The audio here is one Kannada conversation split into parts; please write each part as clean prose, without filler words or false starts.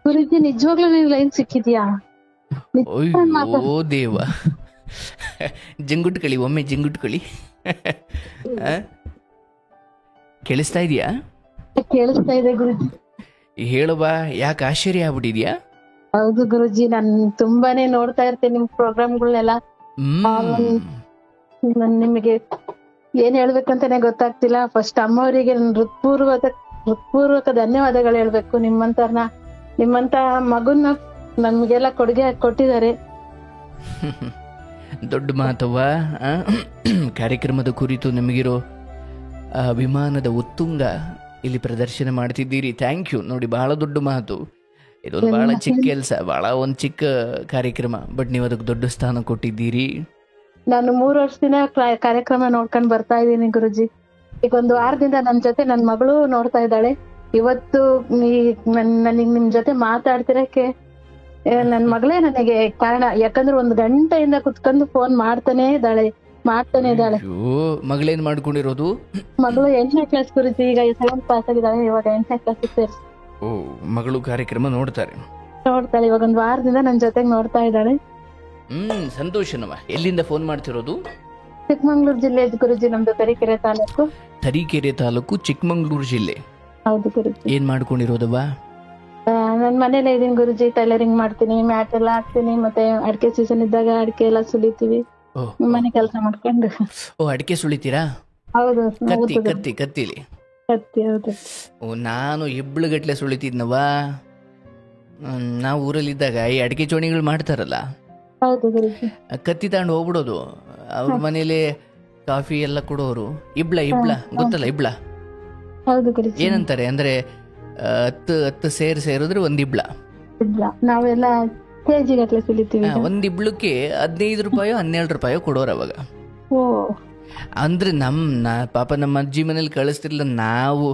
ಗುರುಜಿ ನಿಜವಾಗ್ಲೂ ನಿನ್ ಲೈನ್ ಸಿಕ್ಕಿದ್ಯಾ? ಅಯ್ಯೋ ದೇವ, ಜಂಗುಟ್ಕಳಿ ಒಮ್ಮೆ ಜಂಗುಟ್ಕಳಿ. ಕೇಳಿಸ್ತಾ ಇದೆಯಾ? ಕೇಳಿಸ್ತಾ ಇದೆ ಗುರುಜಿ. ಹೇಳುವ, ಯಾಕೆ ಆಶ್ಚರ್ಯ ಆಗ್ಬಿಟ್ಟಿದ್ಯಾ? ಹೌದು ಗುರುಜಿ, ನಾನ್ ತುಂಬಾನೇ ನೋಡ್ತಾ ಇರ್ತೇನೆ ನಿಮ್ ಪ್ರೋಗ್ರಾಮ್ಗಳನ್ನೆಲ್ಲ. ನಿಮಗೆ ಏನ್ ಹೇಳ್ಬೇಕಂತಾನೆ ಗೊತ್ತಾಗ್ತಿಲ್ಲ. ಫಸ್ಟ್ ಅಮ್ಮವರಿಗೆ ಹೃತ್ಪೂರ್ವಕ ಧನ್ಯವಾದಗಳು ಹೇಳ್ಬೇಕು. ನಿಮ್ಮಂತ ಮಗುನ ನಮ್ಗೆಲ್ಲ ಕೊಡುಗೆ ಕೊಟ್ಟಿದ್ದಾರೆ. ದೊಡ್ಡ ಮಾತವ್ವ. ಕಾರ್ಯಕ್ರಮದ ಕುರಿತು ನಮಗಿರೋ ಅಭಿಮಾನದ ಉತ್ತುಂಗ ಇಲ್ಲಿ ಪ್ರದರ್ಶನ ಮಾಡ್ತಿದ್ದೀರಿ. Thank you. ನೋಡಿ, ಬಹಳ ದೊಡ್ಡ ಮಾತು. ಇದೊಂದು ಬಹಳ ಚಿಕ್ಕ ಕೆಲಸ, ಬಹಳ ಒಂದು ಚಿಕ್ಕ ಕಾರ್ಯಕ್ರಮ, ಬಟ್ ನೀವು ಅದಕ್ಕೆ ದೊಡ್ಡ ಸ್ಥಾನ ಕೊಟ್ಟಿದ್ದೀರಿ. ನಾನು 3 ವರ್ಷದಿಂದ ಕಾರ್ಯಕ್ರಮ ನೋಡ್ಕೊಂಡ್ ಬರ್ತಾ ಇದ್ದೀನಿ ಗುರುಜಿ. ಈಗ ಒಂದು ವಾರದಿಂದ ನನ್ ಜೊತೆ ನನ್ ಮಗಳು ನೋಡ್ತಾ ಇದ್ದಾಳೆ. ಇವತ್ತು ನನಗ್ ನಿಮ್ ಜೊತೆ ಮಾತಾಡ್ತಿರಕ್ಕೆ ನನ್ ಮಗಳೇ ನನಗೆ ಕಾರಣ. ಯಾಕಂದ್ರೆ 1 ಗಂಟೆಯಿಂದ ಕುತ್ಕೊಂಡು ಫೋನ್ ಮಾಡ್ತಾನೆ ಇದ್ದಾಳೆ. ಮಗಳೇನ್ ಮಾಡ್ಕೊಂಡಿರೋದು? ಮಗಳು 8ನೇ ಕ್ಲಾಸ್ ಗುರುಜಿ. ಈಗ 7th ಪಾಸ್ ಆಗಿದ್ದಾಳೆ. ಇವಾಗ 8ನೇ ಕ್ಲಾಸ್ ಸೇರಿಸಿ. ಓ, ಮಗಳು ಕಾರ್ಯಕ್ರಮ ನೋಡ್ತಾಳೆ. ಇವಾಗ 1 ವಾರದಿಂದ ನನ್ ಜೊತೆಗೆ ನೋಡ್ತಾ ಇದ್ದಾಳೆ. ಸಂತೋಷನವ. ಎಲ್ಲಿಂದ ಫೋನ್ ಮಾಡ್ತಿರೋದು? ಚಿಕ್ಕಮಂಗ್ಳೂರು ಜಿಲ್ಲೆ ಗುರುಜಿ. ನಮ್ದು ತರೀಕೆರೆ ತಾಲೂಕು. ತರೀಕೆರೆ ತಾಲೂಕು, ಚಿಕ್ಕಮಂಗ್ಳೂರು ಜಿಲ್ಲೆ. ಹೌದು ಗುರುಜಿ. ಏನ್ ಮಾಡ್ಕೊಂಡಿರೋದವ್ವ? ನನ್ ಮನೇಲೆ ಇದೀನಿ ಗುರುಜಿ. ಟೈಲರಿಂಗ್ ಮಾಡ್ತೀನಿ, ಮ್ಯಾಟ್ ಎಲ್ಲ ಹಾಕ್ತೀನಿ, ಮತ್ತೆ ಅಡಿಕೆ ಸೀಸನ್ ಇದ್ದಾಗ ಅಡಿಕೆ ಎಲ್ಲ ಸುಲಿತೀವಿ. ಮನೆ ಕೆಲಸ ಮಾಡ್ಕೊಂಡು. ಓ, ಅಡಿಕೆ ಸುಳಿತೀರಾ? ಹೌದು. ಕತ್ತಿಲಿ ಕತ್ತಿ. ಹೌದು. ಓ, ನಾನು ಹೆಬ್ಳುಗಟ್ಲೆ ಸುಳಿತಿದ್ನವ. ನಾವು ಊರಲ್ಲಿದ್ದಾಗ ಈ ಅಡಿಕೆ ಚೋಣಿಗಳು ಮಾಡ್ತಾರಲ್ಲ, ಹೌದು ಗುರುಜಿ, ಕತ್ತಿ ತಗೊಂಡು ಹೋಗ್ಬಿಡೋದು. ಅವ್ರ ಮನೇಲಿ ಕಾಫಿ ಎಲ್ಲ ಕೊಡೋರು. ಇಬ್ಳ ಗೊತ್ತಲ್ಲ? ಇಬ್ಳ ಹೌದು ಗುರುಜಿ. ಏನಂತಾರೆ ಅಂದ್ರೆ 10 ಸೇರಿದ್ರೆ 1 ಇಬ್ಳ. ನಾವೆಲ್ಲ ಕೆಜಿ ಗಟ್ಲೆ ಸುಲಿತೀವಿ. 1 ಇಬ್ಳಕ್ಕೆ 15 ರೂಪಾಯೋ 12 ರೂಪಾಯೋ ಕೊಡೋರು ಅವಾಗ. ಅಂದ್ರೆ ಪಾಪ ನಮ್ಮ ಅಜ್ಜಿ ಮನೇಲಿ ಕಳಿಸ್ತಿರ್ಲಿಲ್ಲ. ನಾವು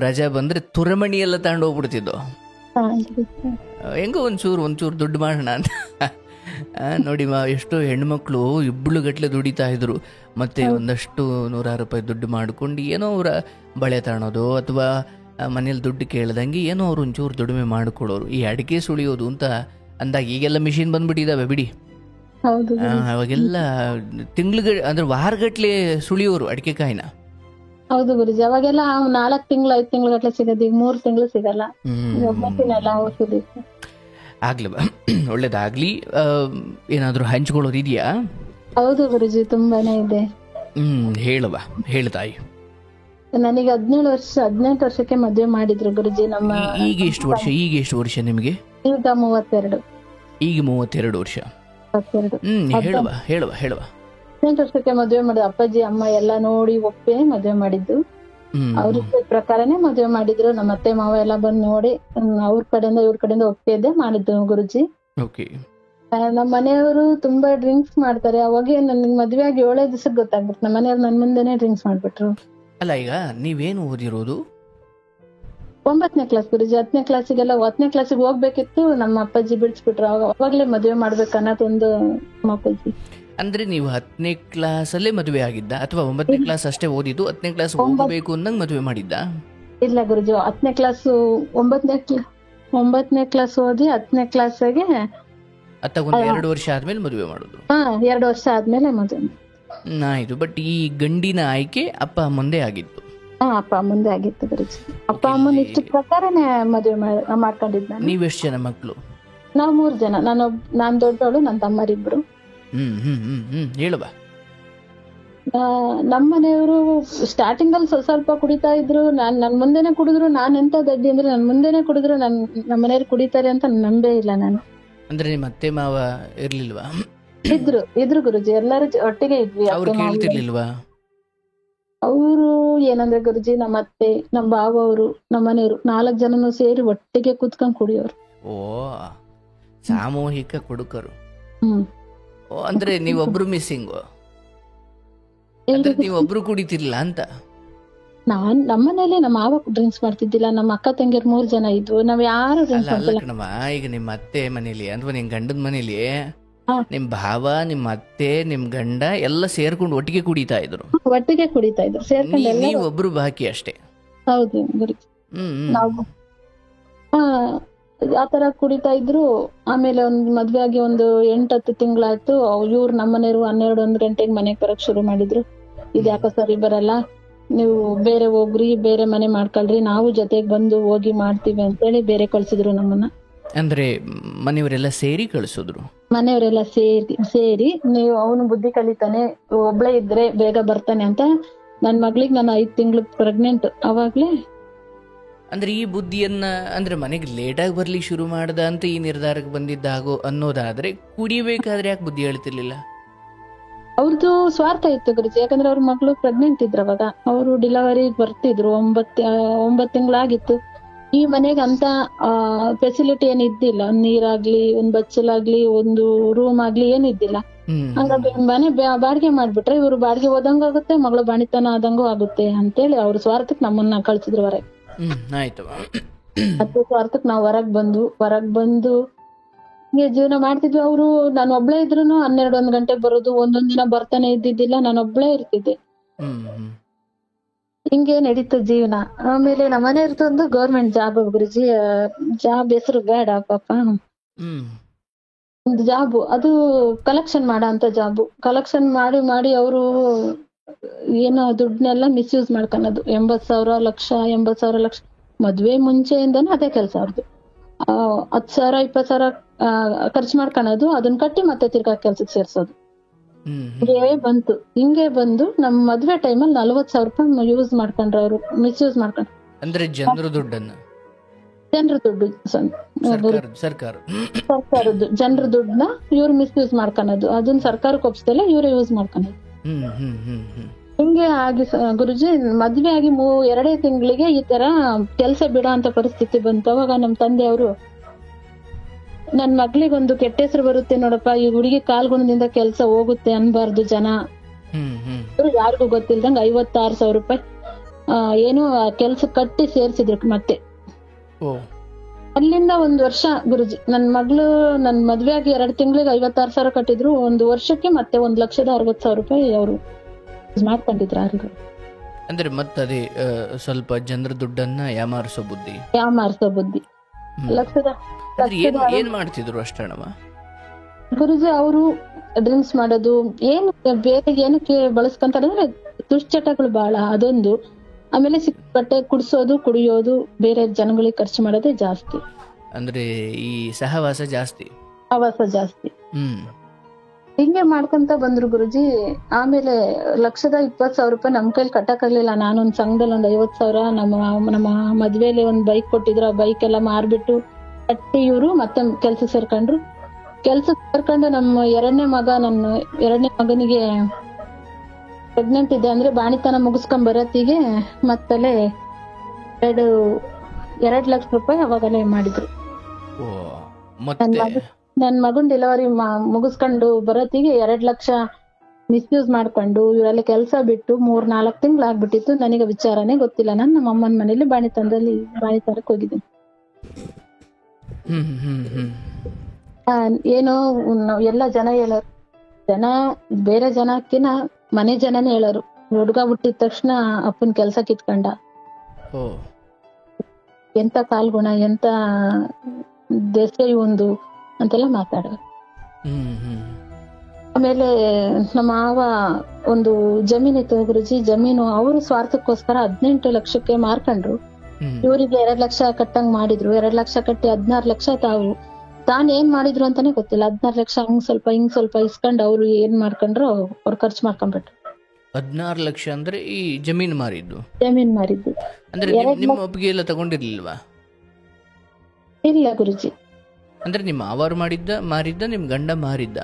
ರಜಾ ಬಂದ್ರೆ ತುರಮಣಿ ಎಲ್ಲ ತಗೊಂಡು ಹೋಗ್ಬಿಡ್ತಿದ್ದೋ. ಹೆಂಗೋ ಒಂಚೂರು ದುಡ್ಡು ಮಾಡೋಣ ಅಂತ. ನೋಡಿ, ಎಷ್ಟೋ ಹೆಣ್ಮಕ್ಳು ಇಬ್ಳುಗಟ್ಲೆ ದುಡಿತಾ ಇದ್ರು. ಮತ್ತೆ ಒಂದಷ್ಟು 100 ರೂಪಾಯಿ ದುಡ್ಡು ಮಾಡ್ಕೊಂಡು ಏನೋ ಅವರ ಬಳೆ ತಗೊಳೋದು ಅಥವಾ ಮನೇಲಿ ದುಡ್ಡು ಕೇಳ್ದಂಗೆ ಏನೋ ಅವ್ರು ಒಂಚೂರು ದುಡಿಮೆ ಮಾಡಿಕೊಡೋರು. ಈ ಅಡಿಕೆ ಸುಳಿಯೋದು ಅಂತ ಅಂದಾಗ ಈಗೆಲ್ಲ ಮಿಷಿನ್ ಬಂದ್ಬಿಟ್ಟಿದಾವೆ ಬಿಡಿ. ಅವಾಗೆಲ್ಲ ಅಂದ್ರೆ ವಾರಗಟ್ಲೆ ಸುಳಿಯೋರು ಅಡಿಕೆ ಕಾಯಿನ. ಹೌದು ಗುರುಜಿ. ಅವಾಗೆಲ್ಲ 4 ತಿಂಗಳು 5 ತಿಂಗಳು ಗಟ್ಲೆ ಸಿಗೋದು. ಈಗ 3 ತಿಂಗಳು ಸಿಗಲ್ಲ. ಆಗ್ಲವ, ಒಳ್ಳೇದಾಗ್ಲಿ. ಏನಾದ್ರು ಹಂಚ್ಕೊಳ್ಳೋದು ಇದೆಯಾ? ಹೌದು ಗುರುಜಿ, ತುಂಬಾನೇ ಇದೆ. ಹೇಳುವ, ಹೇಳ್ತಾಯಿ. ನನಗೆ 18 ವರ್ಷಕ್ಕೆ ಮದುವೆ ಮಾಡಿದ್ರು ಗುರುಜಿ. ನಮ್ಮ ಈಗ ಎಷ್ಟು ವರ್ಷ ನಿಮಗೆ? ಈಗ 32. ಈಗ 32 ವರ್ಷ. ಹೇಳುವ. 18 ವರ್ಷಕ್ಕೆ ಮದುವೆ ಮಾಡಿದ್ರು. ಅಪ್ಪಾಜಿ ಅಮ್ಮ ಎಲ್ಲ ನೋಡಿ ಒಪ್ಪಿ ಮದುವೆ ಮಾಡಿದ್ದು. ಅವ್ರ ಪ್ರಕಾರನೇ ಮದುವೆ ಮಾಡಿದ್ರು. ನಮ್ಮ ಅತ್ತೆ ಮಾವ ಎಲ್ಲ ಬಂದ್ ನೋಡಿ ಅವ್ರ ಕಡೆಯಿಂದ ಇವ್ರ ಕಡೆಯಿಂದ ಒಪ್ಪಿದ್ದೆ ಮಾಡಿದ್ದು ಗುರುಜಿ. ನಮ್ಮ ಮನೆಯವರು ತುಂಬಾ ಡ್ರಿಂಕ್ಸ್ ಮಾಡ್ತಾರೆ. ಅವಾಗ ನನ್ಗೆ ಮದ್ವೆ ಆಗಿ 7 ದಿವಸಕ್ಕೆ ಗೊತ್ತಾಗ್ಬಿಟ್ಟು ನಮ್ಮ ಮನೆಯವ್ರು ನನ್ ಮುಂದೆನೆ ಡ್ರಿಂಕ್ಸ್ ಮಾಡ್ಬಿಟ್ರು. ಅಲ್ಲ, ಈಗ ನೀವೇನು ಓದಿರೋದು? 9ನೇ ಕ್ಲಾಸ್ ಗುರುಜಿ. 10ನೇ ಕ್ಲಾಸಿಗೆಲ್ಲ 10ನೇ ಕ್ಲಾಸಿಗೆ ಹೋಗ್ಬೇಕಿತ್ತು. ನಮ್ಮ ಅಪ್ಪಾಜಿ ಬಿಡಿಸ್ಬಿಟ್ರು. ಅವಾಗ್ಲೇ ಮದುವೆ ಮಾಡ್ಬೇಕು ಅನ್ನೋದೊಂದು ನಮ್ಮ ಅಪ್ಪಾಜಿ. ಅಂದ್ರೆ ನೀವು 10ನೇ ಕ್ಲಾಸ್ ಅಲ್ಲೇ ಮದುವೆ ಆಗಿದ್ದ ಅಥವಾ 9ನೇ ಕ್ಲಾಸ್ ಅಷ್ಟೇ ಓದಿದ್ದು 10ನೇ ಕ್ಲಾಸ್ ಹೋಗಬೇಕು ಅಂದಂಗ್ ಮದುವೆ ಮಾಡಿದ್ದ? ಇಲ್ಲ ಗುರುಜಿ, 10ನೇ ಕ್ಲಾಸ್ 9ನೇ ಕ್ಲಾಸ್ ಓದಿ 10ನೇ ಕ್ಲಾಸ್ಗೆ ಅಥವಾ 2 ವರ್ಷ ಆದ್ಮೇಲೆ ಮದುವೆ ಮಾಡೋದು? 2 ವರ್ಷ ಆದ್ಮೇಲೆ ಮದುವೆ ಆಯ್ತು. ಬಟ್ ಈ ಗಂಡಿನ ಆಯ್ಕೆ ಅಪ್ಪ ಅಮ್ಮಂದೇ ಆಗಿತ್ತು? ಅಪ್ಪ ಅಮ್ಮಂದೇ ಆಗಿತ್ತು ಗುರುಜಿ. ಅಪ್ಪ ಅಮ್ಮನ ಇಷ್ಟ ಪ್ರಕಾರನೇ ಮದುವೆ ಮಾಡ್ಕೊಂಡಿದ್ದ. ನೀವೆಷ್ಟು ಜನ ಮಕ್ಕಳು? ನಾವು 3 ಜನ. ನಾನ್ ದೊಡ್ಡವಳು, ನನ್ನ ತಮ್ಮರಿಬ್ರು. ಹೇಳುವ. ನಮ್ಮ ಮನೆಯವರು ಸ್ಟಾರ್ಟಿಂಗ್ ಅಲ್ಲಿ ಸ್ವಲ್ಪ ಕುಡಿತಾ ಇದ್ರು. ನನ್ ಮುಂದೆನೆ ಕುಡಿದ್ರು. ನಾನ್ ಎಂತ ದಡ್ಡಿ ಅಂದ್ರೆ ನನ್ ಮುಂದೆನೆ ಕುಡಿದ್ರು. ನಮ್ಮ ಮನೆಯವ್ರು ಕುಡಿತಾರೆ ಅಂತ ನಂಬೇ ಇಲ್ಲ ನಾನು. ಅಂದ್ರೆ ನಿಮ್ಮ ಅತ್ತೆ ಮಾವ ಇರ್ಲಿಲ್ವಾ? ಇದ್ರು ಗುರುಜಿ. ಎಲ್ಲರೂ ಒಟ್ಟಿಗೆ ಇದ್ವಿ. ಅವ್ರು ಕೇಳ್ತಿರ್ಲಿಲ್ವಾ? ಅವರು ಏನಂದ್ರೆ ಗುರುಜಿ, ನಮ್ಮ ಅತ್ತೆ, ನಮ್ಮ ಬಾವ ಅವರು, ನಮ್ಮ ಮನೆಯವರು 4 ಜನನು ಸೇರಿ ಒಟ್ಟಿಗೆ ಕೂತ್ಕೊಂಡ್ ಕುಡಿಯೋರು. ಓ, ಸಾಮೂಹಿಕ ಕುಡುಕರು. ಅಂದ್ರೆ ನೀವೊಬ್ರು ಮಿಸ್ಸಿಂಗ್. ನೀವೊಬ್ರು ಕುಡಿತಿರ್ಲಿಲ್ಲ ಅಂತ? ನಮ್ಮ ಮನೇಲಿ ನಮ್ಮ ಮಾವ ಡ್ರಿಂಕ್ಸ್ ಮಾಡ್ತಿದ್ದಿಲ್ಲ. ನಮ್ಮ ಅಕ್ಕ ತಂಗಿಯರ್ 3 ಜನ ಇದ್ವು. ನಾವ್ ಯಾರು ಡ್ರಿಂಕ್ಸ್ ಮಾಡ್ತಿಲ್ಲ. ಈಗ ನಿಮ್ಮ ಅತ್ತೆ ಮನೇಲಿ ಅಥವಾ ನಿಮ್ ಗಂಡನ ಮನೇಲಿ ನಿಮ್ ಭಾವ, ನಿಮ್ ಅತ್ತೆ, ನಿಮ್ ಗಂಡ ಎಲ್ಲ ಸೇರ್ಕೊಂಡು ಒಟ್ಟಿಗೆ ಕುಡಿತಾ ಇದ್ರು? ಒಟ್ಟಿಗೆ ಕುಡಿತಾ ಇದ್ರು. ಸೇರ್ಕೊಂಡು ನೀವೊಬ್ರು ಬಾಕಿ ಅಷ್ಟೇ? ಹೌದು ಗುರುಜಿ. ಆತರ ಕುಡಿತಾ ಇದ್ರು. ಆಮೇಲೆ ಮದ್ವೆ ಆಗಿ ಒಂದು 8-10 ತಿಂಗಳಾಯ್ತು. ಇವ್ರು ನಮ್ಮನೆಯವರು 12-1 ಗಂಟೆಗೆ ಮನೆಗ್ ಬರಕ್ ಶುರು ಮಾಡಿದ್ರು. ಇದ್ಯಾಕೋ ಸರಿ ಬರಲ್ಲ, ನೀವು ಬೇರೆ ಹೋಗ್ರಿ, ಬೇರೆ ಮನೆ ಮಾಡ್ಕೊಳ್ರಿ, ನಾವು ಜೊತೆಗ್ ಬಂದು ಹೋಗಿ ಮಾಡ್ತೀವಿ ಅಂತೇಳಿ ಬೇರೆ ಕಳ್ಸಿದ್ರು ನಮ್ಮನ್ನ. ಅಂದ್ರೆ ಮನೆಯವರೆಲ್ಲ ಸೇರಿ ಕಳಿಸಿದ್ರು? ಮನೆಯವರೆಲ್ಲ ಸೇರಿ ನೀವು ಅವನು ಬುದ್ಧಿ ಕಲಿತಾನೆ, ಒಬ್ಳೆ ಇದ್ರೆ ಬೇಗ ಬರ್ತಾನೆ ಅಂತ. ನನ್ ಮಗ್ಳಿಗೆ ನಾನು 5 ತಿಂಗಳು ಪ್ರೆಗ್ನೆಂಟ್ ಅವಾಗ್ಲೇ. ಅಂದ್ರೆ ಈ ಬುದ್ಧಿಯನ್ನ ಅಂದ್ರೆ ಮನೆಗೆ ಲೇಟಾಗಿ ಬರ್ಲಿಕ್ಕೆ ಶುರು ಮಾಡ್ದ ಅಂತ ಈ ನಿರ್ಧಾರಕ್ಕೆ ಬಂದಿದ್ದಾಗೋ ಅನ್ನೋದಾದ್ರೆ, ಕುಡಿಬೇಕಾದ್ರೆ ಯಾಕೆ ಬುದ್ಧಿ ಹೇಳ್ತಿರ್ಲಿಲ್ಲ? ಅವ್ರದ್ದು ಸ್ವಾರ್ಥ ಇತ್ತು ಗುರುಜಿ. ಯಾಕಂದ್ರೆ ಅವ್ರ ಮಗಳು ಪ್ರೆಗ್ನೆಂಟ್ ಇದ್ರು ಅವಾಗ. ಅವರು ಡೆಲಿವರಿ ಬರ್ತಿದ್ರು, 9 ತಿಂಗಳಾಗಿತ್ತು. ಈ ಮನೆಗೆ ಅಂತ ಫೆಸಿಲಿಟಿ ಏನ್ ಇದ್ದಿಲ್ಲ. ಒಂದ್ ನೀರಾಗ್ಲಿ, ಒಂದ್ ಬಚ್ಚಲಾಗ್ಲಿ, ಒಂದು ರೂಮ್ ಆಗ್ಲಿ ಏನ್ ಇದ್ದಿಲ್ಲ. ಹಂಗಾಗಿ ಮನೆ ಬಾಡಿಗೆ ಮಾಡ್ಬಿಟ್ರೆ ಇವ್ರು ಬಾಡಿಗೆ ಹೋದಂಗೂ ಆಗುತ್ತೆ, ಮಗಳು ಬಾಣಿತನ ಆದಂಗೂ ಆಗುತ್ತೆ ಅಂತೇಳಿ ಅವ್ರ ಸ್ವಾರ್ಥಕ್ ನಮ್ಮನ್ನ ಕಳ್ಸಿದ್ರು ಹೊರಗೆ. ಅದ್ರ ಸ್ವಾರ್ಥಕ್ ನಾವ್ ಹೊರಗ್ ಬಂದು ಹಿಂಗೆ ಜೀವನ ಮಾಡ್ತಿದ್ವಿ. ಅವರು ನಾನು ಒಬ್ಳೇ ಇದ್ರುನು 12-1 ಗಂಟೆಗೆ ಬರೋದು, ಒಂದೊಂದ್ ದಿನ ಬರ್ತಾನೆ ಇದ್ದಿದ್ದಿಲ್ಲ, ನಾನು ಒಬ್ಳೇ ಇರ್ತಿದ್ದೆ. ಹಿಂಗೆ ನಡೀತು ಜೀವನ. ಆಮೇಲೆ ನಮ್ಮನೆ ಇರ್ತೊಂದು ಗೌರ್ಮೆಂಟ್ ಜಾಬ್ ಗುರುಜಿ. ಜಾಬ್ ಹೆಸರು ಬೇಡ ಪಾಪ, ಒಂದು ಜಾಬ್ ಅದು ಕಲೆಕ್ಷನ್ ಮಾಡೋ ಅಂತ ಜಾಬು. ಕಲೆಕ್ಷನ್ ಮಾಡಿ ಅವರು ಏನೋ ದುಡ್ಡನ್ನೆಲ್ಲ ಮಿಸ್ಯೂಸ್ ಮಾಡ್ಕೊಳೋದು. 80,000 ಲಕ್ಷ, 80,000 ಲಕ್ಷ. ಮದ್ವೆ ಮುಂಚೆಯಿಂದನೂ ಅದೇ ಕೆಲ್ಸ ಅವ್ರದ್ದು. 10,000 20,000 ಖರ್ಚು ಮಾಡ್ಕೊಳೋದು, ಅದನ್ನ ಕಟ್ಟಿ ಮತ್ತೆ ತಿರ್ಗಾ ಕೆಲ್ಸಕ್ಕೆ ಸೇರ್ಸೋದು. ಹಿಂಗೆ ಬಂದು ನಮ್ ಮದ್ವೆ ಟೈಮಲ್ಲಿ 40,000 ರೂಪಾಯಿ ಯೂಸ್ ಮಾಡ್ಕೊಂಡ್ರು ಅವರು, ಮಿಸ್ಯೂಸ್ ಮಾಡ್ಕೊಂಡ್ರು. ಅಂದ್ರೆ ಜನರ ದುಡ್ಡನ್ನ, ಜನರ ದುಡ್ಡು, ಸರ್ಕಾರದ್ದು ಜನರ ದುಡ್ಡನ್ನ ಇವ್ರು ಮಿಸ್ಯೂಸ್ ಮಾಡ್ಕೊಳೋದು. ಅದನ್ನ ಸರ್ಕಾರಕ್ಕೆ ಒಪ್ಪಿಸ್ದಲ್ಲ ಇವ್ರೇ ಯೂಸ್ ಮಾಡ್ಕೊಳೋದು. ಹಿಂಗೆ ಆಗಿ ಗುರುಜಿ ಮದ್ವೆ ಆಗಿ 2 ತಿಂಗಳಿಗೆ ಈ ತರ ಕೆಲ್ಸ ಬಿಡೋ ಅಂತ ಪರಿಸ್ಥಿತಿ ಬಂತು. ಅವಾಗ ನಮ್ ತಂದೆ ಅವರು, ನನ್ ಮಗ್ಳಿಗೊಂದು ಕೆಟ್ಟ ಹೆಸರು ಬರುತ್ತೆ ನೋಡಪ್ಪ, ಈ ಹುಡುಗಿ ಕಾಲ್ಗುಣದಿಂದ ಕೆಲ್ಸ ಹೋಗುತ್ತೆ ಅನ್ಬಾರ್ದು ಜನ. ಯಾರಿಗೂ ಗೊತ್ತಿಲ್ದಂಗ 56,000 ರೂಪಾಯಿ ಏನು ಕೆಲ್ಸ ಕಟ್ಟಿ ಸೇರ್ಸಿದ್ರು ಮತ್ತೆ. ಅಲ್ಲಿಂದ 1 ವರ್ಷ ಗುರುಜಿ, ನನ್ ಮದ್ವೆ ಆಗಿ 2 ತಿಂಗಳಿಗೆ 56,000 ಕಟ್ಟಿದ್ರು. 1 ವರ್ಷಕ್ಕೆ ಮತ್ತೆ 1,60,000 ರೂಪಾಯಿ ಅವರು ಮಾಡ್ಕೊಂಡಿದ್ರು. ಅಂದ್ರೆ ಮತ್ತದೇ ಸ್ವಲ್ಪ ಜನರ ದುಡ್ಡನ್ನ ಯಾಮಾರಿಸೋ ಬುದ್ಧಿ. ಏನ್ ಮಾಡ್ತಿದ್ರು ಅಷ್ಟಣವ ಗುರುಜಿ? ಅವರು ಡ್ರಿಂಕ್ಸ್ ಮಾಡೋದು, ಏನು ಬೇರೆ ಏನಕ್ಕೆ ಬಳಸ್ಕೊಂತಾರೆ ಅಂದ್ರೆ ದುಶ್ಚಟಗಳು ಬಹಳ, ಅದೊಂದು. ಆಮೇಲೆ ಸಿಕ್ಕಾಪಟ್ಟೆ ಕುಡಿಸೋದು, ಕುಡಿಯೋದು, ಬೇರೆ ಜನಗಳಿಗೆ ಖರ್ಚು ಮಾಡೋದೇ ಜಾಸ್ತಿ. ಅಂದ್ರೆ ಈ ಸಹವಾಸ ಜಾಸ್ತಿ. ಹಿಂಗೆ ಮಾಡ್ಕೊಂತ ಬಂದ್ರು ಗುರುಜಿ. ಆಮೇಲೆ 1,20,000 ರೂಪಾಯಿ ನಮ್ ಕೈಲಿ ಕಟ್ಟಕ್ಕಾಗ್ಲಿಲ್ಲ. ನಾನೊಂದ್ ಸಂಘದಲ್ಲಿ 50,000 ನಮ್ಮ ಮದ್ವೆಲಿ ಒಂದ್ ಬೈಕ್ ಕೊಟ್ಟಿದ್ರು, ಆ ಬೈಕ್ ಎಲ್ಲ ಮಾರ್ಬಿಟ್ಟು ಕಟ್ಟಿ ಇವ್ರು ಮತ್ತೆ ಕೆಲ್ಸಕ್ಕೆ ಸೇರ್ಕೊಂಡ್ರು. ನಮ್ಮ ನನ್ನ 2ನೇ ಮಗನಿಗೆ ಪ್ರೆಗ್ನೆಂಟ್ ಇದೆ ಅಂದ್ರೆ ಬಾಣಿತನ ಮುಗಿಸ್ಕೊಂಡ್ ಬರತ್ತಿಗೆ ಮತ್ತಲ್ಲೇ 2 ಲಕ್ಷ ರೂಪಾಯಿ ಅವಾಗಲೇ ಮಾಡಿದ್ರು. ನನ್ ಮಗನ್ ಡೆಲಿವರಿ ಮುಗಿಸ್ಕೊಂಡು ಬರತ್ತಿಗೆ 2 ಲಕ್ಷ ಮಿಸ್ಯೂಸ್ ಮಾಡ್ಕೊಂಡು ಇವರೆಲ್ಲ ಕೆಲ್ಸ ಬಿಟ್ಟು 3-4 ತಿಂಗಳು ಆಗ್ಬಿಟ್ಟಿತ್ತು. ನನಗೆ ವಿಚಾರನೇ ಗೊತ್ತಿಲ್ಲ. ನಾನು ನಮ್ಮ ಅಮ್ಮನ ಮನೇಲಿ ಬಾಣಿತನಕ್ಕೆ ಹೋಗಿದ್ದೀನಿ. ಏನೋ ಎಲ್ಲ ಜನ ಹೇಳೋರು, ಬೇರೆ ಜನಕ್ಕಿನ ಮನೆ ಜನನೇ ಹೇಳೋರು, ಹುಡುಗ ಹುಟ್ಟಿದ ತಕ್ಷಣ ಅಪ್ಪನ್ ಕೆಲ್ಸ ಕಿತ್ಕೊಂಡ, ಎಂತ ಕಾಲ್ಗುಣ, ಎಂತ ದೆಸೆ ಒಂದು ಅಂತೆಲ್ಲ ಮಾತಾಡೋರು. ಆಮೇಲೆ ನಮ್ಮ ಮಾವ ಒಂದು ಜಮೀನಿತ್ತು ಗುರುಜಿ. ಜಮೀನು ಅವರು ಸ್ವಾರ್ಥಕ್ಕೋಸ್ಕರ 18 ಲಕ್ಷಕ್ಕೆ ಮಾರ್ಕೊಂಡ್ರು. ಇವರಿಗೆ 2 ಲಕ್ಷ ಕಟ್ಟಂಗ್ ಮಾಡಿದ್ರು. 2 ಲಕ್ಷ ಕಟ್ಟಿ 16 ಲಕ್ಷ ತಾನ್ ಏನ್ ಮಾಡಿದ್ರು ಅಂತಾನೆ ಗೊತ್ತಿಲ್ಲ. 16 ಲಕ್ಷ ಹಿಂಗ್ ಸ್ವಲ್ಪ ಇಸ್ಕೊಂಡ್ ಅವ್ರು ಏನ್ ಮಾಡ್ಕೊಂಡ್ರು, ಅವ್ರು ಖರ್ಚು ಮಾಡ್ಕೊಂಡ್ಬಿಟ್ರು. 16 ಲಕ್ಷ ಅಂದ್ರೆ ಈ ಜಮೀನ್ ಮಾರಿದ್ದು ಅಂದ್ರೆ ನಿಮ್ಮ ಒಪ್ಪಿಗೆ ಎಲ್ಲ ತಗೊಂಡಿರ್ಲಿಲ್ವಾ? ಇಲ್ಲ ಗುರುಜಿ. ಅಂದ್ರೆ ನಿಮ್ಮ ಮಾವಾರ್ ಮಾರಿದ್ದ ನಿಮ್ ಗಂಡ ಮಾರಿದ್ದ?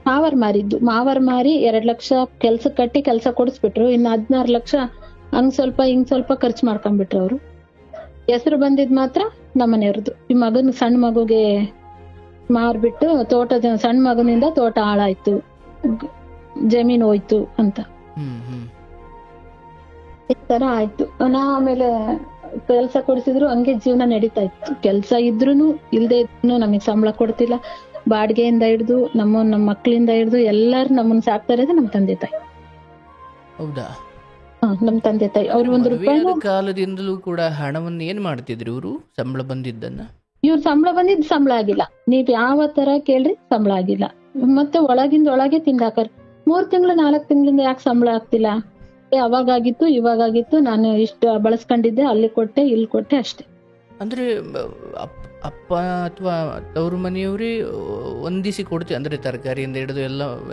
ಮಾವರ್ ಮಾರಿ 2 ಲಕ್ಷ ಕೆಲ್ಸ ಕಟ್ಟಿ ಕೆಲ್ಸ ಕೊಡಿಸ್ಬಿಟ್ರು. ಇನ್ನು 16 ಲಕ್ಷ ಹಿಂಗ್ ಸ್ವಲ್ಪ ಖರ್ಚು ಮಾಡ್ಕೊಂಡ್ಬಿಟ್ರು. ಅವ್ರು ಹೆಸರು ಬಂದಿದ್ ಮಾತ್ರ ನಮ್ಮನೆಯವ್ರದ್ದು. ಈ ಸಣ್ಣ ಮಗುಗೆ ಮಾರ್ಬಿಟ್ಟು ಸಣ್ಣ ಮಗನಿಂದ ತೋಟ ಹಾಳಾಯ್ತು, ಜಮೀನ್ ಹೋಯ್ತು ಅಂತ ಈ ತರ ಆಯ್ತು. ಆಮೇಲೆ ಕೆಲ್ಸ ಕೊಡಿಸಿದ್ರು, ಹಂಗೆ ಜೀವನ ನಡೀತಾ ಇತ್ತು. ಕೆಲ್ಸ ಇದ್ರೂನು ಇಲ್ದೇ ಇದ್ರು ನಮಗ್ ಸಂಬಳ ಕೊಡ್ತಿಲ್ಲ. ಬಾಡಿಗೆಯಿಂದ ಹಿಡ್ದು ನಮ್ಮ ಮಕ್ಳಿಂದ ಹಿಡ್ದು ಎಲ್ಲಾರು ನಮ್ಮನ್ನ ಸಾಕ್ತಾ ಇರೋದು ನಮ್ ತಂದೆ ತಾಯಿ. ಹೌದಾ? ನಮ್ ತಂದೆ ತಾಯಿ ಅವ್ರು 1 ರೂಪಾಯಿ ಕಾಲದಿಂದಲೂ ಕೂಡ ಹಣವನ್ನು ಏನ್ ಮಾಡ್ತಿದ್ರು ಇವರು? ಸಂಬಳ ಬಂದಿದ್ದನ್ನ ಇವ್ರ ಸಂಬಳ ಬಂದಿದ್ ಸಂಬಳ ಆಗಿಲ್ಲ. ನೀವ್ ಯಾವ ತರ ಕೇಳ್ರಿ ಸಂಬಳ ಆಗಿಲ್ಲ. ಮತ್ತೆ ಒಳಗಿಂದ ಒಳಗೆ ತಿಂದಾಕರ್ 3 ತಿಂಗಳು 4 ತಿಂಗಳಿಂದ ಯಾಕೆ ಸಂಬಳ ಆಗ್ತಿಲ್ಲ? ಅವಾಗಾಗಿತ್ತು ಇವಾಗಾಗಿತ್ತು, ನಾನು ಇಷ್ಟು ಬಳಸ್ಕೊಂಡಿದ್ದೆ, ಅಲ್ಲಿ ಕೊಟ್ಟೆ ಇಲ್ಲಿ ಕೊಟ್ಟೆ ಅಷ್ಟೇ. ಅಂದ್ರೆ ಅಪ್ಪ ಅಥವಾ ತವ್ರ ಮನೆಯವ್ರಿ ಒಂದಿಸಿ ಕೊಡ್ತೀವಿ ಅಂದ್ರೆ ತರಕಾರಿಯಿಂದ ಹಿಡಿದು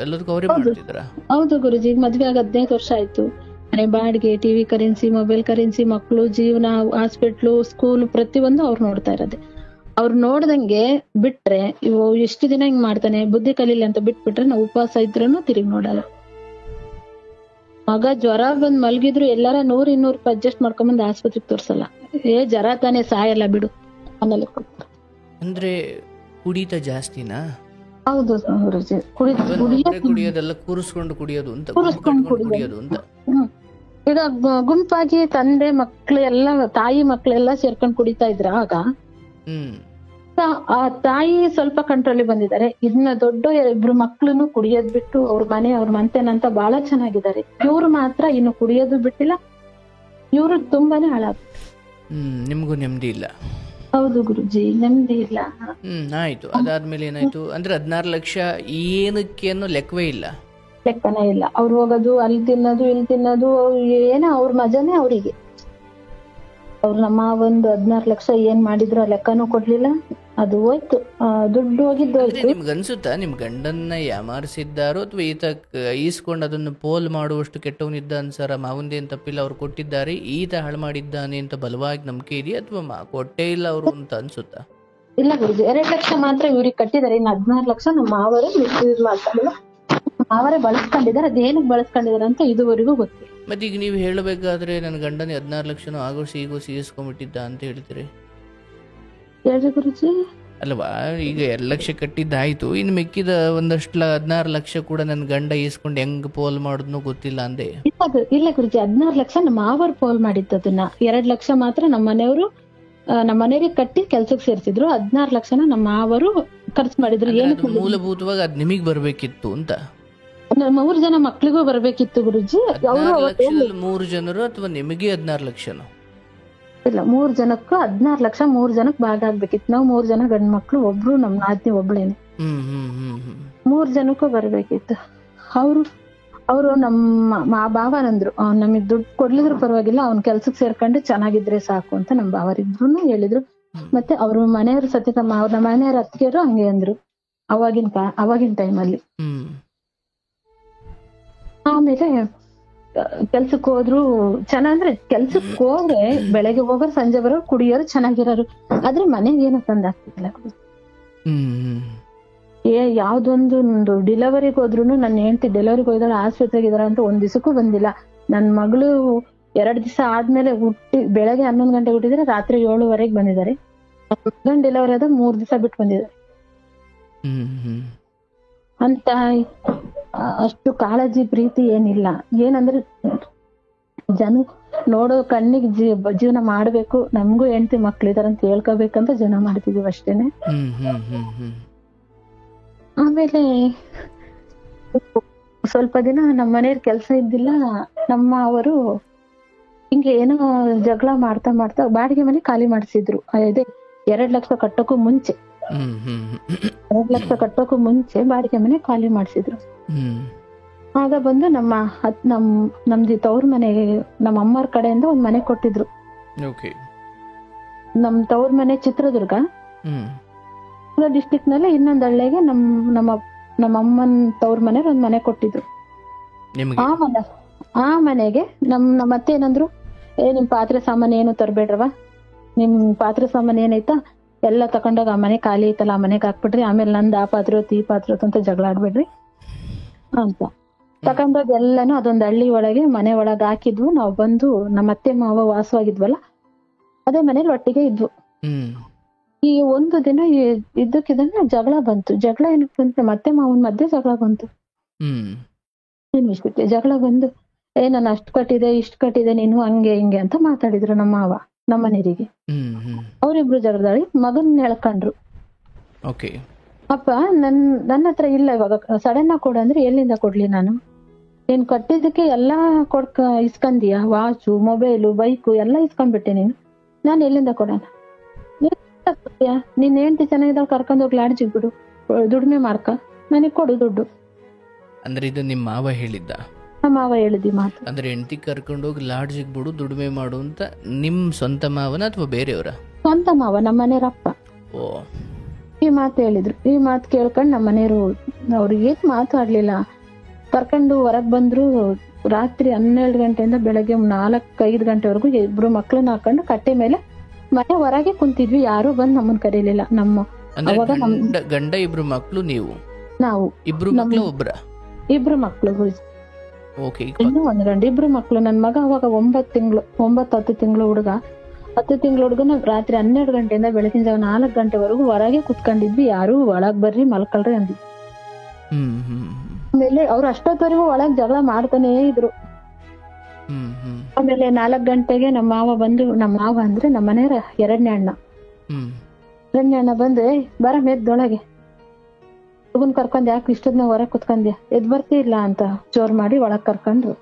ಎಲ್ಲದಕ್ಕೂ ಅವರೇ ಮಾಡ್ತಿದ್ರ? ಹೌದು ಗುರುಜಿ, ಮದ್ವೆ ಆಗ 15 ವರ್ಷ ಆಯ್ತು. ಮನೆ ಬಾಡಿಗೆ, ಟಿವಿ ಕರೆನ್ಸಿ, ಮೊಬೈಲ್ ಕರೆನ್ಸಿ, ಮಕ್ಕಳು ಜೀವನ, ಹಾಸ್ಪಿಟ್ಲು, ಸ್ಕೂಲ್ ಪ್ರತಿಯೊಂದು ಅವ್ರು ನೋಡ್ತಾ ಇರೋದೆ. ಅವ್ರು ನೋಡ್ದಂಗೆ ಬಿಟ್ರೆ ಇವು ಎಷ್ಟು ದಿನ ಹಿಂಗ್ ಮಾಡ್ತಾನೆ ಬುದ್ಧಿ ಕಲೀಲಿ ಅಂತ ಬಿಟ್ಬಿಟ್ರೆ ನಾವು ಉಪವಾಸ ಇದ್ರೂ ತಿರುಗಿ ನೋಡಲ್ಲ. ಮಗ ಜ್ವರ ಬಂದ್ ಮಲ್ಗಿದ್ರು ಎಲ್ಲಾರ 100-200 ರೂಪಾಯಿ ಅಡ್ಜಸ್ಟ್ ಮಾಡ್ಕೊಂಬಂದ್ ಆಸ್ಪತ್ರೆಗೆ ತೋರ್ಸಲ್ಲ. ಜ್ವರ ತಾನೇ ಸಾಯಲ್ಲ ಬಿಡು ಅನ್ನಲ್ಲ. ಅಂದ್ರೆ ಕುಡಿತ ಜಾಸ್ತಿನಾ? ಹೌದು ಗುರುಜಿ, ಕುಡಿಯೋದೆಲ್ಲ ಕೂರಿಸ್ಕೊಂಡು ಕುಡಿಯೋದು ಅಂತ ಕುಡಿಯೋದು ಅಂತ. ಈಗ ಗುಂಪಾಗಿ ತಂದೆ ಮಕ್ಳು ಎಲ್ಲ, ತಾಯಿ ಮಕ್ಳೆಲ್ಲ ಸೇರ್ಕೊಂಡ್ ಕುಡಿತಾ ಇದ್ರ ಆಗ. ಆ ತಾಯಿ ಸ್ವಲ್ಪ ಕಂಟ್ರೋಲ್ ಬಂದಿದ್ದಾರೆ. ಇನ್ನ ದೊಡ್ಡ 2 ಮಕ್ಳುನು ಕುಡಿಯೋದ್ ಬಿಟ್ಟು ಅವ್ರ ಮನೆ ಅವ್ರ ಮಂತೆನಂತ ಬಹಳ ಚೆನ್ನಾಗಿದ್ದಾರೆ. ಇವ್ರು ಮಾತ್ರ ಇನ್ನು ಕುಡಿಯೋದು ಬಿಟ್ಟಿಲ್ಲ. ಇವ್ರು ತುಂಬಾನೇ ಹಾಳಾಗ್ತಾರೆ. ನಿಮ್ಗೂ ನೆಮ್ಮದಿ ಇಲ್ಲ? ಹೌದು ಗುರುಜಿ, ನೆಮ್ಮದಿ ಇಲ್ಲ. ಆಯ್ತು. ಅದಾದ್ಮೇಲೆ ಏನಾಯ್ತು? ಅಂದ್ರೆ 16 ಲಕ್ಷ ಏನಕ್ಕೆ ಅನ್ನೋ ಲೆಕ್ಕವೇ ಇಲ್ಲ? ಲೆಕ್ಕನೇ ಇಲ್ಲ. ಅವ್ರು ಹೋಗೋದು, ಅಲ್ಲಿ ತಿನ್ನೋದು, ಇಲ್ಲಿ ತಿನ್ನೋದು, ಏನೋ ಅವ್ರ ಮಜಾನೇ ಅವ್ರಿಗೆ. ಅವ್ರು ನಮ್ಮ ಒಂದು 16 ಲಕ್ಷ ಏನ್ ಮಾಡಿದ್ರು ಆ ಲೆಕ್ಕನೂ ಕೊಡ್ಲಿಲ್ಲ. ಅದು ಹೋಯ್ತು, ದುಡ್ಡು ಹೋಗಿದ್ದು ಹೋಯ್ತು. ನಿಮ್ಗೆ ಅನ್ಸುತ್ತಾ ನಿಮ್ ಗಂಡನ್ನ ಯಾಮಾರಿಸಿದ್ದಾರೋ ಅಥವಾ ಈತ ಈಸ್ಕೊಂಡು ಅದನ್ನು ಪೋಲ್ ಮಾಡುವಷ್ಟು ಕೆಟ್ಟವನಿದ್ದ ಅನ್ಸಾರ? ಮಾವಂದೇನ್ ತಪ್ಪಿಲ್ಲ, ಅವ್ರು ಕೊಟ್ಟಿದ್ದಾರೆ, ಈತ ಹಾಳು ಮಾಡಿದ್ದಾನೆ ಅಂತ ಬಲವಾಗಿ ನಂಬಿಕೆ ಇದೆಯಾ ಅಥವಾ ಕೊಟ್ಟೇ ಇಲ್ಲ ಅವರು ಅಂತ ಅನ್ಸುತ್ತಾ? ಇಲ್ಲ ಗುರುಜಿ, 2 ಲಕ್ಷ ಮಾತ್ರ ಇವ್ರಿಗೆ ಕಟ್ಟಿದ್ದಾರೆ. ಇನ್ನು 16 ಲಕ್ಷ ನಮ್ಮ ಮಾವರೇ ಮಿಸ್ಯೂಸ್ ಮಾಡ್ಕೊಂಡಿಲ್ಲ. ಅವರೇ ಬಳಸ್ಕೊಂಡಿದ್ದಾರೆ. ಅದೇನಕ್ಕೆ ಬಳಸ್ಕೊಂಡಿದ್ದಾರೆ ಅಂತ ಇದುವರೆಗೂ ಗೊತ್ತಿಲ್ಲ. ಮತ್ತೆ ಈಗ ನೀವು ಹೇಳಬೇಕಾದ್ರೆ ನನ್ನ ಗಂಡನೇ 16 ಲಕ್ಷನೂ ಆಗೋಸಿ ಈಗೋಸಿ ಈಸ್ಕೊಂಡ್ಬಿಟ್ಟಿದ್ದ ಅಂತ ಹೇಳ್ತೀರಿ? ಹೇಳ್ರಿ ಗುರುಜಿ. ಅಲ್ವಾ, ಈಗ 2 ಲಕ್ಷ ಕಟ್ಟಿದ್ದಾಯ್ತು, ಇನ್ನು ಮಿಕ್ಕಿದ ಒಂದಷ್ಟು 16 ಲಕ್ಷ ಕೂಡ ನನ್ನ ಗಂಡ ಈಸ್ಕೊಂಡು ಹೆಂಗ್ ಪೋಲ್ ಮಾಡೋದ್ನು ಗೊತ್ತಿಲ್ಲ ಅಂದೆ. ಇಲ್ಲ ಗುರುಜಿ, 16 ಲಕ್ಷ ನಮ್ಮ ಮಾವರು ಪೋಲ್ ಮಾಡಿದ್ದನ್ನ. 2 ಲಕ್ಷ ಮಾತ್ರ ನಮ್ಮ ಮನೆಯವ್ರಿಗೆ ಕಟ್ಟಿ ಕೆಲ್ಸಕ್ಕೆ ಸೇರ್ಸಿದ್ರು. 16 ಲಕ್ಷನ ನಮ್ಮ ಮಾವರು ಖರ್ಚು ಮಾಡಿದ್ರು. ಏನು ಮೂಲಭೂತವಾಗಿ ಅದ್ ನಿಮಗ್ ಬರ್ಬೇಕಿತ್ತು ಅಂತ. 3 ಜನ ಮಕ್ಳಿಗೂ ಬರ್ಬೇಕಿತ್ತು ಗುರುಜಿ. 3 ಜನರು ಅಥವಾ ನಿಮಗೆ 16 ಲಕ್ಷನು? ಇಲ್ಲ, 3 ಜನಕ್ಕೂ 16 ಲಕ್ಷ 3 ಜನಕ್ಕೆ ಭಾಗ ಆಗ್ಬೇಕಿತ್ತು. ನಾವು 3 ಜನ ಗಂಡ್ ಮಕ್ಳು, ಒಬ್ರು ನಮ್ ನಾದ್ನಿ ಒಬ್ಳೇನೆ. 3 ಜನಕ್ಕೂ ಬರ್ಬೇಕಿತ್ತು. ಅವರು ನಮ್ಮ ಭಾವನಂದ್ರು, ನಮಗ್ ದುಡ್ಡು ಕೊಡ್ಲಿದ್ರು ಪರವಾಗಿಲ್ಲ, ಅವ್ನ ಕೆಲ್ಸಕ್ಕೆ ಸೇರ್ಕೊಂಡು ಚೆನ್ನಾಗಿದ್ರೆ ಸಾಕು ಅಂತ ನಮ್ ಭಾವರಿದ್ರು ಹೇಳಿದ್ರು. ಮತ್ತೆ ಅವ್ರ ಮನೆಯವ್ರ ಸತ್ಯ ನಮ್ಮ ಮನೆಯವ್ರ ಅತ್ತಿಗೆಯರು ಹಂಗೆ ಅಂದ್ರು ಅವಾಗಿನ ಟೈಮಲ್ಲಿ. ಆಮೇಲೆ ಕೆಲ್ಸಕ್ಕೆ ಹೋದ್ರು. ಚೆನ್ನಾದ್ರೆ ಕೆಲ್ಸಕ್ಕೆ ಹೋದ್ರೆ ಬೆಳಗ್ಗೆ ಹೋಗೋರು ಸಂಜೆ ಬರೋರು, ಕುಡಿಯೋರು, ಚೆನ್ನಾಗಿರೋರು. ಆದ್ರೆ ಮನೆಗೆ ಏನೋ ತಂದ್ ಆಗ್ತಿಲ್ಲ. ಯಾವ್ದೊಂದು ಡಿಲಿವರಿಗೆ ಹೋದ್ರು ನನ್ನ ಹೆಂಡತಿ ಡೆಲಿವರಿಗೆ ಹೋಗಿದ್ದಾಳೆ, ಆಸ್ಪತ್ರೆಗೆ ಇದಾರ ಅಂತ 1 ದಿವಸಕ್ಕೂ ಬಂದಿಲ್ಲ. ನನ್ ಮಗಳು 2 ದಿವಸ ಆದ್ಮೇಲೆ ಬೆಳಗ್ಗೆ 11 ಗಂಟೆಗೆ ಹುಟ್ಟಿದ್ರೆ ರಾತ್ರಿ 7:00ವರೆಗೆ ಬಂದಿದ್ದಾರೆ. ಮಗನ್ ಡೆಲಿವರಿ ಆದ 3 ದಿವಸ ಬಿಟ್ಟು ಬಂದಿದ್ದಾರೆ ಅಂತ. ಅಷ್ಟು ಕಾಳಜಿ ಪ್ರೀತಿ ಏನಿಲ್ಲ. ಏನಂದ್ರೆ ಜನ ನೋಡೋ ಕಣ್ಣಿಗೆ ಜೀವನ ಮಾಡ್ಬೇಕು, ನಮ್ಗೂ ಹೆಂಡತಿ ಮಕ್ಳಿದಾರ ಅಂತ ಹೇಳ್ಕೋಬೇಕಂತ ಜೀವನ ಮಾಡ್ತಿದೀವಿ ಅಷ್ಟೇನೆ. ಆಮೇಲೆ ಸ್ವಲ್ಪ ದಿನ ನಮ್ಮ ಮನೆಯವ್ರ ಕೆಲ್ಸ ಇದ್ದಿಲ್ಲ. ನಮ್ಮ ಅವರು ಹಿಂಗೆ ಏನೋ ಜಗಳ ಮಾಡ್ತಾ ಬಾಡಿಗೆ ಮನೆ ಖಾಲಿ ಮಾಡಿಸಿದ್ರು. ಅದೇ 2 ಲಕ್ಷ ಕಟ್ಟೋಕ್ಕೂ ಮುಂಚೆ 2 ಲಕ್ಷ ಕಟ್ಟೋಕ್ಕೂ ಮುಂಚೆ ಬಾಡಿಗೆ ಮನೆ ಖಾಲಿ ಮಾಡಿಸಿದ್ರು. ಆಗ ಬಂದು ನಮ್ದು ತವ್ರ ಮನೆಗೆ ನಮ್ಮ ಅಮ್ಮವ್ರ ಕಡೆಯಿಂದ 1 ಮನೆ ಕೊಟ್ಟಿದ್ರು. ನಮ್ ತವ್ರ ಮನೆ ಚಿತ್ರದುರ್ಗ ಡಿಸ್ಟಿಕ್ ನಲ್ಲಿ. ಇನ್ನೊಂದ್ ಹಳ್ಳಿಗೆ ನಮ್ಮ ಅಮ್ಮನ್ ತವ್ರ ಮನೆ 1 ಮನೆ ಕೊಟ್ಟಿದ್ರು. ಆ ಮನೆಗೆ ನಮ್ಮ ಅತ್ತೆ ಏನಂದ್ರು, ನಿಮ್ ಪಾತ್ರೆ ಸಾಮಾನು ಏನು ತರ್ಬೇಡ್ರವ, ನಿಮ್ ಪಾತ್ರೆ ಸಾಮಾನು ಏನೈತಾ ಎಲ್ಲ ತಕೊಂಡೋಗ, ಆ ಮನೆ ಖಾಲಿ ಐತಲ್ಲ ಆ ಮನೆಗೆ ಹಾಕ್ಬಿಡ್ರಿ, ಆಮೇಲೆ ನಂದು ಆ ಪಾತ್ರೆ ಹೊತ್ತು ಈ ಪಾತ್ರೆ ಹೊತ್ತು ಅಂತ ಜಗಳ ಆಡ್ಬೇಡ್ರಿ ಅಂತ ತಕೊಂಡೋಗ್ ಎಲ್ಲಾನು ಅದೊಂದ್ ಹಳ್ಳಿ ಒಳಗೆ ಮನೆ ಒಳಗೆ ಹಾಕಿದ್ವು. ನಾವ್ ಬಂದು ನಮ್ಮ ಅತ್ತೆ ಮಾವ ವಾಸವಾಗಿದ್ವಲ್ಲ ಅದೇ ಮನೇಲಿ ಒಟ್ಟಿಗೆ ಇದ್ವು. ಈ ಒಂದು ದಿನ ಇದ್ದಕ್ಕಿದ್ದಂಗೆ ಜಗಳ ಬಂತು. ಜಗಳ ಏನಕ್ಕೆ ಬಂತು? ಮತ್ತೆ ಮಾವನ್ ಮಧ್ಯೆ ಜಗಳ ಬಂತು. ಜಗಳ ಬಂದು ನಾನು ಅಷ್ಟು ಕಟ್ಟಿದೆ ಇಷ್ಟು ಕಟ್ಟಿದೆ ನೀನು ಹಂಗೆ ಹಿಂಗೆ ಅಂತ ಮಾತಾಡಿದ್ರು ನಮ್ಮ ಮಾವ ನಮ್ಮ ಮನೆಯವರಿಗೆ. ಅವ್ರಿಬ್ರು ಜಗಳದಾಳಿ ಮಗನ್ ಹೇಳ್ಕೊಂಡ್ರು. ಅಪ್ಪ ನನ್ನ ಹತ್ರ ಇಲ್ಲ ಇವಾಗ, ಸಡನ್ ಆಗಿ ಕೊಡು ಅಂದ್ರೆ ಎಲ್ಲಿಂದ ಕೊಡ್ಲಿ ನಾನು? ನೀನ್ ಕಟ್ಟಿದ್ದಕ್ಕೆ ಎಲ್ಲಾ ಇಸ್ಕಂದಿಯಾ, ವಾಚು ಮೊಬೈಲು ಬೈಕು ಎಲ್ಲ ಇಸ್ಕೊಂಡ್ಬಿಟ್ಟೆ ನೀನು, ನಾನು ಎಲ್ಲಿಂದ ಕೊಡೋಣ? ನಿನ್ ಹೆಂಡತಿ ಚೆನ್ನಾಗಿದ್ದಾಳ ಕರ್ಕೊಂಡ್ ಹೋಗಿ ಲಾಡ್ಜಿಗ್ ಬಿಡು, ದುಡಿಮೆ ಮಾಡ್ಕ, ನನಗ್ ಕೊಡು ದುಡ್ಡು. ಅಂದ್ರೆ ಇದು ನಿಮ್ಮ ಮಾವ ಹೇಳಿದ್ದ? ನಮ್ಮ ಮಾವ ಹೇಳಿದಿ ಮಾತು. ಅಂದ್ರೆ ಹೆಂಡತಿ ಕರ್ಕೊಂಡೋಗಿ ಲಾಡ್ಜಿಗೆ ಬಿಡು, ದುಡಿಮೆ ಮಾಡು ಅಂತ ನಿಮ್ ಸ್ವಂತ ಮಾವನ ಅಥವಾ ಬೇರೆಯವರ? ಸ್ವಂತ ಮಾವ, ನಮ್ಮ ಮನೆಯವ್ರಪ್ಪ. ಓ, ಈ ಮಾತು ಹೇಳಿದ್ರು. ಈ ಮಾತು ಕೇಳ್ಕೊಂಡ್ ನಮ್ಮ ಮನೆಯವರು ಅವ್ರಿಗೆ ಮಾತಾಡ್ಲಿಲ್ಲ, ಕರ್ಕೊಂಡು ಹೊರಗ್ ಬಂದ್ರು. ರಾತ್ರಿ 12 ಗಂಟೆಯಿಂದ ಬೆಳಗ್ಗೆ 4-5 ಗಂಟೆವರೆಗೂ ಇಬ್ರು ಮಕ್ಳನ್ನ ಹಾಕೊಂಡು ಕಟ್ಟೆ ಮೇಲೆ ಮನೆ ಹೊರಗೆ ಕುಂತಿದ್ವಿ. ಯಾರು ಬಂದ್ ನಮ್ಮನ್ ಕರೀಲಿಲ್ಲ. ಅವಾಗ ಗಂಡ ಇಬ್ರು ಮಕ್ಳು, ನೀವು? ನಾವು ಇಬ್ರು ಮಕ್ಳು, ಒಬ್ರ? ಇಬ್ರು ಮಕ್ಳು ಗುರುಜಿ. ಓಕೆ. ಇನ್ನು ಒಂದ್ ಗಂಡ, ಇಬ್ರು ಮಕ್ಳು. ನನ್ ಮಗ ಅವಾಗ 9-10 ತಿಂಗಳು ಹುಡುಗ. 10 ತಿಂಗಳು ಹುಡುಗನ ರಾತ್ರಿ 12 ಗಂಟೆಯಿಂದ ಬೆಳಗಿನ ಜಾವ 4 ಗಂಟೆವರೆಗೂ ಹೊರಗೆ ಕುತ್ಕೊಂಡಿದ್ವಿ. ಯಾರು ಒಳಗ್ ಬರ್ರಿ ಮಲ್ಕಳ್ರಿ ಅಂದ್ವಿ. ಆಮೇಲೆ ಅವ್ರು ಅಷ್ಟೊತ್ತವರೆಗೂ ಒಳಗ್ ಜಗಳ ಮಾಡ್ತಾನೆ ಇದ್ರು. ಆಮೇಲೆ 4 ಗಂಟೆಗೆ ನಮ್ಮ ಮಾವ ಬಂದು, ನಮ್ಮ ಮಾವ ಅಂದ್ರೆ ನಮ್ಮ ಮನೆಯವ್ರ ಎರಡನೇ ಅಣ್ಣ ಬಂದು, ಬರ ಮೆದ್ದೊಳಗೆ ಹುಡುಗನ್ ಕರ್ಕೊಂಡ್ ಯಾಕೆ ಇಷ್ಟದ್ನ ಹೊರಗ್ ಕುತ್ಕೊಂಡ್ಯ, ಎದ್ ಬರ್ತಿ ಇಲ್ಲ ಅಂತ ಜೋರ್ ಮಾಡಿ ಒಳಗ್ ಕರ್ಕೊಂಡ್ರು.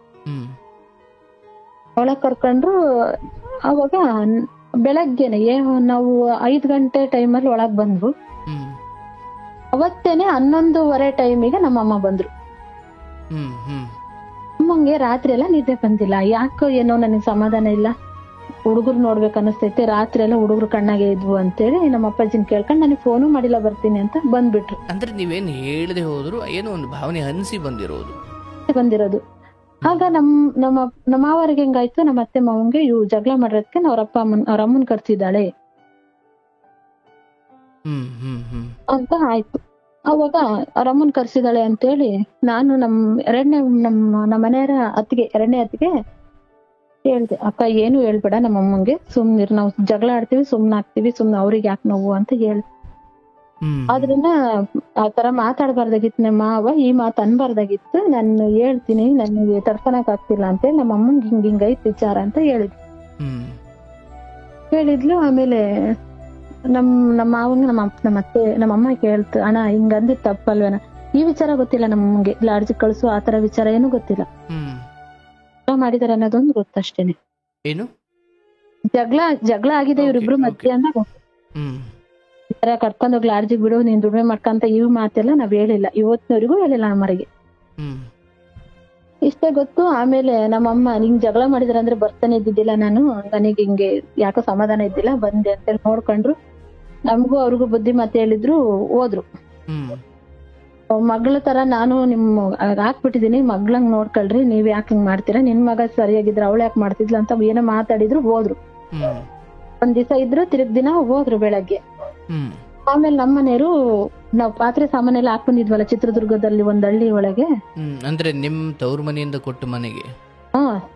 ಅವಾಗ ಬೆಳಗ್ಗೆನೆ ನಾವು 5 ಗಂಟೆ ಟೈಮಲ್ಲಿ ಒಳಗ್ ಬಂದ್ವು. ಅವತ್ತೇನೆ 11:15 ಟೈಮಿಗೆ ನಮ್ಮಮ್ಮ ಬಂದ್ರು. ಅಮ್ಮಂಗೆ ರಾತ್ರಿ ಎಲ್ಲ ನಿದ್ದೆ ಬಂದಿಲ್ಲ. ಯಾಕೋ ಏನೋ ನನಗೆ ಸಮಾಧಾನ ಇಲ್ಲ, ಹುಡುಗರು ನೋಡ್ಬೇಕು ಅನಿಸ್ತೈತೆ, ರಾತ್ರಿ ಎಲ್ಲ ಹುಡುಗರು ಕಣ್ಣಾಗೆ ಇದ್ವು ಅಂತೇಳಿ ನಮ್ಮ ಅಪ್ಪಾಜಿನ ಕೇಳ್ಕೊಂಡು ನನಗೆ ಫೋನು ಮಾಡಿಲ್ಲ, ಬರ್ತೀನಿ ಅಂತ ಬಂದ್ಬಿಟ್ರು. ಅಂದ್ರೆ ನೀವೇನ್ ಹೇಳದೆ ಹೋದ್ರು ಏನೋ ಒಂದು ಭಾವನೆ ಅನ್ಸಿ ಬಂದಿರೋದು. ಆಗ ನಮ್ಮ ಮಾವರಿಗೆ ಹೆಂಗಾಯ್ತು, ನಮ್ಮ ಅತ್ತೆ ಮಾವಂಗೆ ಇವು ಜಗಳ ಮಾಡಿರೋದಕ್ಕೆ ಅವ್ರ ಅಮ್ಮನ್ ಕರ್ಸಿದ್ದಾಳೆ ಅಂತ ಆಯ್ತು. ಅವಾಗ ಅವ್ರ ಅಮ್ಮನ್ ಕರ್ಸಿದಾಳೆ ಅಂತೇಳಿ ನಾನು ನಮ್ಮ ಮನೆಯವರ ಎರಡನೇ ಅತ್ತಿಗೆ ಹೇಳ್ದೆ, ಅಕ್ಕ ಏನು ಹೇಳ್ಬೇಡ ನಮ್ಮ ಅಮ್ಮಂಗೆ, ಸುಮ್ನಿರ್, ನಾವು ಜಗಳ ಆಡ್ತೀವಿ, ಸುಮ್ನಾಗ್ತೀವಿ, ಸುಮ್ನೆ ಅವ್ರಿಗೆ ಯಾಕೆ ನೋವು ಅಂತ ಹೇಳ್ದೆ. ಆದ್ರಿಂದ ಆತರ ಮಾತಾಡ್ಬಾರ್ದಾಗಿತ್ತು ನಮ್ಮ ಮಾವ, ಈ ಮಾತು ಅನ್ಬಾರ್ದಾಗಿತ್ತು, ನಾನು ಹೇಳ್ತೀನಿ, ನನಗೆ ತಡ್ಕೊಳಕ್ ಆಗ್ತಿಲ್ಲ ಅಂತೇಳಿ ನಮ್ಮ ಅಮ್ಮಂಗೆ ಹಿಂಗೈತ್ ವಿಚಾರ ಅಂತ ಹೇಳಿದ್ಲು. ಆಮೇಲೆ ನಮ್ಮ ಮಾವಂಗ ನಮ್ಮ ಅಮ್ಮ ಕೇಳ್ತು, ಅಣ್ಣ ಹಿಂಗಂದ್ರೆ ತಪ್ಪಲ್ವೇನ? ಈ ವಿಚಾರ ಗೊತ್ತಿಲ್ಲ ನಮ್ಗೆ, ಲಾಡ್ಜ್ ಕಳ್ಸು ಆತರ ವಿಚಾರ ಏನು ಗೊತ್ತಿಲ್ಲ. ಮಾಡಿದಾರೆ ಅನ್ನೋದೊಂದು ಗೊತ್ತಷ್ಟೇನೆ. ಏನು ಜಗಳ ಆಗಿದೆ ಇವ್ರಿಬ್ರು ಮಧ್ಯೆ ಅಂತ ಗೊತ್ತು. ಈ ತರ ಕರ್ಕೊಂಡ್ ಹೋಗಿ ಲಾಡ್ಜಿಗ್ ಬಿಡು, ನೀನ್ ದುಡಿಮೆ ಮಾಡ್ಕಂತ ಇವ್ ಮಾತೆಲ್ಲ ನಾವ್ ಹೇಳಿಲ್ಲ, ಇವತ್ತಿನವರೆಗೂ ಹೇಳಿಲ್ಲ ನಮ್ಮರಿಗೆ. ಇಷ್ಟೇ ಗೊತ್ತು. ಆಮೇಲೆ ನಮ್ಮಮ್ಮ ಹಿಂಗ್ ಜಗಳ ಮಾಡಿದ್ರ ಅಂದ್ರೆ ಬರ್ತಾನೆ ಇದ್ದಿದ್ದಿಲ್ಲ ನಾನು, ನನಗೆ ಹಿಂಗೆ ಯಾಕೋ ಸಮಾಧಾನ ಇದ್ದಿಲ್ಲ, ಬಂದೆ ಅಂತೇಳಿ ನೋಡ್ಕೊಂಡ್ರು. ನಮಗೂ ಅವ್ರಿಗೂ ಬುದ್ಧಿ ಮಾತು ಹೇಳಿದ್ರು, ಹೋದ್ರು. ಮಗಳ ತರ ನಾನು ಹಾಕ್ಬಿಟ್ಟಿದೀನಿ, ಮಗ್ಳಂಗ್ ನೋಡ್ಕೊಳ್ರಿ, ನೀವ್ ಯಾಕೆ ಹಿಂಗ್ ಮಾಡ್ತೀರಾ, ನಿನ್ ಮಗ ಸರಿಯಾಗಿದ್ರ ಅವಳು ಯಾಕೆ ಮಾಡ್ತಿದ್ಲ ಅಂತ ಏನೋ ಮಾತಾಡಿದ್ರು, ಹೋದ್ರು. ಒಂದ್ ದಿವಸ ಇದ್ರು, ತಿರುಗ್ ದಿನ ಹೋದ್ರು ಬೆಳಗ್ಗೆ. ಆಮೇಲೆ ನಮ್ಮ ಮನೆಯವರು ನಾವ್ ಪಾತ್ರೆ ಸಾಮಾನೆಲ್ಲ ಹಾಕೊಂಡಿದ್ವಲ್ಲ ಚಿತ್ರದುರ್ಗದಲ್ಲಿ ಒಂದ್ ಹಳ್ಳಿ ಒಳಗೆ, ಅಂದ್ರೆ ನಿಮ್ ತವ್ರ ಮನೆಯಿಂದ ಕೊಟ್ಟು ಮನೆಗೆ?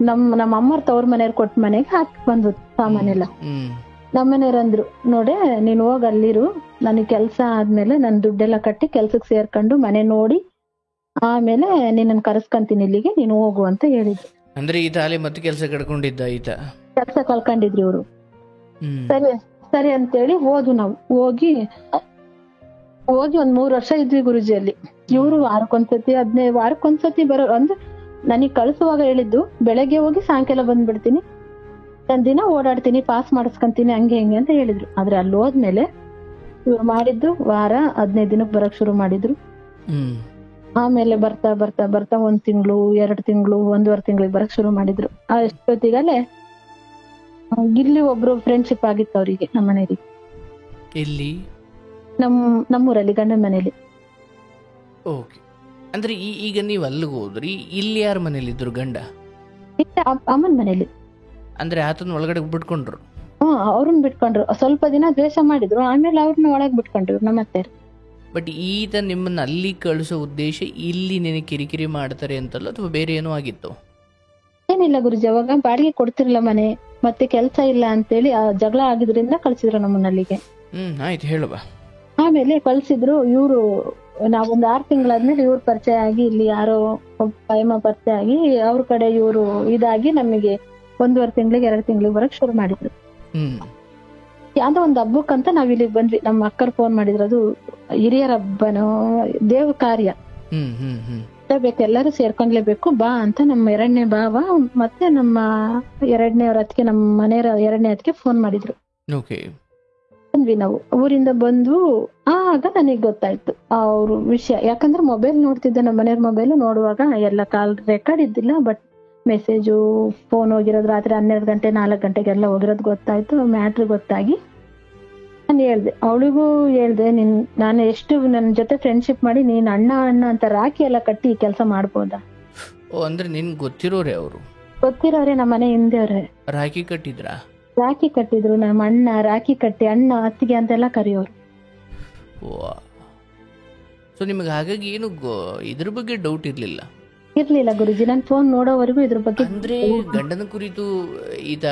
ನಮ್ಮ ಅಮ್ಮರ್ ತವ್ರ ಮನೆಯವ್ರು ಕೊಟ್ಟ ಮನೆಗೆ ಹಾಕಿ ಬಂದ್ವು ಸಾಮಾನೆಲ್ಲ. ನಮ್ಮನೆಯವ್ರು ಅಂದ್ರು, ನೋಡೆ ನೀನ್ ಹೋಗ್ ಅಲ್ಲಿರು, ನನಗ್ ಕೆಲ್ಸ ಆದ್ಮೇಲೆ ನನ್ ದುಡ್ಡೆಲ್ಲ ಕಟ್ಟಿ ಕೆಲ್ಸಕ್ ಸೇರ್ಕೊಂಡು ಮನೆ ನೋಡಿ ಆಮೇಲೆ ನಿನ್ನನ್ ಕರೆಸ್ಕೊಂತೀನಿ ಇಲ್ಲಿಗೆ, ನೀನು ಹೋಗು ಅಂತ ಹೇಳಿದ್ರು. ಅಂದ್ರೆ ಈತ ಅಲ್ಲೇ ಮತ್ತೆ ಕೆಲ್ಸ ಕಳ್ಕೊಂಡಿದ್ದ, ಈತ ಕೆಲ್ಸ ಕಳ್ಕೊಂಡಿದ್ರಿ ಇವ್ರು. ಸರಿ ಅಂತೇಳಿ ಹೋದ್ವು. ನಾವು ಹೋಗಿ ಒಂದ್ 3 ವರ್ಷ ಇದ್ವಿ ಗುರುಜಿಯಲ್ಲಿ. ಇವ್ರು ವಾರಕ್ಕೊಂದ್ಸತಿ 15 ವಾರಕ್ಕೊಂದ್ಸತಿ ಬರೋ ಅಂದ್ರೆ ನನಗ್ ಕಳ್ಸುವಾಗ ಹೇಳಿದ್ದು, ಬೆಳಗ್ಗೆ ಹೋಗಿ ಸಾಯಂಕಾಲ ಬಂದ್ಬಿಡ್ತೀನಿ, ಒಂದ್ ದಿನ ಓಡಾಡ್ತೀನಿ, ಪಾಸ್ ಮಾಡಿಸ್ಕೊಂತೀನಿ, ಹಂಗೆ ಹಿಂಗೆ ಅಂತ ಹೇಳಿದ್ರು. ಆದ್ರೆ ಅಲ್ಲಿ ಹೋದ್ಮೇಲೆ ಇವ್ರು ಮಾಡಿದ್ದು ವಾರ 15 ದಿನಕ್ಕೆ ಬರಕ್ ಶುರು ಮಾಡಿದ್ರು. ಆಮೇಲೆ ಬರ್ತಾ 1 ತಿಂಗಳು 2 ತಿಂಗಳು 1.5 ತಿಂಗಳಿಗೆ ಬರಕ್ ಶುರು ಮಾಡಿದ್ರು. ಅಷ್ಟೊತ್ತಿಗಲ್ಲೇ ಇಲ್ಲಿ ಒಬ್ರು ಫ್ರೆಂಡ್ಶಿಪ್ ಆಗಿತ್ತು ಅವರಿಗೆ, ನಮ್ಮ ಮನೆಯಲ್ಲಿ. ಇಲ್ಲಿ ನಮ್ಮೂರಲ್ಲಿ ಗಂಡನ ಮನೇಲಿ. ಓಕೆ. ಅಂದ್ರೆ ಈಗ ನೀವ್ ಅಲ್ಲಿಗೆ ಹೋದ್ರಿ, ಇಲ್ಲಿ ಯಾರ ಮನೇಲಿ ಇದ್ರು ಗಂಡ? ಅಮ್ಮನ ಮನೇಲಿ. ಅಂದ್ರೆ ಆತನ ಒಳಗಡೆ ಬಿಟ್ಕೊಂಡ್ರು? ಅವ್ರನ್ನ ಬಿಟ್ಕೊಂಡ್ರು. ಸ್ವಲ್ಪ ದಿನ ದ್ವೇಷ ಮಾಡಿದ್ರು, ಆಮೇಲೆ ಅವ್ರನ್ನ ಒಳಗ್ ಬಿಟ್ಕೊಂಡ್ರು ನಮ್ಮ ಅತ್ತೆ. ಬಟ್ ಈತ ನಿಮ್ಮನ್ನ ಅಲ್ಲಿ ಕಳಿಸೋ ಉದ್ದೇಶ ಇಲ್ಲಿ ನಿನಗೆ ಕಿರಿಕಿರಿ ಮಾಡ್ತಾರೆ ಅಂತಲ್ಲ, ಅಥವಾ ಬೇರೆ ಏನೋ ಆಗಿತ್ತು? ಏನಿಲ್ಲ ಗುರುಜಿ, ಅವಾಗ ಬಾಡಿಗೆ ಕೊಡ್ತಿರ್ಲಿಲ್ಲ ಮನೆ, ಮತ್ತೆ ಕೆಲ್ಸ ಇಲ್ಲ ಅಂತೇಳಿ ಜಗಳ ಆಗಿದ್ರಿಂದ ಕಳ್ಸಿದ್ರು ನಮ್ಮನ್ನಲ್ಲಿಗೆ. ಆಯ್ತು, ಹೇಳುವ. ಆಮೇಲೆ ಕಳ್ಸಿದ್ರು. ಇವ್ರು ನಾವೊಂದ್ 6 ತಿಂಗಳಾದ್ಮೇಲೆ ಇವ್ರು ಪರಿಚಯ ಆಗಿ, ಇಲ್ಲಿ ಯಾರೋ ಪೈಮ ಪರಿಚಯ ಆಗಿ ಅವ್ರ ಕಡೆ ಇವ್ರು ಇದಾಗಿ ನಮಗೆ 1.5 ತಿಂಗಳಿಗೆ 2 ತಿಂಗಳಿಗೆ ಬರಕ್ ಶುರು ಮಾಡಿದ್ರು. ಯಾವ್ದೋ ಒಂದ್ ಹಬ್ಬಕ್ಕಂತ ನಾವ್ ಇಲ್ಲಿಗೆ ಬಂದ್ವಿ. ನಮ್ಮ ಅಕ್ಕರ್ ಫೋನ್ ಮಾಡಿದ್ರು, ಅದು ಹಿರಿಯರ ಹಬ್ಬನೋ ದೇವ ಕಾರ್ಯ, ಎಲ್ಲರೂ ಸೇರ್ಕೊಂಡ್ಲೇಬೇಕು ಬಾ ಅಂತ ನಮ್ಮ 2ನೇ ಭಾವ ಮತ್ತೆ ನಮ್ಮ 2ನೇ ಅವ್ರ ಅತ್ತಿಗೆ, ನಮ್ಮ ಮನೆಯವರ 2ನೇ ಅತ್ತಿಗೆ ಫೋನ್ ಮಾಡಿದ್ರು. ಬಂದ್ವಿ ನಾವು ಊರಿಂದ ಬಂದು ಆಗ ನನಗ್ ಗೊತ್ತಾಯ್ತು ಅವ್ರ ವಿಷಯ. ಯಾಕಂದ್ರೆ ಮೊಬೈಲ್ ನೋಡ್ತಿದ್ದೆ, ನಮ್ಮ ಮನೆಯವ್ರ ಮೊಬೈಲ್ ನೋಡುವಾಗ ಎಲ್ಲ ಕಾಲ್ ರೆಕಾರ್ಡ್ ಇದ್ದಿಲ್ಲ, ಬಟ್ ಮೆಸೇಜು ಫೋನ್ ಹೋಗಿರೋದು ರಾತ್ರಿ 12 ಗಂಟೆ 4 ಗಂಟೆಗೆಲ್ಲ ಹೋಗಿರೋದು ಗೊತ್ತಾಯ್ತು. ಮ್ಯಾಟ್ರ್ ಗೊತ್ತಾಗಿ ನಾನು ಹೇಳ್ದೆ, ಅವಳಿಗೂ ಹೇಳ್ದೆ, ನಾನು ಎಷ್ಟು ನನ್ನ ಜೊತೆ ಫ್ರೆಂಡ್ಶಿಪ್ ಮಾಡಿ ನೀನ್ ಅಣ್ಣ ಅಣ್ಣ ಅಂತ ರಾಖಿ ಎಲ್ಲ ಕಟ್ಟಿ ಈ ಕೆಲಸ ಮಾಡ್ಬೋದಾ? ಓ, ಅಂದ್ರೆ ನಿನ್ ಗೊತ್ತಿರೋರೆ ಅವರು? ಗೊತ್ತಿರೋರೆ, ನಮ್ಮ ಮನೆ ಹಿಂದೆಯವ್ರೆ. ರಾಖಿ ಕಟ್ಟಿದ್ರಾ? ರಾಖಿ ಕಟ್ಟಿದ್ರು, ನಮ್ಮ ಅಣ್ಣ ರಾಖಿ ಕಟ್ಟಿ ಅಣ್ಣ ಅತ್ತಿಗೆ ಅಂತೆಲ್ಲ ಕರೆಯೋರು. ಓ, ಸೊ ನಿಮಗೆ ಹಾಗಾಗಿ ಏನು ಇದ್ರ ಬಗ್ಗೆ ಡೌಟ್ ಇರ್ಲಿಲ್ಲ? ಇರ್ಲಿಲ್ಲ ಗುರುಜಿ, ನನ್ ಫೋನ್ ನೋಡೋವರೆಗೂ ಇದ್ರ ಬಗ್ಗೆ. ಅಂದ್ರೆ ಗಂಡನ ಕುರಿತು ಈತ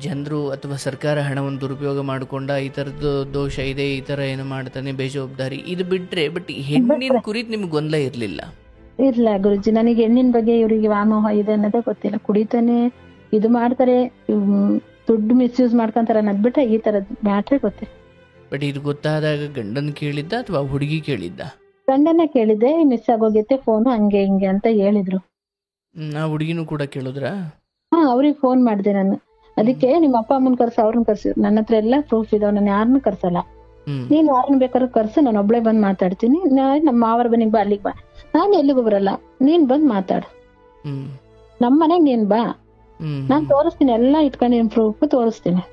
ಜನರು ಅಥವಾ ಸರ್ಕಾರ ಹಣವನ್ನು ದುರುಪಯೋಗ ಮಾಡಿಕೊಂಡ, ಈ ತರದ್ದು ದೋಷ ಇದೆ, ಈ ತರ ಏನು ಮಾಡ್ತಾನೆ, ಬೇಜವಾಬ್ದಾರಿ, ಇದು ಬಿಟ್ರೆ ಬಟ್ ಹೆಣ್ಣಿನ ಕುರಿತು ನಿಮ್ಗೆ ಗೊಂದಲ ಇರ್ಲಿಲ್ಲ? ಇಲ್ಲ ಗುರುಜಿ, ನನಗೆ ಹೆಣ್ಣಿನ ಬಗ್ಗೆ ಇವರಿಗೆ ವ್ಯಾಮೋಹ ಇದೆ ಅನ್ನೋದೇ ಗೊತ್ತಿಲ್ಲ. ಕುಡಿತಾನೆ, ಇದು ಮಾಡ್ತಾರೆ, ದುಡ್ಡು ಮಿಸ್ಯೂಸ್ ಮಾಡ್ಕೊಂತಾರ ಅನ್ನೋದ್ ಬಿಟ್ರೆ ಈ ತರದ್ ಮ್ಯಾಟ್ರೇ ಗೊತ್ತಿಲ್ಲ. ಬಟ್ ಇದು ಗೊತ್ತಾದಾಗ ಗಂಡನ್ ಕೇಳಿದ್ದ ಅಥವಾ ಹುಡುಗಿ ಕೇಳಿದ್ದ? ಗಂಡನೇ ಕೇಳಿದ್ದೆ, ಮಿಸ್ ಆಗೋಗೈತೆ ಫೋನು ಹಂಗೆ ಹಿಂಗೆ ಅಂತ ಹೇಳಿದ್ರು. ಆ ಹುಡುಗಿನೂ ಕೂಡ ಕೇಳಿದ್ರಾ? ಹಾ, ಅವ್ರಿಗೆ ಫೋನ್ ಮಾಡಿದೆ ನಾನು. ಅದಕ್ಕೆ ನಿಮ್ಮ ಅಪ್ಪ ಅಮ್ಮನ್ ಕರ್ಸು, ಅವ್ರನ್ನ ಕರ್ಸಿದ್ರು. ನನ್ನ ಹತ್ರ ಎಲ್ಲ ಪ್ರೂಫ್ ಇದಾವ, ನಾನು ಯಾರನ್ನೂ ಕರ್ಸಲ್ಲ. ನೀನ್ ಯಾರನ್ನ ಬೇಕಾದ್ರೂ ಕರ್ಸು, ನಾನು ಒಬ್ಳೆ ಬಂದ್ ಮಾತಾಡ್ತೀನಿ. ನಮ್ಮ ಮಾವರ ಬನ್ನಿಗ್ ಬಾ, ಅಲ್ಲಿಗ್ ಬಾ, ನಾನ್ ಎಲ್ಲಿಗೂ ಬರಲ್ಲ, ನೀನ್ ಬಂದ್ ಮಾತಾಡು, ನಮ್ ಮನೆಗ್ ನೀನ್ ಬಾ, ನಾನ್ ತೋರಿಸ್ತೀನಿ, ಎಲ್ಲಾ ಇಟ್ಕೊಂಡು ಪ್ರೂಫ್ ತೋರಿಸ್ತೀನಿ.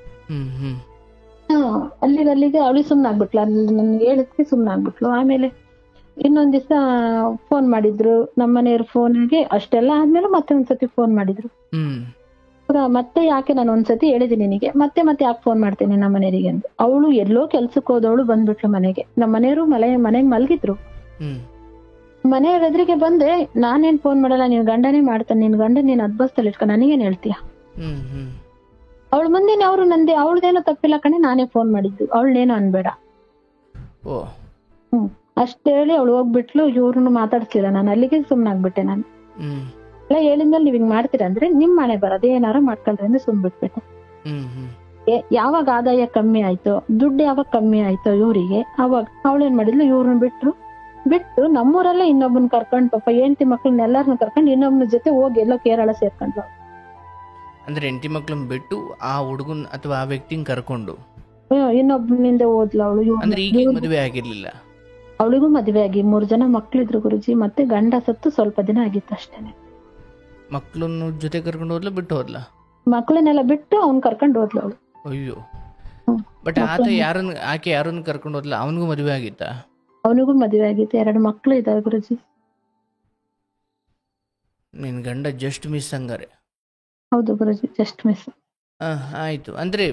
ಅಲ್ಲಿಗೆ ಅವಳಿಗೆ ಸುಮ್ನಾಗ್ಬಿಟ್ಲು, ನನ್ಗೆ ಹೇಳಿದ್ಕೆ ಸುಮ್ನಾಗ್ಬಿಟ್ಲು. ಆಮೇಲೆ ಇನ್ನೊಂದ್ ದಿವಸ ಫೋನ್ ಮಾಡಿದ್ರು ನಮ್ಮ ಮನೆಯವ್ರ ಫೋನ್ಗೆ. ಅಷ್ಟೆಲ್ಲ ಆದ್ಮೇಲೆ ಮತ್ತೆ ಒಂದ್ಸತಿ ಫೋನ್ ಮಾಡಿದ್ರು. ಮತ್ತೆ ಯಾಕೆ ನಾನು ಒಂದ್ಸತಿ ಹೇಳಿದೀನಿ ನಿನಗೆ, ಮತ್ತೆ ಯಾಕೆ ಫೋನ್ ಮಾಡ್ತೇನೆ ನಮ್ಮ ಮನೆಯವರಿಗೆ ಅಂತ. ಅವಳು ಎಲ್ಲೋ ಕೆಲ್ಸಕ್ಕೆ ಹೋದವಳು ಬಂದ್ಬಿಟ್ಲು ಮನೆಗೆ. ನಮ್ಮ ಮನೆಯವರು ಮನೆಗ್ ಮಲ್ಗಿದ್ರು. ಮನೆಯವ್ರ ಎದುರಿಗೆ ಬಂದೆ, ನಾನೇನ್ ಫೋನ್ ಮಾಡಲ್ಲ, ನೀನ್ ಗಂಡನೇ ಮಾಡ್ತಾನೆ, ನಿನ್ ಗಂಡ ನೀನ್ ಅದ್ಬಸ್ತಲ್ಲಿ ಇಟ್ಕ, ನನಗೇನ್ ಹೇಳ್ತೀಯ? ಅವಳು ಮುಂದಿನ ಅವ್ರು ನಂದೆ, ಅವಳದೇನೋ ತಪ್ಪಿಲ್ಲ ಕಣೆ, ನಾನೇ ಫೋನ್ ಮಾಡಿದ್ದು, ಅವಳನ್ನೇನೋ ಅನ್ಬೇಡ. ಅಷ್ಟ ಹೇಳಿ ಅವಳು ಹೋಗ್ಬಿಟ್ಲು. ಇವ್ರನ್ನು ಮಾತಾಡ್ಸ್ಲಿಲ್ಲ ನಾನು, ಅಲ್ಲಿಗೆ ಸುಮ್ನಾಗ್ಬಿಟ್ಟೆ. ನಾನು ಎಲ್ಲ ಹೇಳಿದ್ಮೇಲೆ ನೀವ್ ಹಿಂಗ್ ಮಾಡ್ತೀರ ಅಂದ್ರೆ ನಿಮ್ ಮನೆ ಬರೋದು ಏನಾರು ಮಾಡ್ಕೊಳ್ರಿ ಅಂದ್ರೆ ಸುಮ್ಬಿಟ್ಬಿಟ್ಟೆ. ಯಾವಾಗ ಆದಾಯ ಕಮ್ಮಿ ಆಯ್ತೋ, ದುಡ್ಡು ಯಾವಾಗ ಕಮ್ಮಿ ಆಯ್ತೋ ಇವ್ರಿಗೆ, ಅವಾಗ ಅವಳೇನ್ ಮಾಡಿದ್ಲು, ಇವ್ರನ್ನ ಬಿಟ್ಟು ನಮ್ಮೂರಲ್ಲೇ ಇನ್ನೊಬ್ಬನ್ ಕರ್ಕೊಂಡ್, ಪಾಪ ಹೆಂಡತಿ ಮಕ್ಳನ್ನ ಎಲ್ಲಾರನ್ನ ಕರ್ಕೊಂಡ್ ಇನ್ನೊಬ್ಬನ ಜೊತೆ ಹೋಗಿ ಎಲ್ಲೋ ಕೇರಳ ಸೇರ್ಕೊಂಡ್ಲು. ಅಂದ್ರೆ ಹೆಂಡತಿ ಮಕ್ಳನ್ನ ಬಿಟ್ಟು ಆ ಹುಡುಗನ್ ಅಥವಾ ಆ ವ್ಯಕ್ತಿನ ಕರ್ಕೊಂಡು ಇನ್ನೊಬ್ಬನಿಂದ ಹೋದ್ಲು ಅವಳು. ಅಂದ್ರೆ ಈಗ ಮದುವೆ ಆಗಿರ್ಲಿಲ್ಲ? ಅವಳಿಗೂ ಮದುವೆ ಆಗಿ 3 ಜನ ಮಕ್ಳಿದ್ರು ಗುರುಜಿ. ಮತ್ತೆ ಗಂಡ ಸತ್ತು ಸ್ವಲ್ಪ ದಿನ ಆಗಿತ್ತು ಅಷ್ಟೇನೆ. ಮಕ್ಳನ್ನು ಜೊತೆ ಕರ್ಕೊಂಡು ಹೋದ್ಲ, ಬಿಟ್ಟು ಹೋದ್ಲ? ಮಕ್ಳನ್ನೆಲ್ಲ ಬಿಟ್ಟು ಅವ್ನ್ ಕರ್ಕೊಂಡು ಹೋದ್ಲು ಅವಳು. ಅಯ್ಯೋ, ಬಟ್ ಆಕೆ ಯಾರನ್ನ ಕರ್ಕೊಂಡು ಹೋದ್ಲ? ಅವನಿಗೂ ಮದುವೆ ಆಗಿತ್ತ? ಅವನಿಗೂ ಮದುವೆ ಆಗಿತ್ತು, 2 ಮಕ್ಳು ಇದಾವೆ ಗುರುಜಿ. ನಿನ್ ಗಂಡ ಜಸ್ಟ್ ಮಿಸ್ ಹಂಗಾರೆ? ಹೌದು ಗುರುಜಿ, ಜಸ್ಟ್ ಮಿಸ್. ಆಯ್ತು, ಅಂದ್ರೆ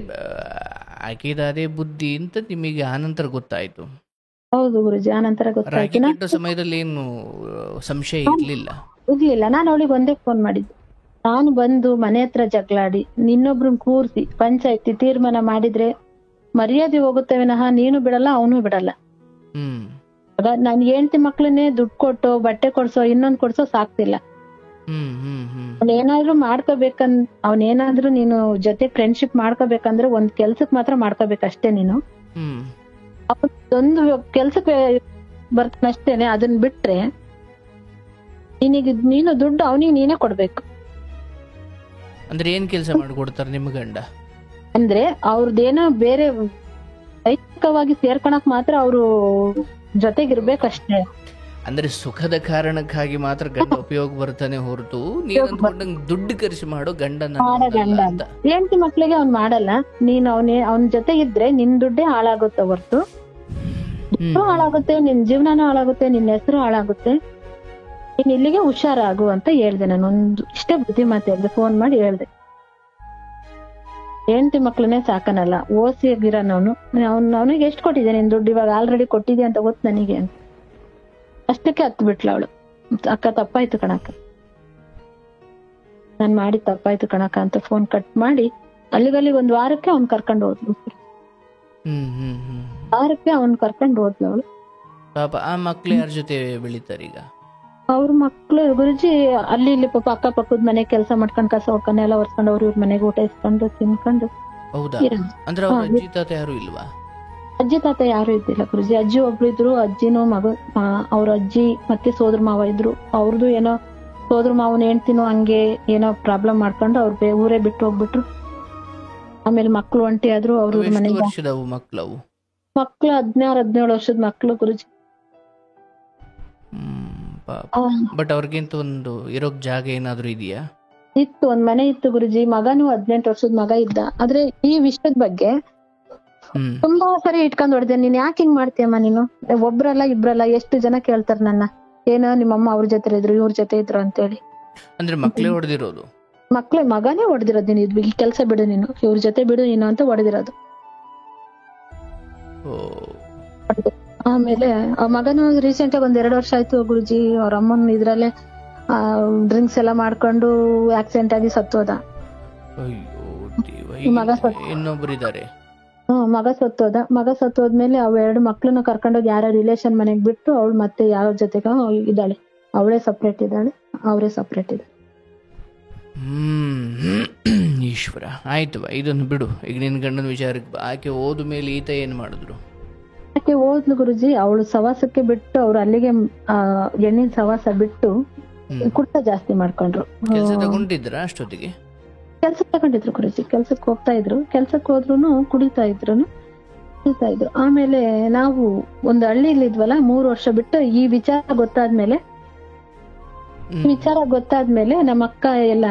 ಆಕೆದ ಅದೇ ಬುದ್ಧಿ ಅಂತ ನಿಮಗೆ ಆನಂತರ ಗೊತ್ತಾಯ್ತು? ಹೌದು ಗುರುಜಿ, ಆನಂತರ ಗೊತ್ತಾಯ್ತು. ಸಮಯದಲ್ಲಿ ಏನು ಸಂಶಯ ಇರ್ಲಿಲ್ಲ? ನಾನು ಅವಳಿಗೆ ಒಂದೇ ಫೋನ್ ಮಾಡಿದ್ದು, ನಾನು ಬಂದು ಮನೆ ಹತ್ರ ಜಗಳಾಡಿ ಇನ್ನೊಬ್ರನ್ನ ಕೂರ್ಸಿ ಪಂಚಾಯ್ತಿ ತೀರ್ಮಾನ ಮಾಡಿದ್ರೆ ಮರ್ಯಾದೆ ಹೋಗುತ್ತೆ ವಿನಃ ನೀನು ಬಿಡಲ್ಲ ಅವನು ಬಿಡಲ್ಲ. ನನ್ ಹೆಂಡತಿ ಮಕ್ಳನ್ನೇ ದುಡ್ಡು ಕೊಟ್ಟು ಬಟ್ಟೆ ಕೊಡ್ಸೋ ಇನ್ನೊಂದ್ ಕೊಡ್ಸೋ ಸಾಕ್ತಿಲ್ಲ. ಅವನೇನಾದ್ರೂ ಅವನೇನಾದ್ರೂ ನೀನು ಜೊತೆ ಫ್ರೆಂಡ್ಶಿಪ್ ಮಾಡ್ಕೋಬೇಕಂದ್ರೆ ಒಂದ್ ಕೆಲ್ಸಕ್ ಮಾತ್ರ ಮಾಡ್ಕೋಬೇಕಷ್ಟೇ. ನೀನು ಒಂದು ಕೆಲ್ಸಕ್ಕೆ ಬರ್ತಾನಷ್ಟೇನೆ, ಅದನ್ನ ಬಿಟ್ರೆ ನೀನು ದುಡ್ಡು ಅವನಿಗೆ ನೀನೇ ಕೊಡ್ಬೇಕು. ಅಂದ್ರೆ ಏನ್ ಕೆಲಸ ಮಾಡ್ಕೊಡ್ತಾರೆ ನಿಮ್ಮ ಗಂಡ? ಅಂದ್ರೆ ಅವ್ರದ್ದೇನೋ ಬೇರೆ ದೈಹಿಕವಾಗಿ ಸೇರ್ಕೊಳಕ್ ಮಾತ್ರ ಅವ್ರು ಜೊತೆಗಿರ್ಬೇಕಷ್ಟೇ. ಅಂದ್ರೆ ಸುಖದ ಕಾರಣಕ್ಕಾಗಿ ಮಾತ್ರ ಗಂಡ ಉಪಯೋಗ ಬರ್ತಾನೆ ಹೊರತು ನೀನ್ ಅಂದ್ಕೊಂಡಂಗ್ ದುಡ್ಡು ಖರ್ಚು ಮಾಡೋ ಗಂಡ ಅಂತ. ಹೆಂಡತಿ ಮಕ್ಳಿಗೆ ಅವ್ನ್ ಮಾಡಲ್ಲ. ನೀನ್ ಅವನ ಜೊತೆ ಇದ್ರೆ ನಿನ್ ದುಡ್ಡೇ ಹಾಳಾಗುತ್ತೆ ಹೊರತು ಹಾಳಾಗುತ್ತೆ, ನಿನ್ ಜೀವನನೂ ಹಾಳಾಗುತ್ತೆ, ನಿನ್ ಹೆಸರು ಹಾಳಾಗುತ್ತೆ. ನೀನ್ ಇಲ್ಲಿಗೆ ಹುಷಾರಾಗು ಅಂತ ಹೇಳ್ದೆ. ನಾನು ಇಷ್ಟೇ ಬುದ್ಧಿ ಮಾತು ಹೇಳ್ದೆ, ಫೋನ್ ಮಾಡಿ ಹೇಳ್ದೆ. ಹೆಂಡತಿ ಮಕ್ಳನ್ನೇ ಸಾಕನಲ್ಲ, ಓಸಿಯಾಗಿರೋನವನು. ಅವನಿಗೆ ಎಷ್ಟು ಕೊಟ್ಟಿದ್ದೆ ನಿನ್ ದುಡ್ಡು, ಇವಾಗ ಆಲ್ರೆಡಿ ಕೊಟ್ಟಿದ್ದೆ ಅಂತ ಗೊತ್ತು ನನಗೆ ಅಂತ. ಅಷ್ಟಕ್ಕೆ ಹತ್ತು ಬಿಟ್ಲ ಅವಳು. ಅಕ್ಕ ತಪ್ಪಾಯ್ತು ಕಣಕ್ಕ, ನಾನ್ ಮಾಡಿ ತಪ್ಪಾಯ್ತು ಕಣಕ್ಕ ಅಂತ ಫೋನ್ ಕಟ್ ಮಾಡಿ ಅಲ್ಲಿಗಲ್ಲಿಗೆ 1 ವಾರಕ್ಕೆ ಅವ್ನ್ ಕರ್ಕೊಂಡು ಹೋದ್ಲು. ವಾರಕ್ಕೆ ಅವ್ನ್ ಕರ್ಕೊಂಡು ಹೋದ್ಲು ಅವಳು. ಪಾಪ ಆ ಮಕ್ಳು ಯಾರ ಜೊತೆ ಬೆಳಿತಾರೆ ಈಗ? ಅವ್ರ ಮಕ್ಳು ಗುರುಜಿ ಅಲ್ಲಿ ಇಲ್ಲಿ ಪಾಪ ಅಕ್ಕ ಪಕ್ಕದ ಮನೆ ಕೆಲಸ ಮಾಡ್ಕೊಂಡ್ ಕಸ ಹೊಡ್ಕೊಂಡೆಲ್ಲ ಒರ್ಸ್ಕೊಂಡು ಅವ್ರ ಮನೆಗೆ ಊಟ ಇಸ್ಕೊಂಡು ತಿನ್ಕೊಂಡು. ಹೌದಾ? ಅಂದ್ರೆ ಅವ್ರ ಅಜ್ಜಿ ತಾತ ಯಾರು ಇಲ್ವಾ? ಅಜ್ಜಿ ತಾತ ಯಾರು ಇದ್ದಿಲ್ಲ ಗುರುಜಿ. ಅಜ್ಜಿ ಒಬ್ರು ಇದ್ರು, ಅಜ್ಜಿನೂ ಅವ್ರ ಅಜ್ಜಿ ಮತ್ತೆ ಸೋದರ ಮಾವ ಇದ್ರು. ಅವ್ರದ್ದು ಏನೋ ಸೋದರ ಮಾವನ ಹೆಂಡ್ತಿನೂ ಹಂಗೆ ಏನೋ ಪ್ರಾಬ್ಲಮ್ ಮಾಡ್ಕೊಂಡು ಅವ್ರ ಊರೇ ಬಿಟ್ಟು ಹೋಗ್ಬಿಟ್ರು. ಆಮೇಲೆ ಮಕ್ಳು ಒಂಟಿ ಆದ್ರು ಅವ್ರ ಎಷ್ಟು ಮನೆಗೆ. ವರ್ಷದವು ಮಕ್ಕಳವು? ಮಕ್ಳು 16-17 ವರ್ಷದ ಮಕ್ಳು ಗುರುಜಿ. ಬಟ್ ಅವ್ರಿಗಿಂತ ಒಂದು ಇರೋಕ್ ಜಾಗ ಏನಾದ್ರು ಇದೆಯಾ? ಇತ್ತು, ಒಂದ್ ಮನೆ ಇತ್ತು ಗುರುಜಿ. ಮಗನು 18 ವರ್ಷದ ಮಗ ಇದ್ದ. ಆದ್ರೆ ಈ ವಿಷಯದ ಬಗ್ಗೆ ತುಂಬಾ ಸರಿ ಇಟ್ಕೊಂಡ್ ಹೊಡ್ದೆ. ನೀನ್ ಯಾಕೆ ಹಿಂಗ್ ಮಾಡ್ತೀಯಮ್ಮ ನೀನು? ಒಬ್ರಲ್ಲ ಇಬ್ರಲ್ಲ ಎಷ್ಟು ಜನ ಕೇಳ್ತಾರ ನನ್ನ, ಏನೋ ನಿಮ್ಮಮ್ಮ ಅವ್ರ ಜೊತೆ ಇದ್ರು ಇವ್ರ ಜೊತೆ ಇದ್ರು ಅಂತೇಳಿ. ಅಂದ್ರೆ ಮಕ್ಳೇ ಹೊಡೆದಿರೋದು? ಮಗನೇ ಹೊಡೆದಿರೋದು. ನೀನು ಈ ಕೆಲ್ಸ ಬಿಡು, ನೀನು ಇವ್ರ ಜೊತೆ ಬಿಡು ನೀನು ಅಂತ ಹೊಡೆದಿರೋದು. ಆಮೇಲೆ ಆ ಮಗನು ರೀಸೆಂಟ್ ಆಗಿ 1-2 ವರ್ಷ ಆಯ್ತು ಗುರುಜಿ. ಅವ್ರ ಅಮ್ಮನ್ ಇದ್ರಲ್ಲೇ ಡ್ರಿಂಕ್ಸ್ ಎಲ್ಲ ಮಾಡ್ಕೊಂಡು ಆಕ್ಸಿಡೆಂಟ್ ಆಗಿ ಸತ್ತೋದ. ಇನ್ನೊಬ್ಬರಿದ್ದಾರೆ. ಮಗ ಸತ್ತೋದ್ಮೇಲೆ ಅವ್ 2 ಮಕ್ಳನ್ನ ಕರ್ಕೊಂಡೋಗಿ ಯಾರ ರಿಲೇಷನ್ ಮನೆಗ್ ಬಿಟ್ಟು ಅವಳು ಮತ್ತೆ ಯಾರ ಜೊತೆಗ ಇದ್ದಾಳೆ. ಅವಳೇ ಸಪ್ರೇಟ್ ಇದ್ದಾಳೆ, ಅವರೇ ಸಪ್ರೇಟ್ ಇದೆ. ಈಶ್ವರ. ಆಯ್ತವ, ಇದನ್ನು ಬಿಡು. ಈಗ ನಿನ್ ಗಂಡನ ವಿಚಾರಕ್ಕೆ ಆಕೆ ಹೋದ ಮೇಲೆ ಈತ ಏನ್ ಮಾಡಿದ್ರು? ಆಕೆ ಹೋದ್ಲು ಗುರುಜಿ. ಅವಳು ಸವಾಸಕ್ಕೆ ಬಿಟ್ಟು ಅವ್ರು ಅಲ್ಲಿಗೆ ಎಣ್ಣಿನ ಸವಾಸ ಬಿಟ್ಟು ಕುಡ್ತ ಜಾಸ್ತಿ ಮಾಡ್ಕೊಂಡ್ರು. ಕೆಲಸ ತಗೊಂಡಿದ್ರ ಅಷ್ಟೊತ್ತಿಗೆ? ಕೆಲ್ಸ ತಗೊಂಡಿದ್ರು ಗುರುಜಿ. ಕೆಲ್ಸಕ್ಕೆ ಹೋಗ್ತಾ ಇದ್ರು. ಕೆಲ್ಸಕ್ಕೆ ಹೋದ್ರು ಕುಡಿತಾ ಇದ್ರು. ಆಮೇಲೆ ನಾವು ಒಂದು ಹಳ್ಳಿಲಿ ಇದ್ವಲ್ಲ, 3 ವರ್ಷ ಬಿಟ್ಟು ಈ ವಿಚಾರ ಗೊತ್ತಾದ್ಮೇಲೆ ನಮ್ಮ ಅಕ್ಕ ಎಲ್ಲ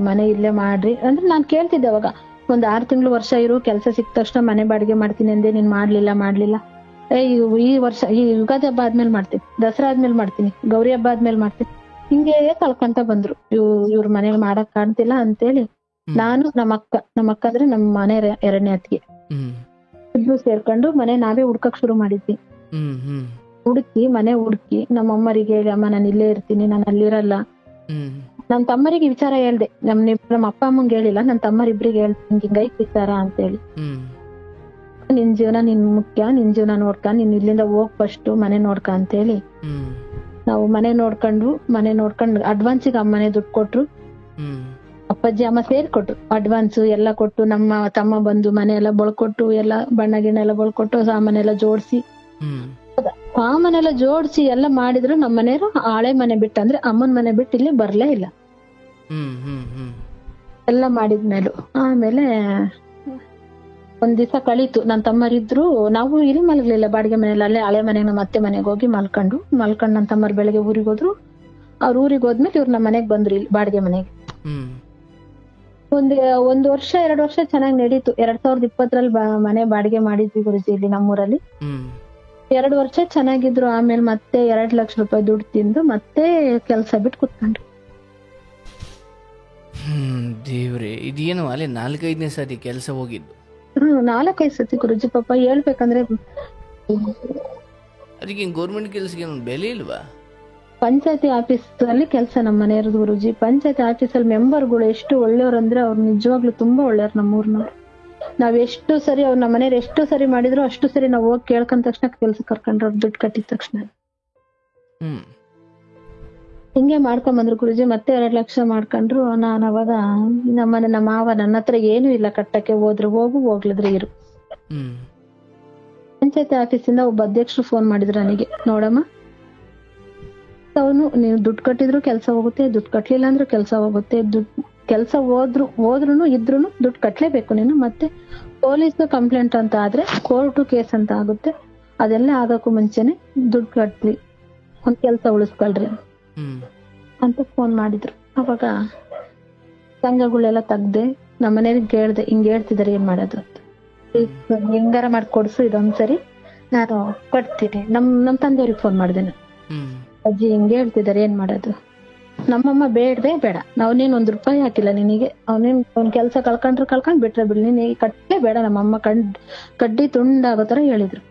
ಮನೆ ಇಲ್ಲೇ ಮಾಡ್ರಿ ಅಂದ್ರೆ ನಾನ್ ಕೇಳ್ತಿದ್ದೆ ಅವಾಗ. ಒಂದ್ 6 ತಿಂಗಳು ವರ್ಷ ಇರು, ಕೆಲ್ಸ ಸಿಕ್ಕ ತಕ್ಷಣ ಮನೆ ಬಾಡಿಗೆ ಮಾಡ್ತೀನಿ ಅಂದೆ, ನೀನ್ ಮಾಡ್ಲಿಲ್ಲ. ಈ ವರ್ಷ ಈ ಯುಗಾದಿ ಹಬ್ಬ ಆದ್ಮೇಲೆ ಮಾಡ್ತೀನಿ, ದಸರಾ ಆದ್ಮೇಲೆ ಮಾಡ್ತೀನಿ, ಗೌರಿ ಹಬ್ಬ ಆದ್ಮೇಲೆ ಮಾಡ್ತೀನಿ, ಹಿಂಗೆ ಕಳ್ಕೊಂತ ಬಂದ್ರು. ಇವ್ರ ಮನೇಲಿ ಮಾಡಕ್ ಕಾಣ್ತಿಲ್ಲ ಅಂತೇಳಿ ನಾನು ನಮ್ಮ ಅಕ್ಕ ಅಂದ್ರೆ ನಮ್ಮ ಮನೆ 2ನೇ ಅತ್ತಿಗೆ ಇಬ್ರು ಸೇರ್ಕೊಂಡು ಮನೆ ನಾವೇ ಹುಡ್ಕಕ್ ಶುರು ಮಾಡಿದ್ವಿ. ಮನೆ ಹುಡುಕಿ ನಮ್ಮಮ್ಮರಿಗೆ ಹೇಳಿ, ಅಮ್ಮ ನಾನು ಇಲ್ಲೇ ಇರ್ತೀನಿ, ನಾನು ಅಲ್ಲಿರಲ್ಲ. ನಮ್ ತಮ್ಮರಿಗೆ ವಿಚಾರ ಹೇಳ್ದೆ. ನಮ್ಮ ಅಪ್ಪ ಅಮ್ಮಂಗೆ ಹೇಳಿಲ್ಲ, ನನ್ ತಮ್ಮರಿಬ್ರಿಗೆ ಹೇಳ್ತೀನಿ ಹಿಂಗೈಕ್ ವಿಚಾರ ಅಂತೇಳಿ. ನಿನ್ ಜೀವನ ನಿನ್ ಮುಖ್ಯ, ನಿನ್ ಜೀವನ ನೋಡ್ಕ, ನೀನ್ ಇಲ್ಲಿಂದ ಹೋಗ್ ಫಸ್ಟ್ ಮನೆ ನೋಡ್ಕ ಅಂತೇಳಿ ನಾವು ಮನೆ ನೋಡ್ಕೊಂಡು ಅಡ್ವಾನ್ಸಿಗೆ ಅಮ್ಮನೆ ದುಡ್ಡು ಕೊಟ್ರು. ಅಪ್ಪಾಜಿ ಅಮ್ಮ ಸೇರ್ಕೊಟ್ರು. ಅಡ್ವಾನ್ಸ್ ಎಲ್ಲ ಕೊಟ್ಟು, ನಮ್ಮ ತಮ್ಮ ಬಂದು ಮನೆ ಎಲ್ಲ ಬಳ್ಕೊಟ್ಟು, ಎಲ್ಲ ಬಣ್ಣ ಗಿಣ್ಣ ಎಲ್ಲ ಬಳ್ಕೊಟ್ಟು, ಸಾಮಾನೆಲ್ಲ ಜೋಡಿಸಿ ಎಲ್ಲ ಮಾಡಿದ್ರು. ನಮ್ಮ ಮನೆಯವರು ಹಳೆ ಮನೆ ಬಿಟ್ಟು ಅಂದ್ರೆ ಅಮ್ಮನ ಮನೆ ಬಿಟ್ಟು ಇಲ್ಲಿ ಬರ್ಲೇ ಇಲ್ಲ. ಎಲ್ಲ ಮಾಡಿದ್ಮೇಲು ಆಮೇಲೆ ಒಂದ್ ದಿವಸ ಕಳೀತು. ನನ್ ತಮ್ಮರಿದ್ರು, ನಾವು ಇಲ್ಲಿ ಮಲಗ್ಲಿಲ್ಲ ಬಾಡಿಗೆ ಮನೇಲಿ, ಅಲ್ಲೇ ಹಳೆ ಮನೆಗೆ ನಮ್ಮ ಅತ್ತೆ ಮನೆಗೆ ಹೋಗಿ ಮಲ್ಕೊಂಡು ನನ್ ತಮ್ಮರ್ ಬೆಳಗ್ಗೆ ಊರಿಗೆ ಹೋದ್ರು. ಅವ್ರ ಊರಿಗೆ ಹೋದ್ಮೇಲೆ ಇವ್ರು ನಮ್ಮ ಮನೆಗ್ ಬಂದ್ರು, ಇಲ್ಲಿ ಬಾಡಿಗೆ ಮನೆಗೆ. 1 ವರ್ಷ 2 ವರ್ಷ ಚೆನ್ನಾಗಿ ನಡೀತು. 2020ರಲ್ಲಿ ಮನೆ ಬಾಡಿಗೆ ಮಾಡಿದ್ವಿ ಗುರುಜಿ ಇಲ್ಲಿ ನಮ್ಮೂರಲ್ಲಿ. 2 ವರ್ಷ ಚೆನ್ನಾಗಿದ್ರು. ಆಮೇಲೆ ಮತ್ತೆ 2 ಲಕ್ಷ ರೂಪಾಯಿ ದುಡ್ಡು ತಿಂದು ಮತ್ತೆ ಕೆಲ್ಸ ಬಿಟ್ಟು ಕುತ್ಕೊಂಡ್ರು. ದೇವ್ರೆ, ಇದೇನು ಅಲ್ಲಿ 4-5ನೇ ಸತಿ ಕೆಲ್ಸ ಹೋಗಿದ್ದು? 4-5 ಸತಿ ಗುರುಜಿ. ಪಾಪ ಹೇಳ್ಬೇಕಂದ್ರೆ ಅದಕ್ಕೆ ಗೌರ್ಮೆಂಟ್ ಕೆಲ್ಸಕ್ಕೆ ಬೆಲೆ ಇಲ್ವಾ? ಪಂಚಾಯತಿ ಆಫೀಸ್ ಅಲ್ಲಿ ಕೆಲಸ ನಮ್ಮ ಮನೆಯವ್ರದ್ದು ಗುರುಜಿ. ಪಂಚಾಯತಿ ಆಫೀಸ್ ಅಲ್ಲಿ ಮೆಂಬರ್ಗಳು ಎಷ್ಟು ಒಳ್ಳೆಯವ್ರು ಅಂದ್ರೆ, ಅವ್ರು ನಿಜವಾಗ್ಲೂ ತುಂಬಾ ಒಳ್ಳೆಯವ್ರು ನಮ್ಮೂರ್ನವ್ರು. ನಾವ್ ಎಷ್ಟು ಸರಿ ಅವ್ರು ನಮ್ಮ ಮನೆಯವ್ರು ಎಷ್ಟು ಸರಿ ಮಾಡಿದ್ರು ಅಷ್ಟು ಸರಿ ನಾವ್ ಹೋಗಿ ಕೇಳ್ಕೊಂಡ ತಕ್ಷಣ ಕೆಲ್ಸ ಕರ್ಕೊಂಡ್ರು, ಅವ್ರು ದುಡ್ಡು ಕಟ್ಟಿದ ತಕ್ಷಣ. ಹಿಂಗೆ ಮಾಡ್ಕೊಂಡ್ ಬಂದ್ರು ಗುರುಜಿ. ಮತ್ತೆ 2 ಲಕ್ಷ ಮಾಡ್ಕೊಂಡ್ರು. ನಾನ್ ಅವಾಗ ನಮ್ಮ ಮಾವ ನನ್ನ ಹತ್ರ ಏನು ಇಲ್ಲ ಕಟ್ಟಕ್ಕೆ, ಹೋದ್ರು ಹೋಗು, ಹೋಗ್ಲಿದ್ರೆ ಇರು. ಪಂಚಾಯತಿ ಆಫೀಸಿಂದ ಒಬ್ಬ ಅಧ್ಯಕ್ಷರು ಫೋನ್ ಮಾಡಿದ್ರು ನನಗೆ, ನೋಡಮ್ಮ ಅವನು ನೀವು ದುಡ್ಡು ಕಟ್ಟಿದ್ರು ಕೆಲ್ಸ ಹೋಗುತ್ತೆ, ದುಡ್ಡು ಕಟ್ಲಿಲ್ಲ ಅಂದ್ರೆ ಕೆಲ್ಸ ಹೋಗುತ್ತೆ, ಕೆಲ್ಸ ಹೋದ್ರುನು ಇದ್ರುನು ದುಡ್ಡು ಕಟ್ಲೇಬೇಕು ನೀನು. ಮತ್ತೆ ಪೊಲೀಸ್ ಕಂಪ್ಲೇಂಟ್ ಅಂತ ಆದ್ರೆ ಕೋರ್ಟು ಕೇಸ್ ಅಂತ ಆಗುತ್ತೆ, ಅದೆಲ್ಲ ಆಗಕ್ಕೂ ಮುಂಚೆನೆ ದುಡ್ಡು ಕಟ್ಲಿ, ಒಂದ್ ಕೆಲ್ಸ ಉಳಿಸ್ಕೊಳ್ರಿ ಅಂತ ಫೋನ್ ಮಾಡಿದ್ರು. ಅವಾಗ ಸಂಘಗಳೆಲ್ಲ ತೆಗ್ದೆ ನಮ್ಮ ಮನೇಲಿ ಕೇಳ್ದೆ, ಹಿಂಗ್ ಹೇಳ್ತಿದಾರೆ ಏನ್ ಮಾಡೋದು ಅಂತ. ಹೆಂಗಾರ ಮಾಡ್ಕೊಡ್ಸು ಇದೊಂದ್ಸರಿ, ನಾನು ಕಟ್ತೀನಿ. ನಮ್ ತಂದೆಯವ್ರಿಗೆ ಫೋನ್ ಮಾಡಿದೆ ನಾನು, ಅಜ್ಜಿ ಹಿಂಗೆ ಹೇಳ್ತಿದಾರೆ ಏನ್ ಮಾಡೋದು? ನಮ್ಮಮ್ಮ ಬೇಡ, ನಾವ್ನೇನ್ 1 ರೂಪಾಯಿ ಹಾಕಿಲ್ಲ ನಿನಗೆ, ಅವ್ನ್ ಕೆಲ್ಸ ಕಳ್ಕೊಂಡ್ ಬಿಟ್ರೆ ಬಿಡ್, ನೀನ್ ಕಟ್ಲೇ ಬೇಡ. ನಮ್ಮಮ್ಮ ಕಡ್ಡಿ ತುಂಡಾಗೋ ತರ ಹೇಳಿದ್ರು.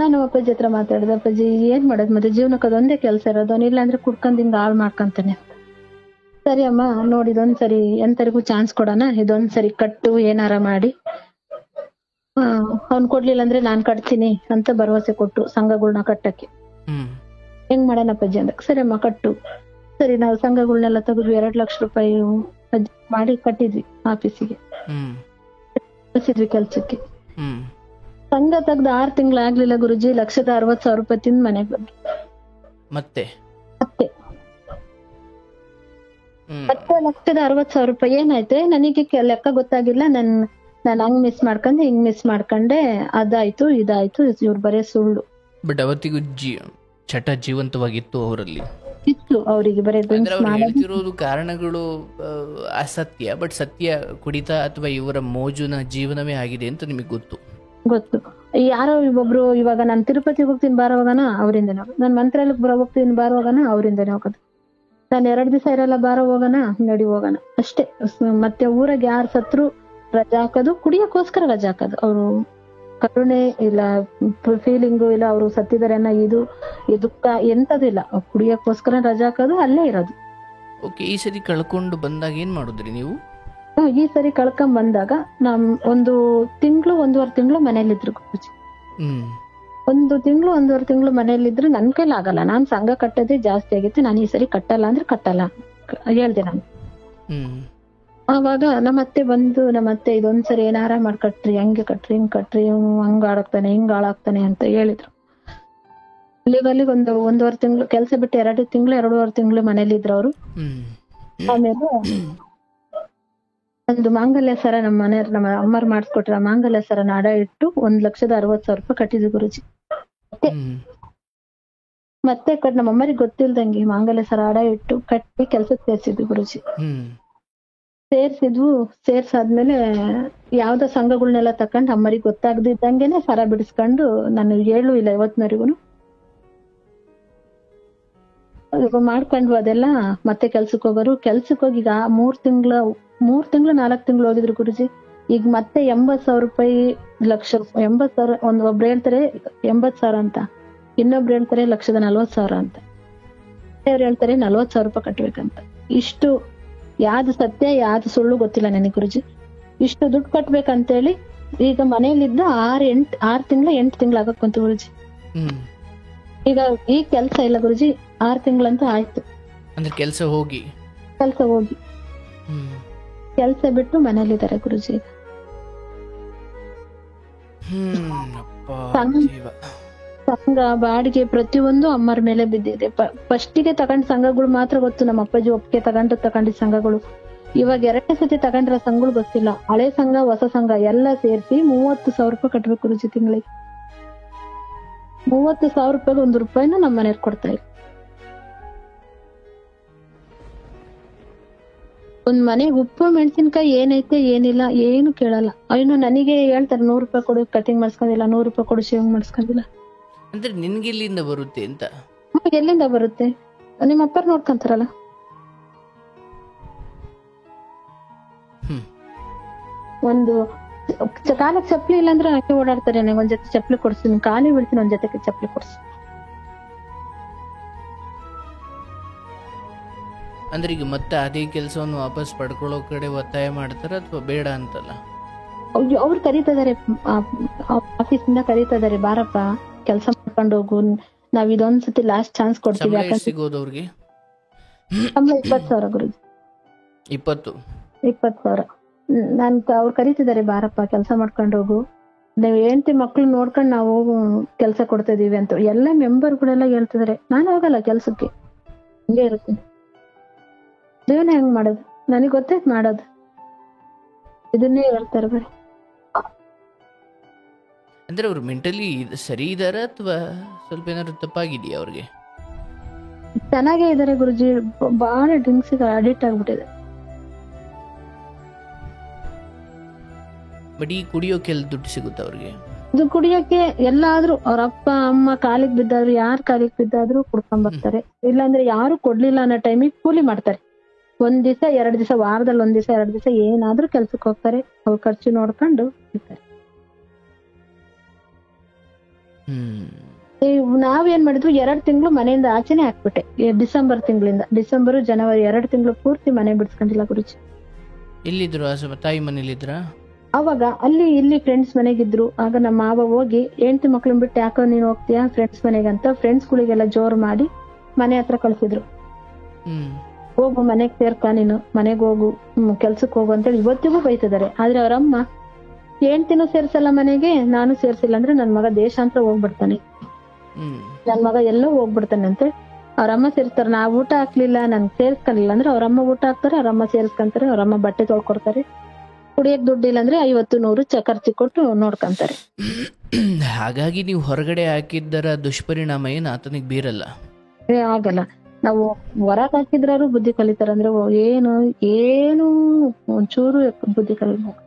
ನಾನು ಅಪ್ಪಾಜಿ ಹತ್ರ ಮಾತಾಡಿದೆ, ಅಪ್ಪಾಜಿ ಏನ್ ಮಾಡೋದು ಮತ್ತೆ, ಜೀವನಕ್ಕೆ ಅದೊಂದೇ ಕೆಲ್ಸ ಇರೋದು, ಅವ್ನಿಲ್ಲ ಅಂದ್ರೆ ಕುಡ್ಕೊಂಡ್ ಹಿಂಗ ಹಾಳು ಮಾಡ್ಕೊಂತಾನೆ. ಸರಿ ಅಮ್ಮ, ನೋಡಿ ಇದೊಂದ್ಸರಿ ಎಂತರಿಗೂ ಚಾನ್ಸ್ ಕೊಡೋಣ, ಇದೊಂದ್ಸರಿ ಕಟ್ಟು ಏನಾರ ಮಾಡಿ, ಅವ್ನ್ ಕೊಡ್ಲಿಲ್ಲ ಅಂದ್ರೆ ನಾನ್ ಕಟ್ತೀನಿ ಅಂತ ಭರವಸೆ ಕೊಟ್ರು ಸಂಘಗಳ್ನ ಕಟ್ಟಕ್ಕೆ. ಹೆಂಗ್ ಮಾಡೋಣ ಅಪ್ಪಾಜಿ ಅಂದ. ಸರಿ ಅಮ್ಮ ಕಟ್ಟು. ಸರಿ, ನಾವು ಸಂಘಗಳ್ನೆಲ್ಲ ತೆಗೆದ್ವಿ, 2 ಲಕ್ಷ ರೂಪಾಯಿ ಮಾಡಿ ಕಟ್ಟಿದ್ವಿ ಆಫೀಸಿಗೆ, ಕಳ್ಸಿದ್ವಿ ಕೆಲ್ಸಕ್ಕೆ. ಸಂಘ ತೆಗ್ದು 6 ತಿಂಗಳಾಗ್ಲಿಲ್ಲ ಗುರುಜಿ, 1,60,000 ರೂಪಾಯಿ ತಿಂದ್ ಮನೆಗ್ ಬಂದ್ರು. ಮತ್ತೆ ಹ್ಮ್ 10,60,000 ಏನಾಯ್ತು ನನಗೆ ಲೆಕ್ಕ ಗೊತ್ತಾಗಿಲ್ಲ. ನಾನು ಹಂಗ್ ಮಿಸ್ ಮಾಡ್ಕೊಂಡೆ ಹಿಂಗ್ ಮಿಸ್ ಮಾಡ್ಕೊಂಡೆ, ಅದಾಯ್ತು ಇದಾಯ್ತು, ಇವ್ರು ಬರೇ ಸುಳ್ಳು ಬಟ್ ಅವತ್ತಿಗೂ ಚಟ ಜೀವಂತವಾಗಿತ್ತು ಅವರಲ್ಲಿ. ಇತ್ತು ಅವ್ರಿಗೆ, ಬರೇ ಅಂದ್ರೆ ಡ್ರಿಂಕ್ಸ್ ಅವ್ರು ಮಾಡೋದು ಹೇಳ್ತಿರೋದು ಕಾರಣಗಳು ಅಸತ್ಯ, ಬಟ್ ಸತ್ಯ ಕುಡಿತ ಅಥವಾ ಇವರ ಮೋಜುನ ಜೀವನವೇ ಆಗಿದೆ ಅಂತ ನಿಮಗೆ ಗೊತ್ತು. ಗೊತ್ತು. ಯಾರೋ ಒಬ್ರು ಇವಾಗ ನಾನು ತಿರುಪತಿಗೆ ಹೋಗ್ತೀನಿ ಬಾರೋವಾಗನ ಅವರಿಂದನೇ ಹೋಗೋದು, ನಾನು ಮಂತ್ರಾಲಯಕ್ಕೆ ಹೋಗ್ತೀನಿ ಬಾರೋವಾಗನ ಅವರಿಂದನೇ ಹೋಗೋದು, ನಾನು 2 ದಿವಸ ಇರಲ್ಲ ಬಾರೋ ಹೋಗೋಣ ನಡಿ ಹೋಗೋಣ ಅಷ್ಟೇ. ಮತ್ತೆ ಊರಾಗ ಯಾರು ಸತ್ರು ರಜಾ ಹಾಕೋದು, ಕುಡಿಯಕ್ಕೋಸ್ಕರ ರಜಾ ಹಾಕೋದು. ಅವರು ಕರುಣೆ ಇಲ್ಲ, ಫೀಲಿಂಗು ಇಲ್ಲ, ಅವರು ಸತ್ತಿದ್ದಾರೆ ಅನ್ನೋ ಈ ದುಃಖ ಎಂತದೂ ಇಲ್ಲ, ಕುಡಿಯಕ್ಕೋಸ್ಕರ ರಜಾ ಹಾಕೋದು, ಅಲ್ಲೇ ಇರೋದು. ಓಕೆ, ಈ ಸರಿ ಕಳ್ಕೊಂಡು ಬಂದಾಗ ಏನ್ ಮಾಡುದ್ರಿ ನೀವು? ಈ ಸರಿ ಕಳ್ಕೊಂಡ್ ಬಂದಾಗ ನಮ್ 1 ತಿಂಗಳು 1.5 ತಿಂಗಳು ಮನೇಲಿದ್ರು ಗುರೂಜಿ. 1 ತಿಂಗಳು 1.5 ತಿಂಗಳು ಮನೇಲಿದ್ರು. ನನ್ ಕೈಲಿ ಆಗಲ್ಲ, ನಾನ್ ಸಂಘ ಕಟ್ಟೋದೇ ಜಾಸ್ತಿ ಆಗಿತ್ತು, ನಾನು ಈ ಸರಿ ಕಟ್ಟಲ್ಲ ಅಂದ್ರೆ ಕಟ್ಟಲ್ಲ ಹೇಳ್ದೆ ನಾನು. ಆವಾಗ ನಮ್ಮತ್ತೆ ಬಂದು, ನಮ್ಮತ್ತೆ ಇದೊಂದ್ಸರಿ ಏನಾರ ಮಾಡ್ಕಟ್ರಿ, ಹಂಗೆ ಕಟ್ರಿ ಹಿಂಗ್ ಕಟ್ರಿ, ಹಂಗ ಆಡಾಕ್ತಾನೆ ಹಿಂಗ್ ಹಾಳಾಗ್ತಾನೆ ಅಂತ ಹೇಳಿದ್ರು. ಅಲ್ಲಿಗೆ 1.5 ತಿಂಗಳು ಕೆಲ್ಸ ಬಿಟ್ಟು 2 ತಿಂಗಳು 2.5 ತಿಂಗಳು ಮನೇಲಿದ್ರು ಅವರು. ಆಮೇಲೆ ಒಂದು ಮಾಂಗಲ್ಯ ಸರ ನಮ್ಮ ಅಮ್ಮರ್ ಮಾಡಿಸ್ಕೊಟ್ರ ಮಾಂಗಲ್ಯ ಸರ ಅಡ ಇಟ್ಟು 1,60,000 ಕಟ್ಟಿದ್ವಿ ಗುರುಜಿ. ಮತ್ತೆ ನಮ್ಮ ಅಮ್ಮರಿಗೆ ಗೊತ್ತಿಲ್ದಂಗೆ ಮಾಂಗಲ್ಯ ಸರ ಅಡ ಇಟ್ಟು ಕಟ್ಟಿ ಕೆಲ್ಸಕ್ಕೆ ಸೇರ್ಸಿದ್ವಿ ಗುರುಜಿ. ಸೇರ್ಸಾದ್ಮೇಲೆ ಯಾವ್ದೋ ಸಂಘಗಳನ್ನೆಲ್ಲ ತಕೊಂಡ್ ಅಮ್ಮರಿಗೆ ಗೊತ್ತಾಗ್ದಿದ್ದಂಗೆನೆ ಸರ ಬಿಡಿಸ್ಕೊಂಡು ನಾನು ಹೇಳು ಇಲ್ಲ ಇವತ್ತಿನವರೆಗೂ ಮಾಡ್ಕೊಂಡ್ವು ಅದೆಲ್ಲ. ಮತ್ತೆ ಕೆಲ್ಸಕ್ಕೆ ಹೋಗೋರು, ಕೆಲ್ಸಕ್ಕೆ ಹೋಗಿ ಈಗ 3 ತಿಂಗಳು 4 ತಿಂಗಳು ಹೋಗಿದ್ರು ಗುರುಜಿ. ಈಗ ಮತ್ತೆ 80,000 ಲಕ್ಷ 80,000 ಒಬ್ರು ಹೇಳ್ತಾರೆ 80,000 ಅಂತ, ಇನ್ನೊಬ್ರು ಹೇಳ್ತಾರೆ 1,40,000 ಅಂತ, ಅವ್ರು ಹೇಳ್ತಾರೆ 40,000 ಕಟ್ಬೇಕಂತ. ಇಷ್ಟು ಯಾವ್ದು ಸತ್ಯ ಯಾವ್ದು ಸುಳ್ಳು ಗೊತ್ತಿಲ್ಲ ನನಗೆ ಗುರುಜಿ. ಇಷ್ಟು ದುಡ್ಡು ಕಟ್ಬೇಕಂತೇಳಿ ಈಗ ಮನೇಲಿದ್ದ 6 ತಿಂಗಳು 8 ತಿಂಗಳು ಆಗಕ್ಕಂತ ಗುರುಜಿ. ಈಗ ಈ ಕೆಲ್ಸ ಇಲ್ಲ ಗುರುಜಿ, 6 ತಿಂಗಳಂತೂ ಆಯ್ತು. ಅಂದ್ರೆ ಕೆಲ್ಸ ಹೋಗಿ ಕೆಲ್ಸ ಬಿಟ್ಟು ಮನೇಲಿದ್ದಾರೆ ಗುರುಜಿ. ಸಂಘ ಬಾಡಿಗೆ ಪ್ರತಿಯೊಂದು ಅಮ್ಮರ ಮೇಲೆ ಬಿದ್ದಿದೆ. ಫಸ್ಟಿಗೆ ತಗೊಂಡ್ ಸಂಘಗಳು ಮಾತ್ರ ಗೊತ್ತು, ನಮ್ಮ ಅಪ್ಪಾಜಿ ಒಪ್ಪಿಗೆ ತಗೊಂಡಿದ್ದ ಸಂಘಗಳು. ಇವಾಗ 2ನೇ ಸತಿ ತಗೊಂಡ್ರ ಸಂಘಗಳು ಗೊತ್ತಿಲ್ಲ. ಹಳೆ ಸಂಘ ಹೊಸ ಸಂಘ ಎಲ್ಲ ಸೇರಿಸಿ 30,000 ಕಟ್ಬೇಕು ಗುರುಜಿ ತಿಂಗಳಿಗೆ. 30,000 1 ರೂಪಾಯಿನ ನಮ್ಮ ಮನೆಯವ್ರು ಕೊಡ್ತಾ ಇಲ್ಲ. ಒಂದ್ ಮನೆಗೆ ಉಪ್ಪು ಮೆಣಸಿನ್ಕಾಯಿ ಏನೈತೆ ಏನಿಲ್ಲ ಏನು ಕೇಳಲ್ಲ. ಇನ್ನು ನನಗೆ ಹೇಳ್ತಾರೆ 100 ರೂಪಾಯಿ ಕೊಡು ಕಟಿಂಗ್ ಮಾಡ್ಸ್ಕೊಂಡಿಲ್ಲ, 100 ರೂಪಾಯಿ ಕೊಡು ಶೇವಿಂಗ್ ಮಾಡ್ಸ್ಕೊಂಡಿಲ್ಲ. ಅಂದ್ರೆ ನಿನ್ಗೆ ಎಲ್ಲಿಂದ ಬರುತ್ತೆ ಅಂತ? ಎಲ್ಲಿಂದ ಬರುತ್ತೆ? ನಿಮ್ಮ ಅಪ್ಪರ್ ನೋಡ್ಕೊಂತಾರಲ್ಲ. ಒಂದು ಕಾಲಕ್ಕೆ ಚಪ್ಪಲಿ ಇಲ್ಲ ಅಂದ್ರೆ ಹಾಕಿ ಓಡಾಡ್ತಾರೆ. ನನಗೆ ಒಂದ್ ಜೊತೆ ಚಪ್ಪಲಿ ಕೊಡ್ತೀನಿ, ಕಾಲಿ ಬೀಳ್ತೀನಿ, ಒಂದ್ ಜೊತೆ ಚಪ್ಪಲಿ ಕೊಡ್ಸಿ. ಅಂದ್ರೆ ಈಗ ಮತ್ತೆ ಅದೇ ಕೆಲಸವನ್ನು ವಾಪಸ್ ಪಡ್ಕೊಳ್ಳೋ ಕಡೆ ಒತ್ತಾಯ ಮಾಡ್ತಾರ ಅಥವಾ ಬೇಡ ಅಂತಲ್ಲ? ಅವ್ರು ಕರೀತಿದಾರೆ, ಆಫೀಸಿಂದ ಕರೀತಿದಾರೆ, ಬಾರಪ್ಪ ಕೆಲ್ಸ ಮಾಡ್ಕೊಂಡು ಹೋಗು, ನಾವ್ ಇದೊಂದ್ಸತಿ ಲಾಸ್ಟ್ ಚಾನ್ಸ್ ಕೊಡ್ತೀವಿ. ಸಿಗೋದು ಅವ್ರಿಗೆ 20,000 ಗುರುಜಿ. 20,000 ಅವ್ರು ಕರೀತಿದಾರೆ, ಬಾರಪ್ಪ ಕೆಲ್ಸ ಮಾಡ್ಕೊಂಡು ಹೋಗು, ನಾವ್ ಹೆಂಡತಿ ಮಕ್ಳು ನೋಡ್ಕೊಂಡ್ ನಾವು ಕೆಲ್ಸ ಕೊಡ್ತಾ ಇದೀವಿ ಅಂತ ಎಲ್ಲ ಮೆಂಬರ್ಗಳೆಲ್ಲ ಹೇಳ್ತಿದಾರೆ. ನಾನು ಹೋಗಲ್ಲ ಕೆಲ್ಸಕ್ಕೆ, ಹಿಂಗೆ ಇರುತ್ತೆ ಜೀವನ. ಹೆಂಗ್ ಮಾಡೋದು ನನಗ್ ಗೊತ್ತೈತ್ ಮಾಡೋದು, ಇದನ್ನೇ ಹೇಳ್ತಾರೆ ಬರೀ. ಅಂದ್ರೆ ಅವ್ರು ಮೆಂಟಲಿ ಸರಿ ಇದಾರ ಅಥವಾ ಸ್ವಲ್ಪ ಏನಾದ್ರು ತಪ್ಪಾಗಿದೆಯಾ ಅವ್ರಿಗೆ? ಚೆನ್ನಾಗೇ ಇದಾರೆ ಗುರುಜಿ, ಬಹಳ ಡ್ರಿಂಕ್ಸ್ ಅಡಿಕ್ಟ್ ಆಗ್ಬಿಟ್ಟಿದೆ. ಬಟ್ ಈ ಕುಡಿಯೋಕೆ ಎಲ್ಲ ದುಡ್ಡು ಸಿಗುತ್ತೆ ಅವ್ರಿಗೆ? ಇದು ಕುಡಿಯೋಕೆ ಎಲ್ಲಾದ್ರೂ ಅವ್ರ ಅಪ್ಪ ಅಮ್ಮ ಕಾಲಿಗೆ ಬಿದ್ದಾದ್ರು, ಯಾರ್ ಕಾಲಿಗೆ ಬಿದ್ದಾದ್ರು ಕುಡ್ಕೊಂಡ್ ಬರ್ತಾರೆ. ಇಲ್ಲಾಂದ್ರೆ ಯಾರು ಕೊಡ್ಲಿಲ್ಲ ಅನ್ನೋ ಟೈಮಿಗೆ ಕೂಲಿ ಮಾಡ್ತಾರೆ. 1 ದಿವಸ 2 ದಿವಸ, ವಾರದಲ್ಲಿ 1 ದಿವಸ 2 ದಿವಸ ಏನಾದ್ರೂ ಕೆಲ್ಸಕ್ಕೆ ಹೋಗ್ತಾರೆ, ಅವ್ರ ಖರ್ಚು ನೋಡ್ಕೊಂಡು ಇರ್ತಾರೆ. ನಾವೇನ್ ಮಾಡಿದ್ವಿ, 2 ತಿಂಗಳು ಮನೆಯಿಂದ ಆಚೆನೆ ಹಾಕ್ಬಿಟ್ಟೆ. ಡಿಸೆಂಬರ್ ತಿಂಗಳಿಂದ, ಡಿಸೆಂಬರ್ ಜನವರಿ 2 ತಿಂಗಳು ಪೂರ್ತಿ ಮನೆ ಬಿಡ್ಸ್ಕೊಂಡಿಲ್ಲ ಗುರುಜಿ. ಎಲ್ಲಿದ್ರು? ತಾಯಿ ಮನೇಲಿದ್ರ? ಅವಾಗ ಇಲ್ಲಿ ಫ್ರೆಂಡ್ಸ್ ಮನೆಗಿದ್ರು. ಆಗ ನಮ್ಮ ಮಾವ ಹೋಗಿ ಹೆಂಡತಿ ಮಕ್ಳನ್ ಬಿಟ್ಟು ಯಾಕೋ ನೀನ್ ಹೋಗ್ತೀಯಾ ಫ್ರೆಂಡ್ಸ್ ಮನೆಗಂತ ಫ್ರೆಂಡ್ಸ್ಗಳಿಗೆಲ್ಲ ಜೋರ್ ಮಾಡಿ ಮನೆ ಹತ್ರ ಕಳ್ಸಿದ್ರು. ಹೋಗು ಮನೆಗ್ ಸೇರ್ಕ, ನೀನು ಮನೆಗ್ ಹೋಗು, ಕೆಲ್ಸಕ್ ಹೋಗು ಅಂತೇಳಿ ಇವತ್ತಿಗೂ ಬೈತಿದ್ದಾರೆ. ಆದ್ರೆ ಅವ್ರಮ್ಮ ಹೆಂಡ್ತಿನೂ ಸೇರ್ಸಲ್ಲ ಮನೆಗೆ, ನಾನು ಸೇರ್ಸಿಲ್ಲ ಅಂದ್ರೆ ನನ್ ಮಗ ದೇಶಾಂತರ ಹೋಗ್ಬಿಡ್ತಾನೆ, ನನ್ ಮಗ ಎಲ್ಲೋ ಹೋಗ್ಬಿಡ್ತಾನೆ ಅಂತ ಅವ್ರಮ್ಮ ಸೇರಿಸ್ತಾರೆ. ನಾವ್ ಊಟ ಹಾಕ್ಲಿಲ್ಲ, ನನ್ ಸೇರ್ಸ್ಕೊಲಿಲ್ಲ ಅಂದ್ರೆ ಅವ್ರಮ್ಮ ಊಟ ಹಾಕ್ತಾರೆ, ಅವ್ರಮ್ಮ ಸೇರಿಸ್ಕೊಂತಾರೆ, ಅವ್ರಮ್ಮ ಬಟ್ಟೆ ತೊಳ್ಕೊಡ್ತಾರೆ. ಕುಡಿಯಕ್ ದುಡ್ಡಿಲ್ಲ ಅಂದ್ರೆ 50-100 ಖರ್ಚು ಕೊಟ್ಟು ನೋಡ್ಕೊಂತಾರೆ. ಹಾಗಾಗಿ ನೀವು ಹೊರಗಡೆ ಹಾಕಿದ್ದರ ದುಷ್ಪರಿಣಾಮ ಏನು ಆತನಿಗೆ ಬೀರಲ್ಲ. ಆಗಲ್ಲ. ನಾವು ಹೊರಗ್ ಹಾಕಿದ್ರಾರು ಬುದ್ಧಿ ಕಲಿತಾರ ಅಂದ್ರೆ ಏನು ಏನು ಒಂಚೂರು ಬುದ್ಧಿ ಕಲಿಬೇಕು.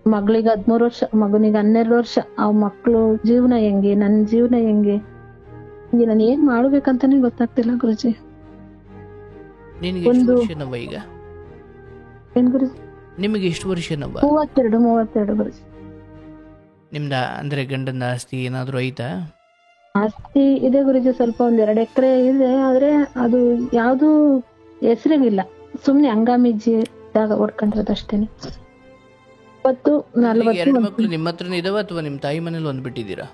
ಮಗಳಿಗೆ 13 ವರ್ಷ, ಮಗನಿಗೆ 12 ವರ್ಷ. ಆ ಮಕ್ಳು ಜೀವನ ಹೆಂಗೆ, ನನ್ ಜೀವನ ಹೆಂಗೆ, ಈಗ ನಾನು ಏನ್ ಮಾಡ್ಬೇಕಂತಾನೆ ಗೊತ್ತಾಗ್ತಿಲ್ಲ ಗುರುಜಿ. ನಿನಗೆ ಎಷ್ಟು ವರ್ಷನವ ಈಗ? ಏನ್ ಗುರುಜಿ? ನಿಮಗೆ ಎಷ್ಟು ವರ್ಷನವ? 32 ಗುರುಜಿ. ನಿಮ್ದ ಅಂದ್ರೆ ಗಂಡನ ಆಸ್ತಿ ಏನಾದ್ರು ಐತಾ? ಆಸ್ತಿ ಇದೆ ಗುರುಜಿ, ಸ್ವಲ್ಪ 1-2 ಎಕರೆ ಇದೆ. ಆದ್ರೆ ಅದು ಯಾವ್ದು ಹೆಸರಿಗಿಲ್ಲ, ಸುಮ್ನೆ ಹಂಗಾಮಿ ಜಾಗ ಹೊಡ್ಕೊಂಡಿರೋದು ಅಷ್ಟೇನೆ. 40 ಎರಡು ಮಕ್ಳು ನಿಮ್ಮ ಹತ್ರನೇ ಇದಾವ ಅಥವಾ ನಿಮ್ ತಾಯಿ ಮನೇಲಿ ಒಂದ್ ಬಿಟ್ಟಿದ್ದೀರಾ?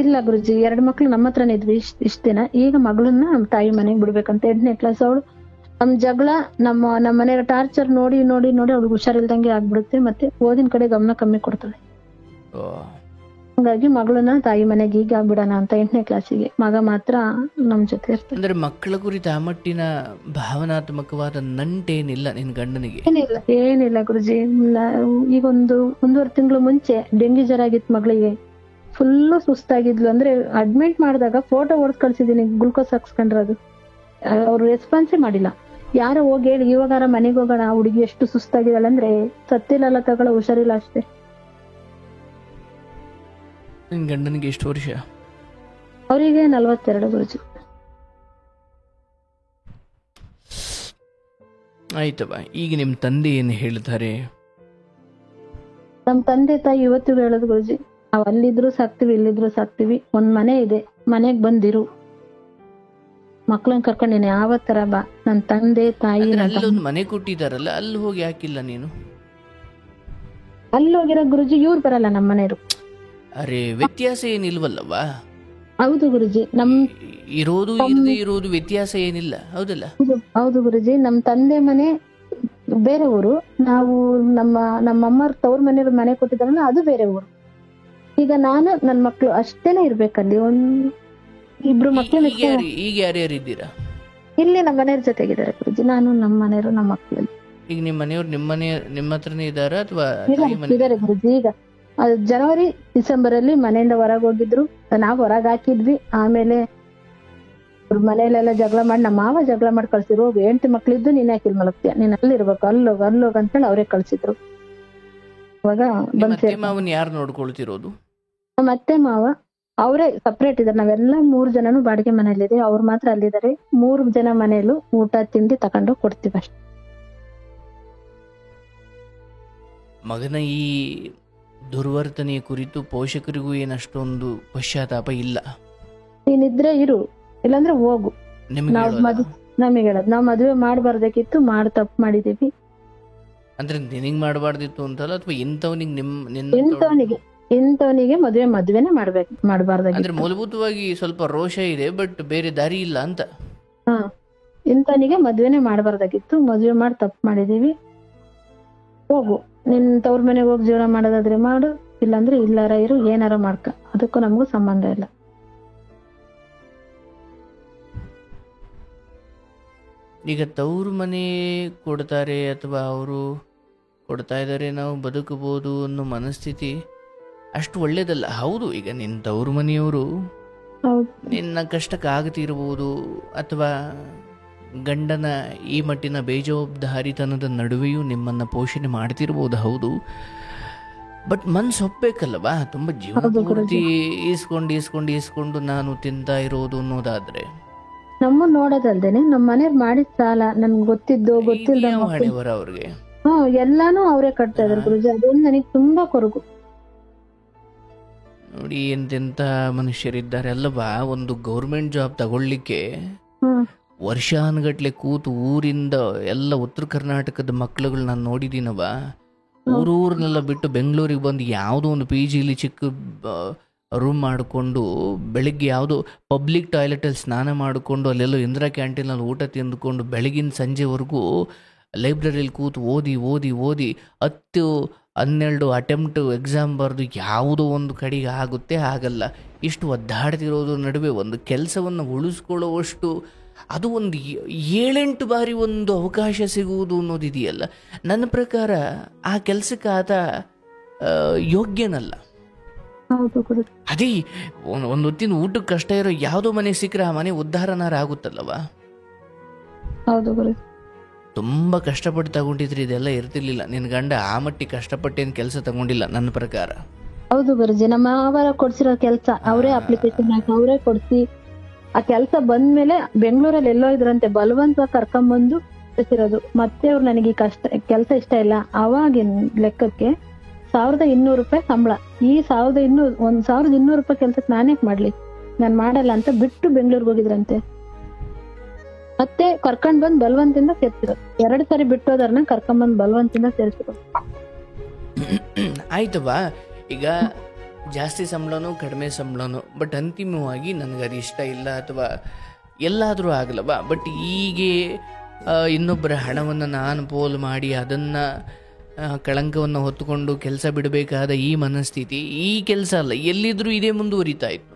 ಇಲ್ಲ ಗುರುಜಿ, 2 ಮಕ್ಳು ನಮ್ಮ ಹತ್ರನೇ ಇದ್ವಿ ಇಷ್ಟ ದಿನ. ಈಗ ಮಗಳನ್ನ ನಮ್ ತಾಯಿ ಮನೆಗ್ ಬಿಡ್ಬೇಕಂತ 8ನೇ ಕ್ಲಾಸ್ ಅವಳು. ನಮ್ ಜಗಳ, ನಮ್ಮ ಮನೆಯ ಟಾರ್ಚರ್ ನೋಡಿ ನೋಡಿ ನೋಡಿ ಅವ್ಳಿಗೆ ಹುಷಾರಿಲ್ದಂಗೆ ಆಗ್ಬಿಡುತ್ತೆ. ಮತ್ತೆ ಓದಿನ ಕಡೆ ಗಮನ ಕಮ್ಮಿ ಕೊಡ್ತಾಳೆ. ಹಂಗಾಗಿ ಮಗಳನ್ನ ತಾಯಿ ಮನೆಗೆ ಈಗ ಬಿಡೋಣ ಅಂತ 8ನೇ ಕ್ಲಾಸಿಗೆ. ಮಗ ಮಾತ್ರ ನಮ್ ಜೊತೆ ಇರ್ತಾನೆ. ಅಂದ್ರೆ ಮಕ್ಕಳ ಕುರಿತ ಆ ಮಟ್ಟಿನ ಭಾವನಾತ್ಮಕವಾದ ನಂಟೇನಿಲ್ಲ ನಿನ್ ಗಂಡನಿಗೆ? ಏನಿಲ್ಲ ಗುರುಜಿ. ಈಗ 1.5 ತಿಂಗಳು ಮುಂಚೆ ಡೆಂಗಿ ಜ್ವರ ಆಗಿತ್ತು ಮಗಳಿಗೆ. ಫುಲ್ಲು ಸುಸ್ತಾಗಿದ್ಲು. ಅಂದ್ರೆ ಅಡ್ಮಿಟ್ ಮಾಡಿದಾಗ ಫೋಟೋ ಹೊಡೆದ್ ಕಳ್ಸಿದೀನಿ, ಗ್ಲುಕೋಸ್ ಹಾಕ್ಸ್ಕೊಂಡ್ರದು. ಅವ್ರು ರೆಸ್ಪಾನ್ಸೇ ಮಾಡಿಲ್ಲ. ಯಾರೋ ಹೋಗಿ ಹೇಳಿ ಇವಾಗಾರ ಮನೆಗೆ ಹೋಗೋಣ, ಹುಡುಗಿ ಎಷ್ಟು ಸುಸ್ತಾಗಿದಲ್ಲ ಅಂದ್ರೆ ಸತ್ತಿಲ್ಲ ತಗೊಳ, ಹುಷಾರಿಲ್ಲ ಅಷ್ಟೇ. ನಿನ್ ಗಂಡನಿಗೆ ಎಷ್ಟು ವರ್ಷ? ಅವರಿಗೆ 42 ಗುರುಜಿ. ಆಯ್ತವ. ಈಗ ನಿಮ್ ತಂದೆ ಏನು ಹೇಳ್ತಾರೆ? ನಮ್ ತಂದೆ ತಾಯಿ ಇವತ್ತಿಗೂ ಹೇಳೋದು ಗುರುಜಿ, ನಾವ್ ಅಲ್ಲಿದ್ರು ಸಾಕ್ತಿವಿ, ಇಲ್ಲಿದ್ರು ಸಾಕ್ತಿವಿ. ಒಂದ್ ಮನೆ ಇದೆ, ಮನೆಗ್ ಬಂದಿರು, ಮಕ್ಳನ್ನ ಕರ್ಕೊಂಡು ನೀನ್ ಯಾವ ತರ ಬಾ. ನನ್ ತಂದೆ ತಾಯಿ ಅಲ್ಲೊಂದು ಮನೆ ಕೊಟ್ಟಿದಾರಲ್ಲ, ಅಲ್ಲಿ ಹೋಗಿ ಹಾಕಿಲ್ಲ ನೀನು? ಅಲ್ಲಿ ಹೋಗಿರೋ ಗುರುಜಿ, ಇವ್ರು ಬರಲ್ಲ ನಮ್ಮ ಮನೆಯವರು. ಅರೆ, ವ್ಯತ್ಯಾಸ ಏನಿಲ್ವಲ್ಲವಾ? ಹೌದು ಗುರುಜಿ, ನಮ್ ಇರೋದು ಇರದೇ ಇರೋದು ವ್ಯತ್ಯಾಸ ಏನಿಲ್ಲ, ಹೌದಲ್ಲ? ಹೌದು ಗುರುಜಿ, ನಮ್ ತಂದೆ ಮನೆ ಬೇರೆ ಊರು, ನಾವು ನಮ್ಮಮ್ಮ ತವ್ರ ಮನೆಯವ್ರ ಮನೆ ಕೊಟ್ಟಿದಾರಲ್ಲ ಅದು ಬೇರೆ ಊರು. ಈಗ ನಾನು ನನ್ ಮಕ್ಳು ಅಷ್ಟೇನೆ ಇರ್ಬೇಕಲ್ಲಿ. 2 ಮಕ್ಳು. ಈಗ ಯಾರ್ಯಾರು ಇದ್ದೀರಾ? ಇಲ್ಲಿ ನಮ್ಮ ಮನೆಯವ್ರ ಜೊತೆಗಿದ್ದಾರೆ ಗುರುಜಿ, ನಾನು ನಮ್ಮ ಮನೆಯವರು, ನಮ್ಮ ಮಕ್ಳು. ಈಗ ನಿಮ್ಮ ಮನೆಯವ್ರು ನಿಮ್ಮ ಹತ್ರನೇ ಇದ್ದಾರಾ ಅಥವಾ? ಇದಾರೆ ಗುರುಜಿ. ಈಗ ಜನವರಿ ಡಿಸೆಂಬರ್ ಅಲ್ಲಿ ಮನೆಯಿಂದ ಹೊರಗೆ ಹೋಗಿದ್ರು, ನಾವ್ ಹೊರಗ್ ಹಾಕಿದ್ವಿ. ಆಮೇಲೆ ಮನೆಯಲ್ಲೆಲ್ಲ ಜಗಳ ಮಾಡಿ, ನಮ್ಮ ಮಾವ ಜಗಳ ಮಾಡಿ ಕಳ್ಸಿದ್ರು. 8 ಮಕ್ಳಿದ್ದು ನೀನ್ ಯಾಕೆ ಇಲ್ಲಿ ಮಲಗ್ತೀಯ, ನೀನ್ ಅಲ್ಲಿ ಇರ್ಬೇಕು, ಅಲ್ಲೋಗ್ ಅಂತೇಳಿ ಅವರೇ ಕಳ್ಸಿದ್ರು. ಇವಾಗ ಮಾವನ್ ಯಾರು ನೋಡ್ಕೊಳ್ತಿರೋದು? ನಮ್ಮ ಅತ್ತೆ ಮಾವ ಅವರೇ ಸಪ್ರೇಟ್ ಇದಾರೆ. ನಾವೆಲ್ಲ 3 ಜನನು ಬಾಡಿಗೆ ಮನೇಲಿದೆ, ಅವ್ರು ಮಾತ್ರ ಅಲ್ಲಿದ್ದಾರೆ. 3 ಜನ ಮನೆಯಲ್ಲೂ ಊಟ ತಿಂಡಿ ತಗೊಂಡು ಕೊಡ್ತೀವಿ ಅಷ್ಟೇ. ಮಗನ ಈ ದುರ್ವರ್ತನೆಯ ಕುರಿತು ಪೋಷಕರಿಗೂ ಏನಷ್ಟೊಂದು ಪಶ್ಚಾತ್ತಾಪ ಇಲ್ಲ. ನೀನಿದ್ರೆ ಇರು, ಇಲ್ಲಾಂದ್ರೆ ಹೋಗು. ನಮಗೆ ಹೇಳೋದು, ನಾವ್ ಮದುವೆ ಮಾಡ್ಬಾರ್ದಕ್ಕಿತ್ತು, ತಪ್ಪು ಮಾಡಿದೀವಿ. ಅಂದ್ರೆ ನಿನಗ್ ಮಾಡಬಾರ್ದಿತ್ತು ಅಂತಲ್ಲ, ಅಥವಾ ಇಂಥವನಿಗೆ ಮದುವೆನೆ ಮಾಡ್ಬಾರ್ದಾಗಿತ್ತು. ಅಂದ್ರೆ ಮೂಲಭೂತವಾಗಿ ಸ್ವಲ್ಪ ರೋಷ ಇದೆ, ಬಟ್ ಬೇರೆ ದಾರಿ ಇಲ್ಲ ಅಂತ. ಇಂಥವನಿಗೆ ಮದುವೆನೆ ಮಾಡ್ಬಾರ್ದಾಗಿತ್ತು, ಮದುವೆ ಮಾಡಿ ತಪ್ಪು ಮಾಡಿದೀವಿ. ಹೋಗು, ನಿನ್ ತವ್ರ ಮನೆಗೆ ಹೋಗಿ ಜೀವನ ಮಾಡೋದಾದ್ರೆ ಮಾಡು, ಇಲ್ಲಾಂದ್ರೆ ಇಲ್ಲಾರ ಇರು, ಏನಾರ ಮಾಡ್ಕ, ಅದಕ್ಕೂ ನಮಗೂ ಸಂಬಂಧ ಇಲ್ಲ. ಈಗ ತವ್ರ ಮನೆ ಕೊಡ್ತಾರೆ ಅಥವಾ ಅವರು ಕೊಡ್ತಾ ಇದ್ದಾರೆ, ನಾವು ಬದುಕಬಹುದು ಅನ್ನೋ ಮನಸ್ಥಿತಿ ಅಷ್ಟು ಒಳ್ಳೇದಲ್ಲ. ಹೌದು, ಈಗ ನಿನ್ನ ತವ್ರ ಮನೆಯವರು ನಿನ್ನ ಕಷ್ಟಕ್ಕೆ ಆಗತಿರ್ಬೋದು, ಅಥವಾ ಗಂಡನ ಈ ಮಟ್ಟಿನ ಬೇಜವಾಬ್ದಾರಿತನದ ನಡುವೆಯೂ ನಿಮ್ಮನ್ನು ಪೋಷಣೆ ಮಾಡ್ತಿರ್ಬೋದು. ಹೌದು, ಬಟ್ ಮನ್ಸು ಒಪ್ಪಬೇಕಲ್ವಾ? ತುಂಬ ಜೀವನ ಪೂರ್ತಿ ಈಸ್ಕೊಂಡು ನಾನು ತಿಂತಾ ಇರೋದು ಅನ್ನೋದಾದ್ರೆ ನಮ್ಮ ನೋಡೋದಲ್ದೇನೆ ನಮ್ಮ ಮನೆಯವ್ರು ಮಾಡಿದ ಸಾಲ ನನ್ಗೆ ಗೊತ್ತಿಲ್ದ ಅವ್ರಿಗೆ ಎಲ್ಲಾನು ಅವರೇ ಕಟ್ತಾ ಇದಾರೆ ಗುರುಜಿ. ಅದೊಂದು ನನಗೆ ತುಂಬಾ ಕೊರಗು. ನೋಡಿ ಎಂತೆಂತ ಮನುಷ್ಯರಿದ್ದಾರೆ ಅಲ್ಲವಾ. ಒಂದು ಗೌರ್ಮೆಂಟ್ ಜಾಬ್ ತಗೊಳ್ಳಿಕ್ಕೆ ವರ್ಷಾನುಗಟ್ಲೆ ಕೂತು ಊರಿಂದ ಎಲ್ಲ ಉತ್ತರ ಕರ್ನಾಟಕದ ಮಕ್ಳುಗಳು ನಾನು ನೋಡಿದ್ದೀನವ. ಊರೂರ್ನೆಲ್ಲ ಬಿಟ್ಟು ಬೆಂಗಳೂರಿಗೆ ಬಂದು ಯಾವುದೋ ಒಂದು PGಲಿ ಚಿಕ್ಕ ರೂಮ್ ಮಾಡಿಕೊಂಡು ಬೆಳಿಗ್ಗೆ ಯಾವುದೋ ಪಬ್ಲಿಕ್ ಟಾಯ್ಲೆಟಲ್ಲಿ ಸ್ನಾನ ಮಾಡಿಕೊಂಡು ಅಲ್ಲೆಲ್ಲೋ ಇಂದಿರಾ ಕ್ಯಾಂಟೀನಲ್ಲಿ ಊಟ ತಿಂದುಕೊಂಡು ಬೆಳಗಿನ ಸಂಜೆವರೆಗೂ ಲೈಬ್ರರಿಯಲ್ಲಿ ಕೂತು ಓದಿ 10 12 ಅಟೆಂಪ್ಟ್ ಎಕ್ಸಾಮ್ ಬರೆದು ಯಾವುದೋ ಒಂದು ಕಡೆಗೆ ಆಗುತ್ತೆ, ಆಗಲ್ಲ. ಇಷ್ಟು ಒದ್ದಾಡ್ತಿರೋದ್ರ ನಡುವೆ ಒಂದು ಕೆಲಸವನ್ನು ಉಳಿಸ್ಕೊಳ್ಳುವಷ್ಟು ಅದು ಒಂದು 7-8 ಬಾರಿ ಒಂದು ಅವಕಾಶ ಸಿಗುವುದು ಅನ್ನೋದಿದೆಯಲ್ಲ, ನನ್ನ ಪ್ರಕಾರ ಆ ಕೆಲಸಕ್ಕೆ ಆತ ಯೋಗ್ಯನಲ್ಲ. ಹೌದು ಗುರುಜಿ. ಅದೇ ಒಂದು ಹೊತ್ತಿನ ಊಟಕ್ಕೆ ಕಷ್ಟ ಇರೋ ಯಾವುದೋ ಮನೆ ಸಿಕ್ಕರೆ ಆ ಮನೆ ಉದ್ಧಾರನಾರ ಆಗುತ್ತಲ್ಲವ. ಹೌದು ಗುರುಜಿ. ತುಂಬ ಕಷ್ಟಪಟ್ಟು ತಗೊಂಡಿದ್ರೆ ಇದೆಲ್ಲ ಇರ್ತಿರ್ಲಿಲ್ಲ. ನಿನ್ನ ಗಂಡ ಆ ಮಟ್ಟಿಗೆ ಕಷ್ಟಪಟ್ಟೇನು ಕೆಲಸ ತಗೊಂಡಿಲ್ಲ ನನ್ನ ಪ್ರಕಾರ. ಹೌದು ಗುರುಜಿ, ನಮ್ಮ ಮಾವರ ಕೊಡ್ಸಿರೋ ಕೆಲ್ಸ ಅವರೇ ಅಪ್ಲಿಕೇಶನ್ ಹಾಕಿ ಅವರೇ ಕೊಡ್ಸಿ ಆ ಕೆಲ್ಸ ಬಂದ್ಮೇಲೆ ಬೆಂಗಳೂರಲ್ಲಿ ಎಲ್ಲೋ ಇದ್ರಂತೆ ಬಲವಂತವಾಗಿ ಕರ್ಕೊಂಬಂದು ಕಳ್ಸಿರೋದು. ಮತ್ತೆ ಅವ್ರು ನನಗೆ ಈ ಕೆಲ್ಸ ಇಷ್ಟ ಇಲ್ಲ ಅವಾಗಿನ ಲೆಕ್ಕಕ್ಕೆ 1200 ರೂಪಾಯಿ ಸಂಬಳ. ಈ 1200 ರೂಪಾಯಿ ಕೆಲ್ಸಕ್ಕೆ ನಾನೇ ಮಾಡ್ಲಿ, ನಾನ್ ಮಾಡಲ್ಲ ಅಂತ ಬಿಟ್ಟು ಬೆಂಗಳೂರಿಗೆ ಹೋಗಿದ್ರಂತೆ. ಮತ್ತೆ ಕರ್ಕೊಂಡ್ ಬಂದ್ ಬಲವಂತಿಂದ ಸೇರ್ಸಿರೋದು. 2 ಸರಿ ಬಿಟ್ಟೋದರ್ನ ಕರ್ಕೊಂಡ್ ಬಲವಂತಿಂದ ಸೇರ್ಸಿರೋದು. ಆಯ್ತವಾ, ಈಗ ಜಾಸ್ತಿ ಸಂಬಳನೋ ಕಡಿಮೆ ಸಂಬಳನೋ, ಬಟ್ ಅಂತಿಮವಾಗಿ ನನಗೆ ಅದು ಇಷ್ಟ ಇಲ್ಲ ಅಥವಾ ಎಲ್ಲಾದರೂ ಆಗಲ್ಲವಾ. ಬಟ್ ಹೀಗೆ ಇನ್ನೊಬ್ಬರ ಹಣವನ್ನು ನಾನು ಪೋಲು ಮಾಡಿ ಅದನ್ನು ಕಳಂಕವನ್ನು ಹೊತ್ತುಕೊಂಡು ಕೆಲಸ ಬಿಡಬೇಕಾದ ಈ ಮನಸ್ಥಿತಿ ಈ ಕೆಲಸ ಅಲ್ಲ, ಎಲ್ಲಿದ್ರೂ ಇದೇ ಮುಂದುವರಿತಾ ಇತ್ತು.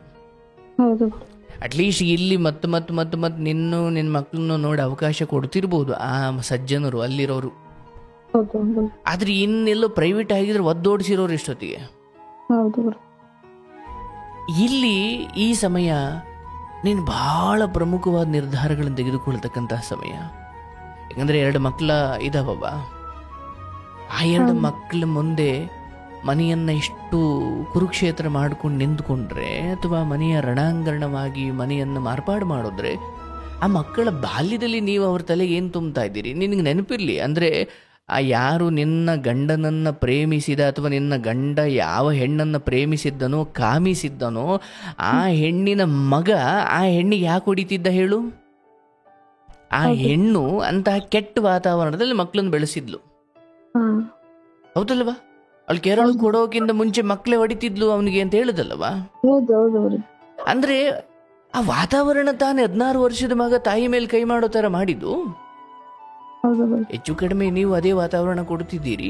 ಅಟ್ಲೀಸ್ಟ್ ಇಲ್ಲಿ ಮತ್ತೆ ನಿನ್ನ ಮಕ್ಕಳನ್ನು ನೋಡಿ ಅವಕಾಶ ಕೊಡ್ತಿರ್ಬೋದು ಆ ಸಜ್ಜನರು ಅಲ್ಲಿರೋರು. ಆದ್ರೆ ಇನ್ನೆಲ್ಲೋ ಪ್ರೈವೇಟ್ ಆಗಿದ್ರೆ ಒದ್ದೋಡಿಸಿರೋರು ಇಷ್ಟೊತ್ತಿಗೆ. ಇಲ್ಲಿ ಈ ಸಮಯ ನೀನು ಬಹಳ ಪ್ರಮುಖವಾದ ನಿರ್ಧಾರಗಳನ್ನು ತೆಗೆದುಕೊಳ್ತಕ್ಕಂತಹ ಸಮಯ. ಯಾಕಂದ್ರೆ 2 ಮಕ್ಕಳ ಇದಾವವ, ಆ 2 ಮಕ್ಕಳ ಮುಂದೆ ಮನೆಯನ್ನ ಇಷ್ಟು ಕುರುಕ್ಷೇತ್ರ ಮಾಡ್ಕೊಂಡು ನಿಂತ್ಕೊಂಡ್ರೆ ಅಥವಾ ಮನೆಯ ರಣಾಂಗಣವಾಗಿ ಮನೆಯನ್ನು ಮಾರ್ಪಾಡು ಮಾಡಿದ್ರೆ ಆ ಮಕ್ಕಳ ಬಾಲ್ಯದಲ್ಲಿ ನೀವು ಅವ್ರ ತಲೆಗೆ ಏನು ತುಂಬ್ತಾ ಇದ್ದೀರಿ ನಿನಗೆ ನೆನಪಿರ್ಲಿ. ಅಂದ್ರೆ ಆ ಯಾರು ನಿನ್ನ ಗಂಡನನ್ನ ಪ್ರೇಮಿಸಿದ ಅಥವಾ ನಿನ್ನ ಗಂಡ ಯಾವ ಹೆಣ್ಣನ್ನು ಪ್ರೇಮಿಸಿದ್ದನೋ ಕಾಮಿಸಿದ್ದನೋ ಆ ಹೆಣ್ಣಿನ ಮಗ ಆ ಹೆಣ್ಣಿಗೆ ಯಾಕೆ ಹೊಡಿತಿದ್ದ ಹೇಳು? ಆ ಹೆಣ್ಣು ಅಂತಹ ಕೆಟ್ಟ ವಾತಾವರಣದಲ್ಲಿ ಮಕ್ಕಳನ್ನು ಬೆಳೆಸಿದ್ಲು, ಹೌದಲ್ವಾ? ಅವಳು ಕೇರಳ ಕೊಡೋಕ್ಕಿಂತ ಮುಂಚೆ ಮಕ್ಕಳೇ ಹೊಡಿತಿದ್ಲು ಅವನಿಗೆ ಅಂತ ಹೇಳುದಲ್ವಾ? ಅಂದ್ರೆ ಆ ವಾತಾವರಣ ತಾನೇ 16 ವರ್ಷದ ಮಗ ತಾಯಿ ಮೇಲೆ ಕೈ ಮಾಡೋ ತರ ಮಾಡಿದ್ದು. ಹೆಚ್ಚು ಕಡಿಮೆ ನೀವು ಅದೇ ವಾತಾವರಣ ಕೊಡುತ್ತಿದ್ದೀರಿ,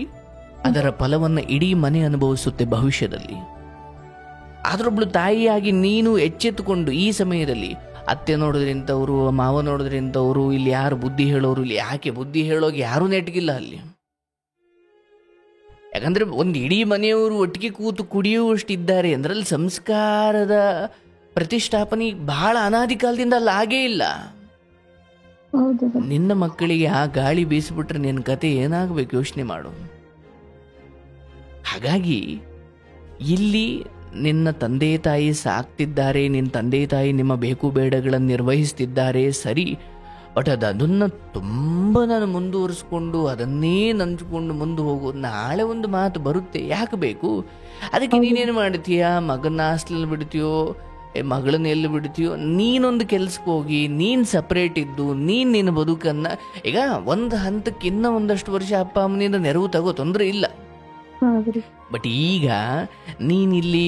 ಅದರ ಫಲವನ್ನು ಇಡೀ ಮನೆ ಅನುಭವಿಸುತ್ತೆ ಭವಿಷ್ಯದಲ್ಲಿ. ಆದ್ರೊಬ್ಳು ತಾಯಿಯಾಗಿ ನೀನು ಎಚ್ಚೆತ್ತುಕೊಂಡು ಈ ಸಮಯದಲ್ಲಿ ಅತ್ತೆ ನೋಡಿದ್ರಿಂತವ್ರು, ಮಾವ ನೋಡಿದ್ರಿಂತವ್ರು, ಇಲ್ಲಿ ಯಾರು ಬುದ್ಧಿ ಹೇಳೋರು, ಇಲ್ಲಿ ಯಾಕೆ ಬುದ್ಧಿ ಹೇಳೋಗಿ ಯಾರೂ ನೆಟ್ಗಿಲ್ಲ ಅಲ್ಲಿ. ಯಾಕಂದ್ರೆ ಒಂದು ಇಡೀ ಮನೆಯವರು ಒಟ್ಟಿಗೆ ಕೂತು ಕುಡಿಯುವಷ್ಟಿದ್ದಾರೆ ಅಂದ್ರೆ ಅಲ್ಲಿ ಸಂಸ್ಕಾರದ ಪ್ರತಿಷ್ಠಾಪನೆ ಬಹಳ ಅನಾದಿ ಕಾಲದಿಂದ ಅಲ್ಲಿ ಆಗೇ ಇಲ್ಲ. ನಿನ್ನ ಮಕ್ಕಳಿಗೆ ಆ ಗಾಳಿ ಬೀಸಿಬಿಟ್ರೆ ನಿನ್ನ ಕತೆ ಏನಾಗಬೇಕು ಯೋಚನೆ ಮಾಡು. ಹಾಗಾಗಿ ಇಲ್ಲಿ ನಿನ್ನ ತಂದೆ ತಾಯಿ ಸಾಕ್ತಿದ್ದಾರೆ, ನಿನ್ನ ತಂದೆ ತಾಯಿ ನಿಮ್ಮ ಬೇಕು ಬೇಡಗಳನ್ನು ನಿರ್ವಹಿಸ್ತಿದ್ದಾರೆ ಸರಿ. ಬಟ್ ಅದನ್ನು ತುಂಬ ನಾನು ಮುಂದುವರಿಸ್ಕೊಂಡು ಅದನ್ನೇ ನಂಚ್ಕೊಂಡು ಮುಂದೆ ಹೋಗೋದು, ನಾಳೆ ಒಂದು ಮಾತು ಬರುತ್ತೆ, ಯಾಕೆ ಬೇಕು? ಅದಕ್ಕೆ ನೀನೇನು ಮಾಡ್ತೀಯ? ಮಗನ ಹಾಸ್ಟೆಲ್ ಬಿಡ್ತೀಯೋ, ಮಗಳನ್ನ ಎಲ್ಲಿ ಬಿಡ್ತೀಯೋ? ನೀನೊಂದು ಕೆಲ್ಸಕ್ಕೆ ಹೋಗಿ ನೀನು ಸಪ್ರೇಟ್ ಇದ್ದು ನಿನ್ನ ಬದುಕನ್ನು ಈಗ ಒಂದು ಹಂತಕ್ಕೆ ಇನ್ನೂ ಒಂದಷ್ಟು ವರ್ಷ ಅಪ್ಪ ಅಮ್ಮನಿಂದ ನೆರವು ತಗೋ, ತೊಂದರೆ ಇಲ್ಲ. ಬಟ್ ಈಗ ನೀನಿಲ್ಲಿ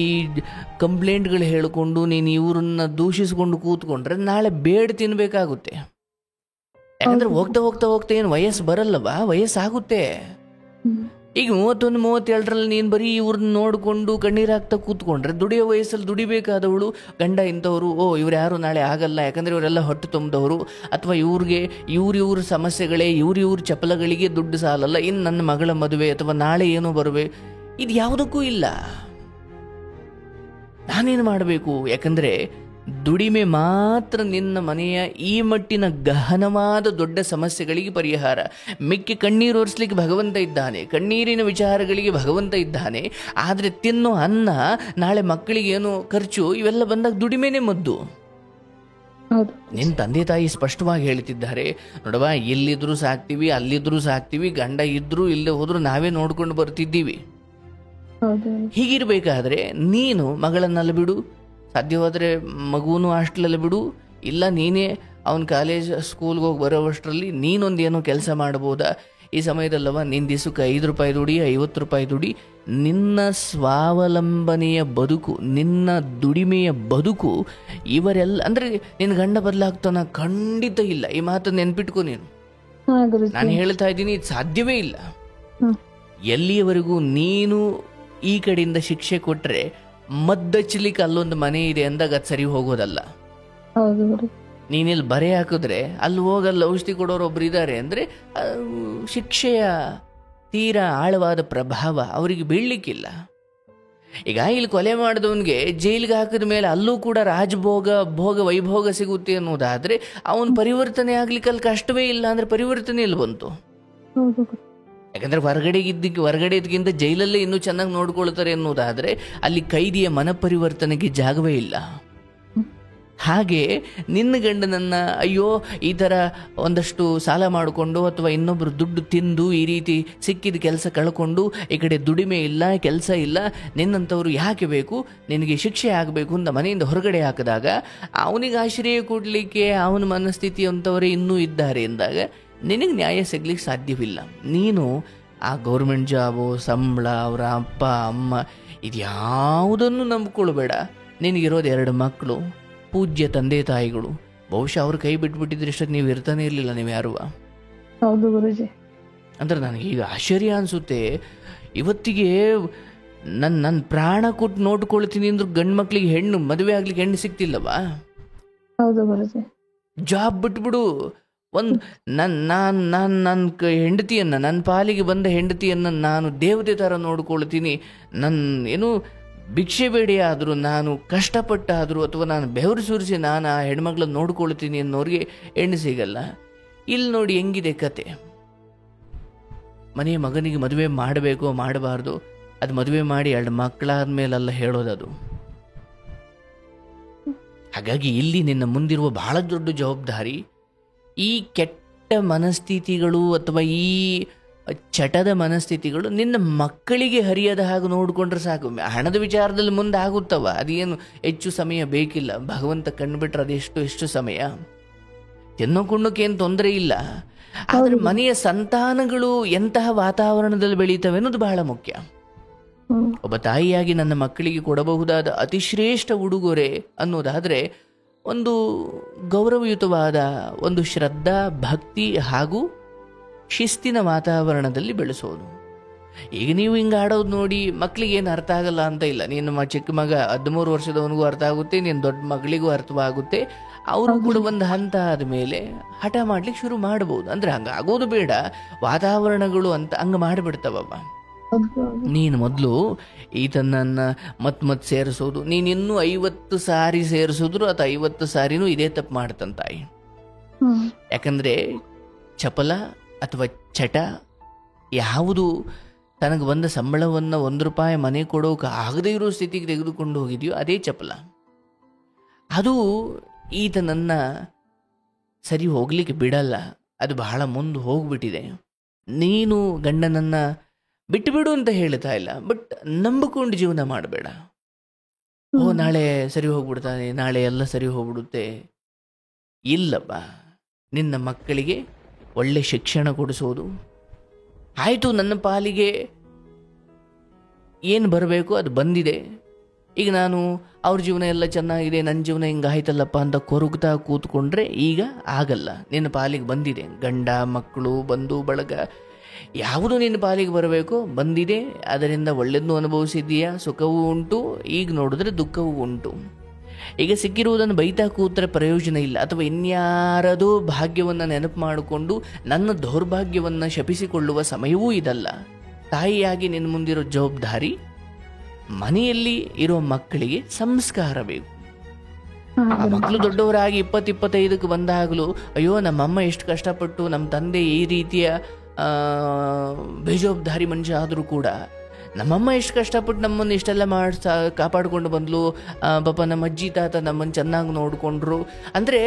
ಕಂಪ್ಲೇಂಟ್ಗಳು ಹೇಳಿಕೊಂಡು ನೀನು ಇವ್ರನ್ನ ದೂಷಿಸ್ಕೊಂಡು ಕೂತ್ಕೊಂಡ್ರೆ ನಾಳೆ ಬೇಡ ತಿನ್ಬೇಕಾಗುತ್ತೆ. ಯಾಕಂದ್ರೆ ಹೋಗ್ತಾ ಹೋಗ್ತಾ ಹೋಗ್ತಾ ಏನು ವಯಸ್ಸು ಬರಲ್ಲವಾ, ವಯಸ್ಸಾಗುತ್ತೆ. ಈಗ 31-37ರಲ್ಲಿ ನೀನು ಬರೀ ಇವ್ರನ್ನ ನೋಡಿಕೊಂಡು ಕಣ್ಣೀರಾಗ್ತಾ ಕೂತ್ಕೊಂಡ್ರೆ ದುಡಿಯೋ ವಯಸ್ಸಲ್ಲಿ ದುಡಿಬೇಕಾದವಳು ಗಂಡ ಇಂಥವ್ರು, ಇವ್ರು ಯಾರು ನಾಳೆ ಆಗಲ್ಲ ಯಾಕಂದರೆ ಇವರೆಲ್ಲ ಹೊಟ್ಟು ತುಂಬಿದವರು, ಅಥವಾ ಇವ್ರಿಗೆ ಇವ್ರ ಸಮಸ್ಯೆಗಳೇ ಇವ್ರ ಚಪಲಗಳಿಗೆ ದುಡ್ಡು ಸಾಲಲ್ಲ, ಇನ್ನು ನನ್ನ ಮಗಳ ಮದುವೆ ಅಥವಾ ನಾಳೆ ಏನೋ ಬರುವೆ, ಇದು ಯಾವುದಕ್ಕೂ ಇಲ್ಲ. ನಾನೇನು ಮಾಡಬೇಕು? ಯಾಕಂದರೆ ದುಡಿಮೆ ಮಾತ್ರ ನಿನ್ನ ಮನೆಯ ಈ ಮಟ್ಟಿನ ಗಹನವಾದ ದೊಡ್ಡ ಸಮಸ್ಯೆಗಳಿಗೆ ಪರಿಹಾರ. ಮಿಕ್ಕಿ ಕಣ್ಣೀರು ಒರೆಸ್ಲಿಕ್ಕೆ ಭಗವಂತ ಇದ್ದಾನೆ, ಕಣ್ಣೀರಿನ ವಿಚಾರಗಳಿಗೆ ಭಗವಂತ ಇದ್ದಾನೆ. ಆದರೆ ತಿನ್ನೋ ಅನ್ನ, ನಾಳೆ ಮಕ್ಕಳಿಗೆ ಏನೋ ಖರ್ಚು, ಇವೆಲ್ಲ ಬಂದಾಗ ದುಡಿಮೆನೇ ಮದ್ದು. ನಿನ್ನ ತಂದೆ ತಾಯಿ ಸ್ಪಷ್ಟವಾಗಿ ಹೇಳ್ತಿದ್ದಾರೆ, ನೋಡವಾ ಎಲ್ಲಿದ್ರೂ ಸಾಕ್ತೀವಿ, ಅಲ್ಲಿದ್ರೂ ಸಾಕ್ತೀವಿ, ಗಂಡ ಇದ್ರೂ ಇಲ್ಲದೆ ಹೋದ್ರೂ ನಾವೇ ನೋಡ್ಕೊಂಡು ಬರ್ತಿದ್ದೀವಿ. ಹೀಗಿರ್ಬೇಕಾದ್ರೆ ನೀನು ಮಗಳನ್ನೆಲ್ಲ ಬಿಡು, ಸಾಧ್ಯವಾದರೆ ಮಗುವೂ ಹಾಸ್ಟೆಲಲ್ಲಿ ಬಿಡು, ಇಲ್ಲ ನೀನೇ ಅವನ ಕಾಲೇಜ್ ಸ್ಕೂಲ್ಗೆ ಹೋಗಿ ಬರೋವಷ್ಟರಲ್ಲಿ ನೀನೊಂದೇನೋ ಕೆಲಸ ಮಾಡ್ಬೋದಾ? ಈ ಸಮಯದಲ್ಲವ ನಿನ್ನ ದಿವಸಕ್ಕೆ 5 ರೂಪಾಯಿ ದುಡಿ, 50 ರೂಪಾಯಿ ದುಡಿ. ನಿನ್ನ ಸ್ವಾವಲಂಬನೆಯ ಬದುಕು, ನಿನ್ನ ದುಡಿಮೆಯ ಬದುಕು ಇವರೆಲ್ಲ ಅಂದರೆ ನಿನ್ನ ಗಂಡ ಬದಲಾಗ್ತಾನ? ಖಂಡಿತ ಇಲ್ಲ. ಈ ಮಾತನ್ನು ನೆನ್ಪಿಟ್ಕೊ ನೀನು. ನಾನು ಹೇಳ್ತಾ ಇದ್ದೀನಿ, ಇದು ಸಾಧ್ಯವೇ ಇಲ್ಲ. ಎಲ್ಲಿಯವರೆಗೂ ನೀನು ಈ ಕಡೆಯಿಂದ ಶಿಕ್ಷೆ ಕೊಟ್ಟರೆ ಮದ್ದಚ್ಚಲಿಕ್ಕೆ ಅಲ್ಲೊಂದು ಮನೆ ಇದೆ ಅಂದಾಗ ಅದು ಸರಿ ಹೋಗೋದಲ್ಲ. ಹೌದು ಗುರುಜಿ. ನೀನಿಲ್ಲಿ ಬರೆ ಹಾಕಿದ್ರೆ ಅಲ್ಲಿ ಹೋಗಲ್ಲ ಔಷಧಿ ಕೊಡೋರು ಒಬ್ರು ಇದ್ದಾರೆ ಅಂದರೆ ಶಿಕ್ಷೆಯ ತೀರಾ ಆಳವಾದ ಪ್ರಭಾವ ಅವರಿಗೆ ಬೀಳಲಿಕ್ಕಿಲ್ಲ. ಈಗ ಇಲ್ಲಿ ಕೊಲೆ ಮಾಡಿದವನಿಗೆ ಜೈಲಿಗೆ ಹಾಕಿದ ಮೇಲೆ ಅಲ್ಲೂ ಕೂಡ ಭೋಗ ವೈಭೋಗ ಸಿಗುತ್ತೆ ಅನ್ನೋದಾದ್ರೆ ಅವನ ಪರಿವರ್ತನೆ ಆಗ್ಲಿಕ್ಕೆ ಅಲ್ಲಿ ಕಷ್ಟವೇ ಇಲ್ಲ ಅಂದ್ರೆ ಪರಿವರ್ತನೆ ಇಲ್ಲಿ ಬಂತು. ಯಾಕಂದ್ರೆ ಹೊರಗಡೆಗಿಂತ ಜೈಲಲ್ಲೇ ಇನ್ನೂ ಚೆನ್ನಾಗಿ ನೋಡ್ಕೊಳ್ತಾರೆ ಅನ್ನೋದಾದ್ರೆ ಅಲ್ಲಿ ಕೈದಿಯ ಮನಪರಿವರ್ತನೆಗೆ ಜಾಗವೇ ಇಲ್ಲ. ಹಾಗೆ ನಿನ್ನ ಗಂಡನನ್ನ ಅಯ್ಯೋ ಈ ಥರ ಒಂದಷ್ಟು ಸಾಲ ಮಾಡಿಕೊಂಡು ಅಥವಾ ಇನ್ನೊಬ್ಬರು ದುಡ್ಡು ತಿಂದು ಈ ರೀತಿ ಸಿಕ್ಕಿದ ಕೆಲಸ ಕಳ್ಕೊಂಡು ಈ ಕಡೆ ದುಡಿಮೆ ಇಲ್ಲ, ಕೆಲಸ ಇಲ್ಲ, ನಿನ್ನಂಥವ್ರು ಯಾಕೆ ಬೇಕು, ನಿನಗೆ ಶಿಕ್ಷೆ ಆಗಬೇಕು ಅಂತ ಮನೆಯಿಂದ ಹೊರಗಡೆ ಹಾಕಿದಾಗ ಅವನಿಗೆ ಆಶ್ರಯ ಕೊಡಲಿಕ್ಕೆ ಅವನ ಮನಸ್ಥಿತಿ ಅಂಥವರೇ ಇನ್ನೂ ಇದ್ದಾರೆ ಎಂದಾಗ ನಿನಗೆ ನ್ಯಾಯ ಸಿಗ್ಲಿಕ್ಕೆ ಸಾಧ್ಯವಿಲ್ಲ. ನೀನು ಆ ಗೌರ್ಮೆಂಟ್ ಜಾಬು, ಸಂಬಳ, ಅವರ ಅಪ್ಪ ಅಮ್ಮ ಇದ್ಯಾವುದನ್ನು ನಂಬ್ಕೊಳ್ಬೇಡ. ನಿನಗಿರೋದು 2 ಮಕ್ಕಳು, ಪೂಜ್ಯ ತಂದೆ ತಾಯಿಗಳು. ಬಹುಶಃ ಅವ್ರ ಕೈ ಬಿಟ್ಬಿಟ್ಟಿದ್ರೆ ಇಷ್ಟೊತ್ತು ನೀವು ಇರ್ತಾನೆ ಇರಲಿಲ್ಲ ನೀವು ಯಾರು. ಹೌದು ಗುರುಜಿ. ಅಂದ್ರೆ ನನಗೆ ಈಗ ಆಶ್ಚರ್ಯ ಅನಿಸುತ್ತೆ. ಇವತ್ತಿಗೆ ನನ್ನ ಪ್ರಾಣ ಕೊಟ್ಟು ನೋಡ್ಕೊಳ್ತೀನಿ ಅಂದ್ರೆ ಗಂಡು ಮಕ್ಳಿಗೆ ಮದುವೆ ಆಗ್ಲಿಕ್ಕೆ ಹೆಣ್ಣು ಸಿಗ್ತಿಲ್ಲವಾ? ಹೌದು ಗುರುಜಿ. ಜಾಬ್ ಬಿಟ್ಬಿಡು. ನನ್ನ ಹೆಂಡತಿಯನ್ನ, ನನ್ನ ಪಾಲಿಗೆ ಬಂದ ಹೆಂಡತಿಯನ್ನ ನಾನು ದೇವತೆ ಥರ ನೋಡ್ಕೊಳ್ತೀನಿ. ಏನು ಭಿಕ್ಷೆ ಬೇಡಿ ಆದರೂ, ನಾನು ಕಷ್ಟಪಟ್ಟಾದರೂ, ಅಥವಾ ನಾನು ಬೆವರು ಸುರಿಸಿ ನಾನು ಆ ಹೆಣ್ಮಕ್ಳನ್ನ ನೋಡ್ಕೊಳ್ತೀನಿ ಅನ್ನೋರಿಗೆ ಹೆಣ್ಣು ಸಿಗಲ್ಲ. ಇಲ್ಲಿ ನೋಡಿ ಹೆಂಗಿದೆ ಕತೆ. ಮನೆಯ ಮಗನಿಗೆ ಮದುವೆ ಮಾಡಬೇಕು ಮಾಡಬಾರ್ದು, ಅದು ಮದುವೆ ಮಾಡಿ 2 ಮಕ್ಕಳಾದ್ಮೇಲೆಲ್ಲ ಹೇಳೋದದು. ಹಾಗಾಗಿ ಇಲ್ಲಿ ನಿನ್ನ ಮುಂದಿರುವ ಬಹಳ ದೊಡ್ಡ ಜವಾಬ್ದಾರಿ ಈ ಕೆಟ್ಟ ಮನಸ್ಥಿತಿಗಳು ಅಥವಾ ಈ ಚಟದ ಮನಸ್ಥಿತಿಗಳು ನಿನ್ನ ಮಕ್ಕಳಿಗೆ ಹರಿಯದ ಹಾಗೆ ನೋಡಿಕೊಂಡ್ರೆ ಸಾಕು. ಹಣದ ವಿಚಾರದಲ್ಲಿ ಮುಂದೆ ಆಗುತ್ತವ, ಅದೇನು ಹೆಚ್ಚು ಸಮಯ ಬೇಕಿಲ್ಲ. ಭಗವಂತ ಕಂಡುಬಿಟ್ರೆ ಅದೆಷ್ಟು ಸಮಯ. ತಿನ್ನೋಕೊಂಡಕ್ಕೇನು ತೊಂದರೆ ಇಲ್ಲ. ಆದರೆ ಮನೆಯ ಸಂತಾನಗಳು ಎಂತಹ ವಾತಾವರಣದಲ್ಲಿ ಬೆಳೀತವೆ ಅನ್ನೋದು ಬಹಳ ಮುಖ್ಯ. ಒಬ್ಬ ತಾಯಿಯಾಗಿ ನನ್ನ ಮಕ್ಕಳಿಗೆ ಕೊಡಬಹುದಾದ ಅತಿಶ್ರೇಷ್ಠ ಉಡುಗೊರೆ ಅನ್ನೋದಾದರೆ ಒಂದು ಗೌರವಯುತವಾದ ಒಂದು ಶ್ರದ್ಧಾ, ಭಕ್ತಿ ಹಾಗೂ ಶಿಸ್ತಿನ ವಾತಾವರಣದಲ್ಲಿ ಬೆಳೆಸೋದು. ಈಗ ನೀವು ಹಿಂಗೆ ಆಡೋದು ನೋಡಿ ಮಕ್ಕಳಿಗೆ ಏನು ಅರ್ಥ ಆಗಲ್ಲ ಅಂತ ಇಲ್ಲ. ನೀನು ಚಿಕ್ಕ ಮಗ 13 ವರ್ಷದವನಿಗೂ ಅರ್ಥ ಆಗುತ್ತೆ, ನೀನು ದೊಡ್ಡ ಮಗಳಿಗೂ ಅರ್ಥವಾಗುತ್ತೆ. ಅವರು ಕೂಡ ಒಂದು ಹಂತ ಆದಮೇಲೆ ಹಠ ಮಾಡ್ಲಿಕ್ಕೆ ಶುರು ಮಾಡ್ಬೋದು. ಅಂದರೆ ಹಂಗೆ ಆಗೋದು ಬೇಡ, ವಾತಾವರಣಗಳು ಅಂತ ಹಂಗೆ ಮಾಡಿಬಿಡ್ತಾವವ. ನೀನು ಮೊದಲು ಈತನನ್ನು ಮತ್ ಸೇರಿಸೋದು, ನೀನಿನ್ನೂ 50 ಸಾರಿ ಸೇರಿಸಿದ್ರು ಅಥವಾ 50 ಸಾರಿನೂ ಇದೇ ತಪ್ಪು ಮಾಡ್ತಂತಾಯಿ. ಯಾಕಂದರೆ ಚಪಲ ಅಥವಾ ಚಟ ಯಾವುದು ತನಗೆ ಬಂದ ಸಂಬಳವನ್ನು 1 ರೂಪಾಯಿ ಮನೆ ಕೊಡೋಕೆ ಆಗದೇ ಇರೋ ಸ್ಥಿತಿಗೆ ತೆಗೆದುಕೊಂಡು ಹೋಗಿದೆಯೋ ಅದೇ ಚಪಲ. ಅದು ಈತನನ್ನು ಸರಿ ಹೋಗ್ಲಿಕ್ಕೆ ಬಿಡಲ್ಲ. ಅದು ಬಹಳ ಮುಂದೆ ಹೋಗ್ಬಿಟ್ಟಿದೆ. ನೀನು ಗಂಡನನ್ನು ಬಿಟ್ಟು ಬಿಡು ಅಂತ ಹೇಳ್ತಾ ಇಲ್ಲ, ಬಟ್ ನಂಬಿಕೊಂಡು ಜೀವನ ಮಾಡಬೇಡ. ನಾಳೆ ಸರಿ ಹೋಗ್ಬಿಡ್ತಾನೆ, ನಾಳೆ ಎಲ್ಲ ಸರಿ ಹೋಗ್ಬಿಡುತ್ತೆ. ಇಲ್ಲಪ್ಪ, ನಿನ್ನ ಮಕ್ಕಳಿಗೆ ಒಳ್ಳೆ ಶಿಕ್ಷಣ ಕೊಡಿಸೋದು ಆಯಿತು. ನನ್ನ ಪಾಲಿಗೆ ಏನು ಬರಬೇಕು ಅದು ಬಂದಿದೆ. ಈಗ ನಾನು ಅವ್ರ ಜೀವನ ಎಲ್ಲ ಚೆನ್ನಾಗಿದೆ, ನನ್ನ ಜೀವನ ಹಿಂಗಾಯ್ತಲ್ಲಪ್ಪ ಅಂತ ಕೊರಗ್ತಾ ಕೂತ್ಕೊಂಡ್ರೆ ಈಗ ಆಗಲ್ಲ. ನಿನ್ನ ಪಾಲಿಗೆ ಬಂದಿದೆ, ಗಂಡ ಮಕ್ಕಳು ಬಂಧು ಬಳಗ ಯಾವುದು ನಿನ್ನ ಪಾಲಿಗೆ ಬರಬೇಕು ಬಂದಿದೆ. ಅದರಿಂದ ಒಳ್ಳೆಯದನ್ನು ಅನುಭವಿಸಿದ್ದೀಯಾ, ಸುಖವೂ ಉಂಟು, ಈಗ ನೋಡಿದ್ರೆ ದುಃಖವೂ ಉಂಟು. ಈಗ ಸಿಕ್ಕಿರುವುದನ್ನು ಬೈತಾ ಕೂತ್ರೆ ಪ್ರಯೋಜನ ಇಲ್ಲ. ಅಥವಾ ಇನ್ಯಾರದೋ ಭಾಗ್ಯವನ್ನು ನೆನಪು ಮಾಡಿಕೊಂಡು ನನ್ನ ದೌರ್ಭಾಗ್ಯವನ್ನು ಶಪಿಸಿಕೊಳ್ಳುವ ಸಮಯವೂ ಇದಲ್ಲ. ತಾಯಿಯಾಗಿ ನಿನ್ನ ಮುಂದಿರೋ ಜವಾಬ್ದಾರಿ ಮನೆಯಲ್ಲಿ ಇರೋ ಮಕ್ಕಳಿಗೆ ಸಂಸ್ಕಾರ ಬೇಕು. ಆ ಮಕ್ಕಳು ದೊಡ್ಡವರಾಗಿ 20-25ಕ್ಕೆ ಬಂದಾಗಲೂ ಅಯ್ಯೋ ನಮ್ಮಮ್ಮ ಎಷ್ಟು ಕಷ್ಟಪಟ್ಟು, ನಮ್ಮ ತಂದೆ ಈ ರೀತಿಯ ಬೇಜವಾಬ್ದಾರಿ ಮನುಷ್ಯ ಆದರೂ ಕೂಡ ನಮ್ಮಮ್ಮ ಎಷ್ಟು ಕಷ್ಟಪಟ್ಟು ನಮ್ಮನ್ನು ಇಷ್ಟೆಲ್ಲ ಕಾಪಾಡಿಕೊಂಡು ಬಂದ್ಲು, ಪಾಪ ನಮ್ಮ ಅಜ್ಜಿ ತಾತ ನಮ್ಮನ್ನು ಚೆನ್ನಾಗಿ ನೋಡಿಕೊಂಡ್ರು ಅಂದರೆ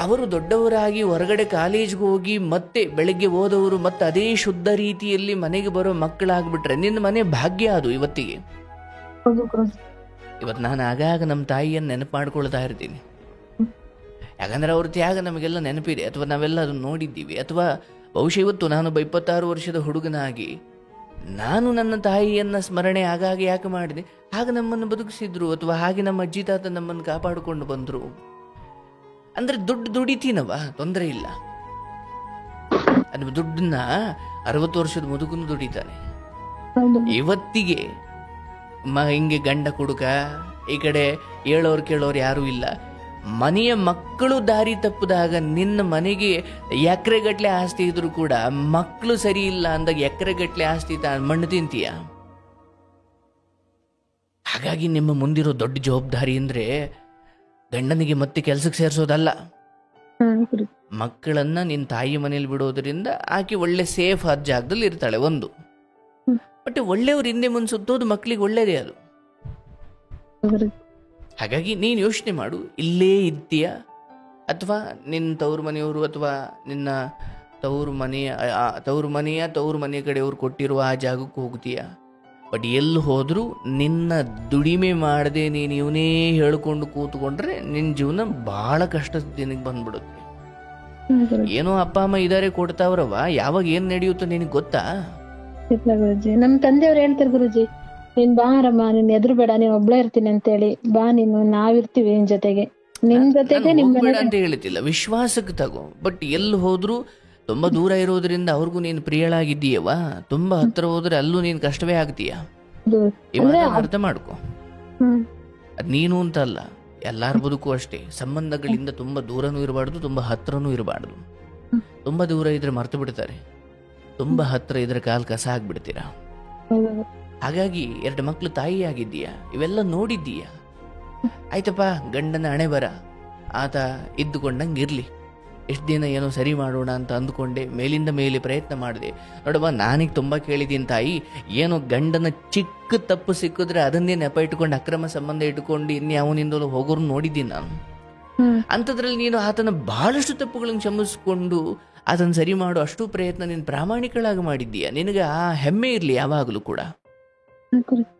ಅವರು ದೊಡ್ಡವರಾಗಿ ಹೊರಗಡೆ ಕಾಲೇಜ್ಗೆ ಹೋಗಿ ಮತ್ತೆ ಬೆಳಗ್ಗೆ ಓದೋರು ಮತ್ತೆ ಅದೇ ಶುದ್ಧ ರೀತಿಯಲ್ಲಿ ಮನೆಗೆ ಬರೋ ಮಕ್ಕಳಾಗ್ಬಿಟ್ರೆ ನಿನ್ನ ಮನೆ ಭಾಗ್ಯ ಅದು ಇವತ್ತಿಗೆ. ಇವತ್ತು ನಾನು ಆಗಾಗ ನಮ್ಮ ತಾಯಿಯನ್ನು ನೆನಪು ಮಾಡ್ಕೊಳ್ತಾ ಇರ್ತೀನಿ. ಯಾಕಂದರೆ ಅವ್ರ ತ್ಯಾಗ ನಮಗೆಲ್ಲ ನೆನಪಿದೆ, ಅಥವಾ ನಾವೆಲ್ಲ ಅದನ್ನು ನೋಡಿದ್ದೀವಿ. ಅಥವಾ ಬಹುಶಃ ಇವತ್ತು ನಾನೊಬ್ಬ 26 ವರ್ಷದ ಹುಡುಗನಾಗಿ ನಾನು ನನ್ನ ತಾಯಿಯನ್ನು ಸ್ಮರಣೆ ಆಗಾಗ ಯಾಕೆ ಮಾಡಿದೆ, ಹಾಗೆ ನಮ್ಮನ್ನು ಬದುಕಿಸಿದ್ರು, ಅಥವಾ ಹಾಗೆ ನಮ್ಮ ಅಜ್ಜಿ ತಾತ ನಮ್ಮನ್ನು ಕಾಪಾಡಿಕೊಂಡು ಬಂದರು ಅಂದರೆ ದುಡಿತೀನವ, ತೊಂದರೆ ಇಲ್ಲ. ಅದು ದುಡ್ಡನ್ನ 60 ವರ್ಷದ ಮುದುಕನು ದುಡಿತಾನೆ, ಹೌದು ಇವತ್ತಿಗೆ ಹಿಂಗೆ ಗಂಡ ಕುಡುಕ, ಈ ಕಡೆ ಹೇಳೋರು ಕೇಳೋರು ಯಾರೂ ಇಲ್ಲ. ಮನೆಯ ಮಕ್ಕಳು ದಾರಿ ತಪ್ಪಿದಾಗ ನಿನ್ನ ಮನೆಗೆ ಎಕರೆಗಟ್ಲೆ ಆಸ್ತಿ ಇದ್ರು ಕೂಡ ಮಕ್ಕಳು ಸರಿ ಇಲ್ಲ ಅಂದಾಗ ಎಕರೆಗಟ್ಲೆ ಆಸ್ತಿ ಮಣ್ಣು ತಿಂತೀಯ. ಹಾಗಾಗಿ ನಿಮ್ಮ ಮುಂದಿರೋ ದೊಡ್ಡ ಜವಾಬ್ದಾರಿ ಅಂದ್ರೆ ಗಂಡನಿಗೆ ಮತ್ತೆ ಕೆಲ್ಸಕ್ಕೆ ಸೇರಿಸೋದಲ್ಲ, ಮಕ್ಕಳನ್ನ ನಿನ್ನ ತಾಯಿ ಮನೇಲಿ ಬಿಡೋದ್ರಿಂದ ಆಕೆ ಒಳ್ಳೆ ಸೇಫ್ ಆದ ಜಾಗದಲ್ಲಿ ಇರ್ತಾಳೆ ಒಂದು. ಬಟ್ ಒಳ್ಳೆಯವ್ರು ಹಿಂದೆ ಮುಂದೆ ಸುತ್ತೋದು ಮಕ್ಕಳಿಗೆ ಒಳ್ಳೇದೇ ಅದು. ಹಾಗಾಗಿ ನೀನು ಯೋಚನೆ ಮಾಡು, ಇಲ್ಲೇ ಇದ್ದೀಯ ಅಥವಾ ನಿನ್ನ ತವ್ರ ಮನೆಯವರು ಅಥವಾ ನಿನ್ನ ತವ್ರ ಮನೆಯ ಕಡೆಯವರು ಕೊಟ್ಟಿರುವ ಆ ಜಾಗಕ್ಕೆ ಹೋಗ್ತೀಯ. ಬಟ್ ಎಲ್ಲಿ ಹೋದರೂ ನಿನ್ನ ದುಡಿಮೆ ಮಾಡದೆ ನೀನು ಇವನೇ ಹೇಳ್ಕೊಂಡು ಕೂತ್ಕೊಂಡ್ರೆ ನಿನ್ನ ಜೀವನ ಬಹಳ ಕಷ್ಟದ ದಿನಕ್ಕೆ ಬಂದ್ಬಿಡುತ್ತೆ. ಏನೋ ಅಪ್ಪ ಅಮ್ಮ ಇದಾರೆ ಕೊಡ್ತಾವ್ರವ, ಯಾವಾಗ ಏನ್ ನಡೆಯುತ್ತೋ ನಿನಗೆ ಗೊತ್ತಾ? ಗುರುಜಿ ನಮ್ ತಂದೆಯವ್ರು ಹೇಳ್ತಾರೆ, ಗುರುಜಿ ನೀನ್ ಬಾರಮ್ಮ, ನೀನ್ ಎದುರು ಬೇಡ, ನೀನ್ ಒಬ್ಳೇ ಇರ್ತೀನಿ ಅಂತೇಳಿ, ಬಾ ನೀನು, ನಾವಿರ್ತೀವಿ ನಿನ್ ಜೊತೆಗೆ, ನಿಮ್ ಜೊತೆಗೆ ಬೇಡ ಅಂತ ಹೇಳ್ತಿಲ್ಲ, ವಿಶ್ವಾಸಕ್ಕೆ ತಗೋ. ಬಟ್ ಎಲ್ಲಿ ಹೋದ್ರು ತುಂಬಾ ದೂರ ಇರೋದ್ರಿಂದ ಅವ್ರಿಗೂ ನೀನು ಪ್ರಿಯಳಾಗಿದ್ದೀಯವ, ತುಂಬಾ ಹತ್ರ ಹೋದ್ರೆ ಅಲ್ಲೂ ನೀನ್ ಕಷ್ಟವೇ ಆಗ್ತೀಯ. ಅರ್ಥ ಮಾಡ್ಕೊ. ಅದ್ ನೀನು ಅಂತ ಅಲ್ಲ, ಎಲ್ಲಾರ ಬದುಕು ಅಷ್ಟೇ. ಸಂಬಂಧಗಳಿಂದ ತುಂಬಾ ದೂರನೂ ಇರಬಾರ್ದು, ತುಂಬಾ ಹತ್ರನೂ ಇರಬಾರ್ದು. ತುಂಬಾ ದೂರ ಇದ್ರೆ ಮರ್ತು ಬಿಡ್ತಾರೆ, ತುಂಬಾ ಹತ್ರ ಇದ್ರೆ ಕಾಲ್ ಕಸ ಆಗ್ಬಿಡ್ತೀರಾ. ಹಾಗಾಗಿ 2 ಮಕ್ಳು ತಾಯಿ ಆಗಿದ್ದೀಯ, ಇವೆಲ್ಲ ನೋಡಿದ್ದೀಯ. ಆಯ್ತಪ್ಪ, ಗಂಡನ ಹಣೆ ಬರ, ಆತ ಇದ್ದುಕೊಂಡಂಗೆ ಇರ್ಲಿ, ಎಷ್ಟು ದಿನ ಏನೋ ಸರಿ ಮಾಡೋಣ ಅಂತ ಅಂದ್ಕೊಂಡೆ, ಮೇಲಿಂದ ಮೇಲೆ ಪ್ರಯತ್ನ ಮಾಡಿದೆ. ನೋಡಮ್ಮ, ನಾನೀಗ ತುಂಬ ಕೇಳಿದ್ದೀನಿ ತಾಯಿ, ಏನೋ ಗಂಡನ ಚಿಕ್ಕ ತಪ್ಪು ಸಿಕ್ಕಿದ್ರೆ ಅದನ್ನೇ ನೆಪ ಇಟ್ಕೊಂಡು ಅಕ್ರಮ ಸಂಬಂಧ ಇಟ್ಕೊಂಡು ಇನ್ಯಾವನಿಂದಲೂ ಹೋಗೋರು ನೋಡಿದ್ದೀನಿ ನಾನು. ಅಂಥದ್ರಲ್ಲಿ ನೀನು ಆತನ ಬಹಳಷ್ಟು ತಪ್ಪುಗಳನ್ನು ಕ್ಷಮಿಸ್ಕೊಂಡು ಅದನ್ನು ಸರಿ ಮಾಡೋ ಅಷ್ಟು ಪ್ರಯತ್ನ ನೀನು ಪ್ರಾಮಾಣಿಕಳಾಗಿ ಮಾಡಿದ್ದೀಯ. ನಿನಗೆ ಆ ಹೆಮ್ಮೆ ಇರಲಿ ಯಾವಾಗಲೂ ಕೂಡ.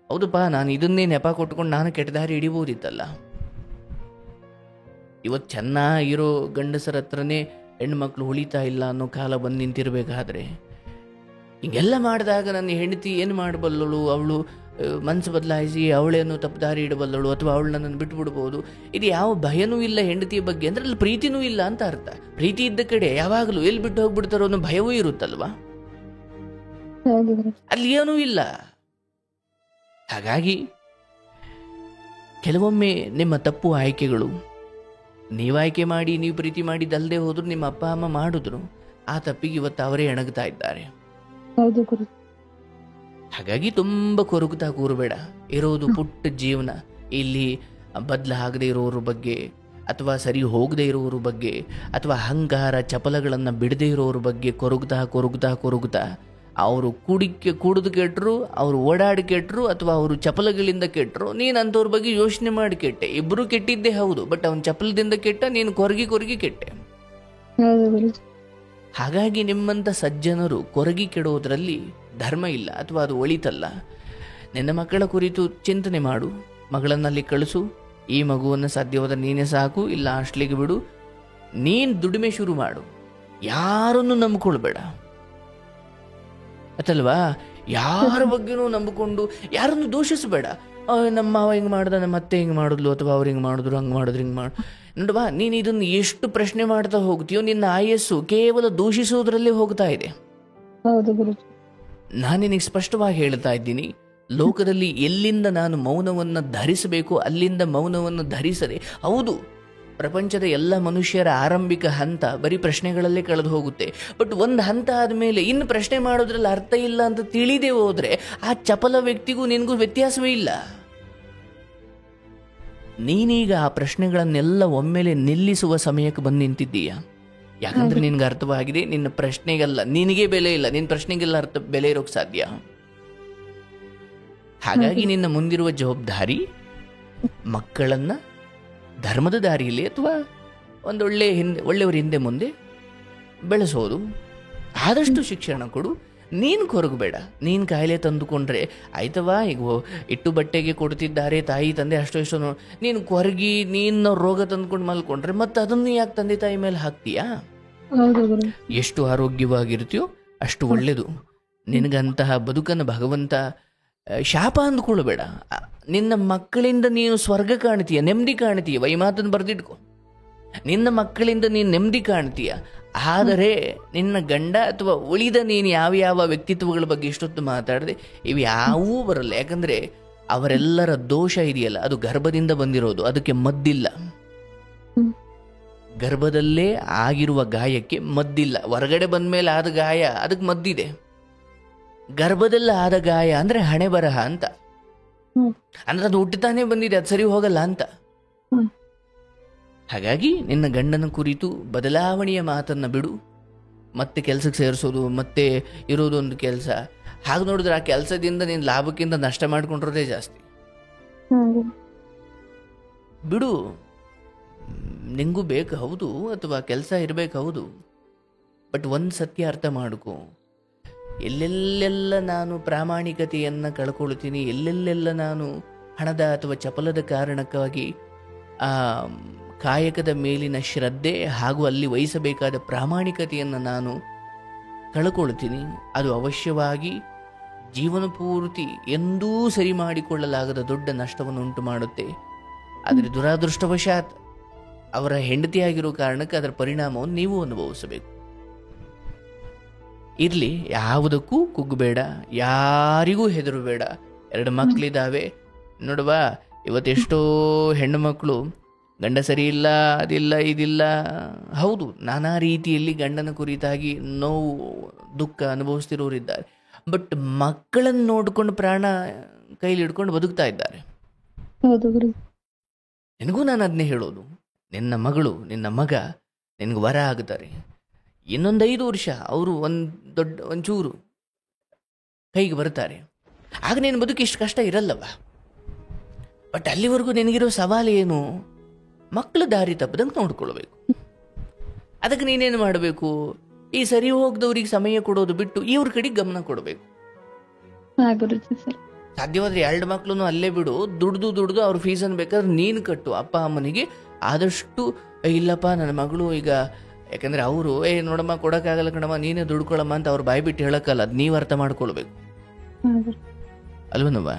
ಹೌದಪ್ಪ, ನಾನು ಇದನ್ನೇ ನೆಪ ಕೊಟ್ಕೊಂಡು ನಾನು ಕೆಟ್ಟ ದಾರಿ ಹಿಡಿಬೋದಿತ್ತಲ್ಲ. ಇವತ್ತು ಚೆನ್ನಾಗಿರೋ ಗಂಡಸರ ಹತ್ರನೇ ಹೆಣ್ಮಕ್ಳು ಉಳಿತಾ ಇಲ್ಲ ಅನ್ನೋ ಕಾಲ ಬಂದು ನಿಂತಿರ್ಬೇಕಾದ್ರೆ ಹಿಂಗೆಲ್ಲ ಮಾಡಿದಾಗ ನನ್ನ ಹೆಂಡತಿ ಏನು ಮಾಡಬಲ್ಲಳು, ಅವಳು ಮನಸ್ಸು ಬದಲಾಯಿಸಿ ಅವಳೇನು ತಪ್ಪು ದಾರಿ ಇಡಬಲ್ಲಳು, ಅಥವಾ ಅವಳು ನನ್ನನ್ನು ಬಿಟ್ಬಿಡ್ಬೋದು. ಇದು ಯಾವ ಭಯನೂ ಇಲ್ಲ ಹೆಂಡತಿಯ ಬಗ್ಗೆ ಅಂದ್ರೆ ಅಲ್ಲಿ ಪ್ರೀತಿನೂ ಇಲ್ಲ ಅಂತ ಅರ್ಥ. ಪ್ರೀತಿ ಇದ್ದ ಕಡೆ ಯಾವಾಗಲೂ ಎಲ್ಲಿ ಬಿಟ್ಟು ಹೋಗ್ಬಿಡ್ತಾರೋ ಅನ್ನೋ ಭಯವೂ ಇರುತ್ತಲ್ವಾ, ಅಲ್ಲಿ ಏನೂ ಇಲ್ಲ. ಹಾಗಾಗಿ ಕೆಲವೊಮ್ಮೆ ನಿಮ್ಮ ತಪ್ಪು ಆಯ್ಕೆಗಳು, ನೀವು ಆಯ್ಕೆ ಮಾಡಿ ನೀವು ಪ್ರೀತಿ ಮಾಡಿದ್ದಲ್ಲದೆ ಹೋದ್ರು ನಿಮ್ಮ ಅಪ್ಪ ಅಮ್ಮ ಮಾಡಿದ್ರು, ಆ ತಪ್ಪಿಗೆ ಇವತ್ತು ಅವರೇ ಎಣಗ್ತಾ ಇದ್ದಾರೆ. ಹಾಗಾಗಿ ತುಂಬ ಕೊರಗುತ್ತಾ ಕೂರಬೇಡ. ಇರೋದು ಪುಟ್ಟ ಜೀವನ. ಇಲ್ಲಿ ಬದಲಾಗದೆ ಇರೋರ ಬಗ್ಗೆ, ಅಥವಾ ಸರಿ ಹೋಗದೆ ಇರೋರ ಬಗ್ಗೆ, ಅಥವಾ ಅಹಂಕಾರ ಚಪಲಗಳನ್ನು ಬಿಡದೆ ಇರೋರ ಬಗ್ಗೆ ಕೊರಗುತ್ತಾ ಅವರು ಕುಡಿದು ಕೆಟ್ಟರು, ಅವರು ಓಡಾಡಿ ಕೆಟ್ಟರು, ಅಥವಾ ಅವರು ಚಪಲಗಳಿಂದ ಕೆಟ್ಟರು, ನೀನು ಅಂಥವ್ರ ಬಗ್ಗೆ ಯೋಚನೆ ಮಾಡಿ ಕೆಟ್ಟೆ. ಇಬ್ಬರು ಕೆಟ್ಟಿದ್ದೇ ಹೌದು, ಬಟ್ ಅವನ ಚಪಲದಿಂದ ಕೆಟ್ಟ, ನೀನು ಕೊರಗಿ ಕೆಟ್ಟೆ. ಹಾಗಾಗಿ ನಿಮ್ಮಂಥ ಸಜ್ಜನರು ಕೊರಗಿ ಕೆಡೋದ್ರಲ್ಲಿ ಧರ್ಮ ಇಲ್ಲ, ಅಥವಾ ಅದು ಒಳಿತಲ್ಲ. ನಿನ್ನ ಮಕ್ಕಳ ಕುರಿತು ಚಿಂತನೆ ಮಾಡು, ಮಗಳನ್ನಲ್ಲಿ ಕಳಿಸು, ಈ ಮಗುವನ್ನು ಸಾಧ್ಯವಾದ ನೀನೇ ಸಾಕು, ಇಲ್ಲ ಹಾಸ್ಟ್ಲಿಗೆ ಬಿಡು, ನೀನು ದುಡಿಮೆ ಶುರು ಮಾಡು, ಯಾರನ್ನು ನಂಬಿಕೊಳ್ಬೇಡ. ಆಯ್ತಲ್ವಾ? ಯಾರ ಬಗ್ಗೆನೂ ನಂಬಿಕೊಂಡು ಯಾರನ್ನು ದೂಷಿಸಬೇಡ. ನಮ್ಮ ಮಾವ ಹಿಂಗೆ ಮಾಡ್ದ, ನಮ್ಮ ಅತ್ತೆ ಹಿಂಗೆ ಮಾಡಿದ್ಲು, ಅಥವಾ ಅವ್ರು ಹಿಂಗೆ ಮಾಡಿದ್ರು, ಹಂಗೆ ಮಾಡಿದ್ರು, ಹಿಂಗೆ ಮಾಡಿ ನೋಡುವ. ನೀನು ಇದನ್ನು ಎಷ್ಟು ಪ್ರಶ್ನೆ ಮಾಡ್ತಾ ಹೋಗ್ತೀಯೋ ನಿನ್ನ ಆಯಸ್ಸು ಕೇವಲ ದೂಷಿಸೋದ್ರಲ್ಲೇ ಹೋಗ್ತಾ ಇದೆ. ನಾನು ನಿನಗೆ ಸ್ಪಷ್ಟವಾಗಿ ಹೇಳ್ತಾ ಇದ್ದೀನಿ, ಲೋಕದಲ್ಲಿ ಎಲ್ಲಿಂದ ನಾನು ಮೌನವನ್ನು ಧರಿಸಬೇಕು ಅಲ್ಲಿಂದ ಮೌನವನ್ನು ಧರಿಸದೆ. ಹೌದು, ಪ್ರಪಂಚದ ಎಲ್ಲ ಮನುಷ್ಯರ ಆರಂಭಿಕ ಹಂತ ಬರೀ ಪ್ರಶ್ನೆಗಳಲ್ಲೇ ಕಳೆದು ಹೋಗುತ್ತೆ. ಬಟ್ ಒಂದು ಹಂತ ಆದಮೇಲೆ ಇನ್ನು ಪ್ರಶ್ನೆ ಮಾಡೋದ್ರಲ್ಲಿ ಅರ್ಥ ಇಲ್ಲ ಅಂತ ತಿಳಿದೇ ಹೋದ್ರೆ ಆ ಚಪಲ ವ್ಯಕ್ತಿಗೂ ನಿನಗೂ ವ್ಯತ್ಯಾಸವೇ ಇಲ್ಲ. ನೀನೀಗ ಆ ಪ್ರಶ್ನೆಗಳನ್ನೆಲ್ಲ ಒಮ್ಮೆಲೆ ನಿಲ್ಲಿಸುವ ಸಮಯಕ್ಕೆ ಬಂದು ನಿಂತಿದ್ದೀಯ. ಯಾಕಂದ್ರೆ ನಿನ್ಗೆ ಅರ್ಥವಾಗಿದೆ, ನಿನ್ನ ಪ್ರಶ್ನೆಗೆಲ್ಲ ನಿನಗೆ ಬೆಲೆ ಇಲ್ಲ, ನಿನ್ನ ಪ್ರಶ್ನೆಗೆಲ್ಲ ಬೆಲೆ ಇರೋಕೆ ಸಾಧ್ಯ. ಹಾಗಾಗಿ ನಿನ್ನ ಮುಂದಿರುವ ಜವಾಬ್ದಾರಿ ಮಕ್ಕಳನ್ನ ಧರ್ಮದ ದಾರಿಯಲ್ಲಿ ಅಥವಾ ಒಳ್ಳೆಯವರ ಹಿಂದೆ ಮುಂದೆ ಬೆಳೆಸೋದು. ಆದಷ್ಟು ಶಿಕ್ಷಣ ಕೊಡು, ನೀನು ಕೊರಗಬೇಡ. ನೀನು ಕಾಯಿಲೆ ತಂದುಕೊಂಡ್ರೆ ಆಯ್ತವಾ, ಈಗ ಇಟ್ಟು ಬಟ್ಟೆಗೆ ಕೊಡ್ತಿದ್ದಾರೆ ತಾಯಿ ತಂದೆ ಅಷ್ಟೋ ಇಷ್ಟೋ, ನೀನು ಕೊರಗಿ ನೀನು ರೋಗ ತಂದುಕೊಂಡು ಮಲ್ಕೊಂಡ್ರೆ ಮತ್ತೆ ಅದನ್ನು ಯಾಕೆ ತಂದೆ ತಾಯಿ ಮೇಲೆ ಹಾಕ್ತೀಯಾ? ಎಷ್ಟು ಆರೋಗ್ಯವಾಗಿರ್ತೀಯೋ ಅಷ್ಟು ಒಳ್ಳೆಯದು. ನಿನಗಂತಹ ಬದುಕನ್ನು ಭಗವಂತ ಶಾಪ ಅಂದ್ಕೊಳ್ಬೇಡ. ನಿನ್ನ ಮಕ್ಕಳಿಂದ ನೀನು ಸ್ವರ್ಗ ಕಾಣ್ತೀಯ, ನೆಮ್ಮದಿ ಕಾಣ್ತೀಯ. ಈ ಮಾತನ್ನು ಬರೆದಿಟ್ಕೊ. ನಿನ್ನ ಮಕ್ಕಳಿಂದ ನೀನು ನೆಮ್ಮದಿ ಕಾಣ್ತೀಯ. ಆದರೆ ನಿನ್ನ ಗಂಡ ಅಥವಾ ಉಳಿದ ನೀನು ಯಾವ ಯಾವ ವ್ಯಕ್ತಿತ್ವಗಳ ಬಗ್ಗೆ ಇಷ್ಟೊತ್ತು ಮಾತಾಡಿದೆ ಇವು ಯಾವೂ ಬರಲ್ಲ. ಯಾಕಂದರೆ ಅವರೆಲ್ಲರ ದೋಷ ಇದೆಯಲ್ಲ, ಅದು ಗರ್ಭದಿಂದ ಬಂದಿರೋದು, ಅದಕ್ಕೆ ಮದ್ದಿಲ್ಲ. ಗರ್ಭದಲ್ಲೇ ಆಗಿರುವ ಗಾಯಕ್ಕೆ ಮದ್ದಿಲ್ಲ. ಹೊರಗಡೆ ಬಂದ ಮೇಲೆ ಆದ ಗಾಯ ಅದಕ್ಕೆ ಮದ್ದಿದೆ. ಗರ್ಭದಲ್ಲಿ ಆದ ಗಾಯ ಅಂದರೆ ಹಣೆ ಬರಹ ಅಂತ. ಅಂದ್ರೆ ಅದು ಹುಟ್ಟುತ್ತಾನೆ ಬಂದಿದೆ, ಅದು ಸರಿ ಹೋಗಲ್ಲ ಅಂತ. ಹಾಗಾಗಿ ನಿನ್ನ ಗಂಡನ ಕುರಿತು ಬದಲಾವಣೆಯ ಮಾತನ್ನು ಬಿಡು. ಮತ್ತೆ ಕೆಲಸಕ್ಕೆ ಸೇರಿಸೋದು, ಮತ್ತೆ ಇರೋದು ಒಂದು ಕೆಲಸ. ಹಾಗೆ ನೋಡಿದ್ರೆ ಆ ಕೆಲಸದಿಂದ ನೀನು ಲಾಭಕ್ಕಿಂತ ನಷ್ಟ ಮಾಡ್ಕೊಂಡಿರೋದೇ ಜಾಸ್ತಿ. ಬಿಡು, ನಿಂಗೂ ಬೇಕು ಹೌದು, ಅಥವಾ ಕೆಲಸ ಇರಬೇಕು ಹೌದು. ಬಟ್ ಒಂದು ಸತ್ಯ ಅರ್ಥ ಮಾಡ್ಕೊ, ಎಲ್ಲೆಲ್ಲೆಲ್ಲ ನಾನು ಪ್ರಾಮಾಣಿಕತೆಯನ್ನು ಕಳ್ಕೊಳ್ತೀನಿ, ಎಲ್ಲೆಲ್ಲೆಲ್ಲ ನಾನು ಹಣದ ಅಥವಾ ಚಪಲದ ಕಾರಣಕ್ಕಾಗಿ ಆ ಕಾಯಕದ ಮೇಲಿನ ಶ್ರದ್ಧೆ ಹಾಗೂ ಅಲ್ಲಿ ವಹಿಸಬೇಕಾದ ಪ್ರಾಮಾಣಿಕತೆಯನ್ನು ನಾನು ಕಳ್ಕೊಳ್ತೀನಿ, ಅದು ಅವಶ್ಯವಾಗಿ ಜೀವನ ಪೂರ್ತಿ ಎಂದೂ ಸರಿ ಮಾಡಿಕೊಳ್ಳಲಾಗದ ದೊಡ್ಡ ನಷ್ಟವನ್ನು ಉಂಟು ಮಾಡುತ್ತೆ. ಆದರೆ ದುರಾದೃಷ್ಟವಶಾತ್ ಅವರ ಹೆಂಡತಿಯಾಗಿರೋ ಕಾರಣಕ್ಕೆ ಅದರ ಪರಿಣಾಮವನ್ನು ನೀವು ಅನುಭವಿಸಬೇಕು. ಇರಲಿ, ಯಾವುದಕ್ಕೂ ಕುಗ್ಗಬೇಡ, ಯಾರಿಗೂ ಹೆದರಬೇಡ. 2 ಮಕ್ಕಳಿದ್ದಾವೆ ನೋಡುವ. ಇವತ್ತೆಷ್ಟೋ ಹೆಣ್ಣು ಮಕ್ಕಳು ಗಂಡ ಸರಿ ಇಲ್ಲ, ಅದಿಲ್ಲ ಇದಿಲ್ಲ, ಹೌದು, ನಾನಾ ರೀತಿಯಲ್ಲಿ ಗಂಡನ ಕುರಿತಾಗಿ ನೋವು ದುಃಖ ಅನುಭವಿಸ್ತಿರೋರಿದ್ದಾರೆ. ಬಟ್ ಮಕ್ಕಳನ್ನು ನೋಡಿಕೊಂಡು ಪ್ರಾಣ ಕೈಲಿ ಹಿಡ್ಕೊಂಡು ಬದುಕ್ತಾ ಇದ್ದಾರೆ. ನಿನಗೂ ನಾನು ಅದನ್ನೇ ಹೇಳೋದು, ನಿನ್ನ ಮಗಳು ನಿನ್ನ ಮಗ ನಿನಗೆ ವರ ಆಗ್ತಾರೆ. ಇನ್ನೊಂದು 5 ವರ್ಷ ಅವರು ಒಂಚೂರು ಕೈಗೆ ಬರ್ತಾರೆ. ಆಗ ನಿನ್ನ ಬದುಕು ಇಷ್ಟು ಕಷ್ಟ ಇರಲ್ಲವ. ಬಟ್ ಅಲ್ಲಿವರೆಗೂ ನಿನಗಿರೋ ಸವಾಲು ಏನು? ಮಕ್ಕಳು ದಾರಿ ತಪ್ಪದಂಗೆ ನೋಡ್ಕೊಳ್ಬೇಕು. ಅದಕ್ಕೆ ನೀನೇನು ಮಾಡಬೇಕು? ಈ ಸರಿ ಹೋಗದವ್ರಿಗೆ ಸಮಯ ಕೊಡೋದು ಬಿಟ್ಟು ಇವ್ರ ಕಡೆಗೆ ಗಮನ ಕೊಡಬೇಕು. ಸಾಧ್ಯವಾದ್ರೆ 2 ಮಕ್ಕಳು ಅಲ್ಲೇ ಬಿಡು, ದುಡ್ದು ಅವ್ರ ಫೀಸನ್ನು ಬೇಕಾದ್ರೆ ನೀನು ಕಟ್ಟು. ಅಪ್ಪ ಅಮ್ಮನಿಗೆ ಆದಷ್ಟು ಇಲ್ಲಪ್ಪ ನನ್ನ ಮಗಳು ಈಗ, ಯಾಕಂದ್ರೆ ಅವರು ನೋಡಮ್ಮ ಕೊಡೋಕ್ಕಾಗಲ್ಲ ಕಣಮ್ಮ, ನೀನೇ ದುಡ್ಕೊಳಮ್ಮ ಅಂತ ಅವ್ರು ಬಾಯಿ ಬಿಟ್ಟು ಹೇಳಕ್ಕಲ್ಲ. ಅದು ನೀವು ಅರ್ಥ ಮಾಡ್ಕೊಳ್ಬೇಕು ಅಲ್ವನವ್ವ?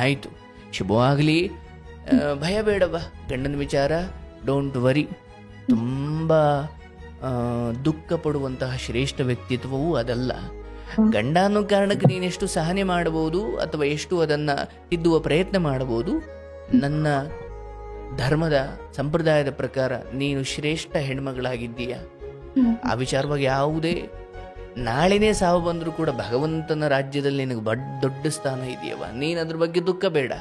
ಆಯ್ತು, ಶುಭವಾಗಲಿ. ಭಯ ಬೇಡವ್ವ, ಗಂಡನ ವಿಚಾರ ಡೋಂಟ್ ವರಿ. ತುಂಬ ದುಃಖ ಪಡುವಂತಹ ಶ್ರೇಷ್ಠ ವ್ಯಕ್ತಿತ್ವವೂ ಅದಲ್ಲ. ಗಂಡ ಅನ್ನೋ ಕಾರಣಕ್ಕೆ ನೀನೆಷ್ಟು ಸಹನೆ ಮಾಡಬಹುದು ಅಥವಾ ಎಷ್ಟು ಅದನ್ನು ತಿದ್ದುವ ಪ್ರಯತ್ನ ಮಾಡಬಹುದು. ನನ್ನ ಧರ್ಮದ ಸಂಪ್ರದಾಯದ ಪ್ರಕಾರ ನೀನು ಶ್ರೇಷ್ಠ ಹೆಣ್ಮಗಳಾಗಿದ್ದೀಯ. ಆ ವಿಚಾರವಾಗಿ ಯಾವುದೇ ನಾಳೆನೇ ಸಾವು ಬಂದರೂ ಕೂಡ ಭಗವಂತನ ರಾಜ್ಯದಲ್ಲಿ ನಿನಗೆ ದೊಡ್ಡ ಸ್ಥಾನ ಇದೆಯವ. ನೀನು ಅದ್ರ ಬಗ್ಗೆ ದುಃಖ ಬೇಡ.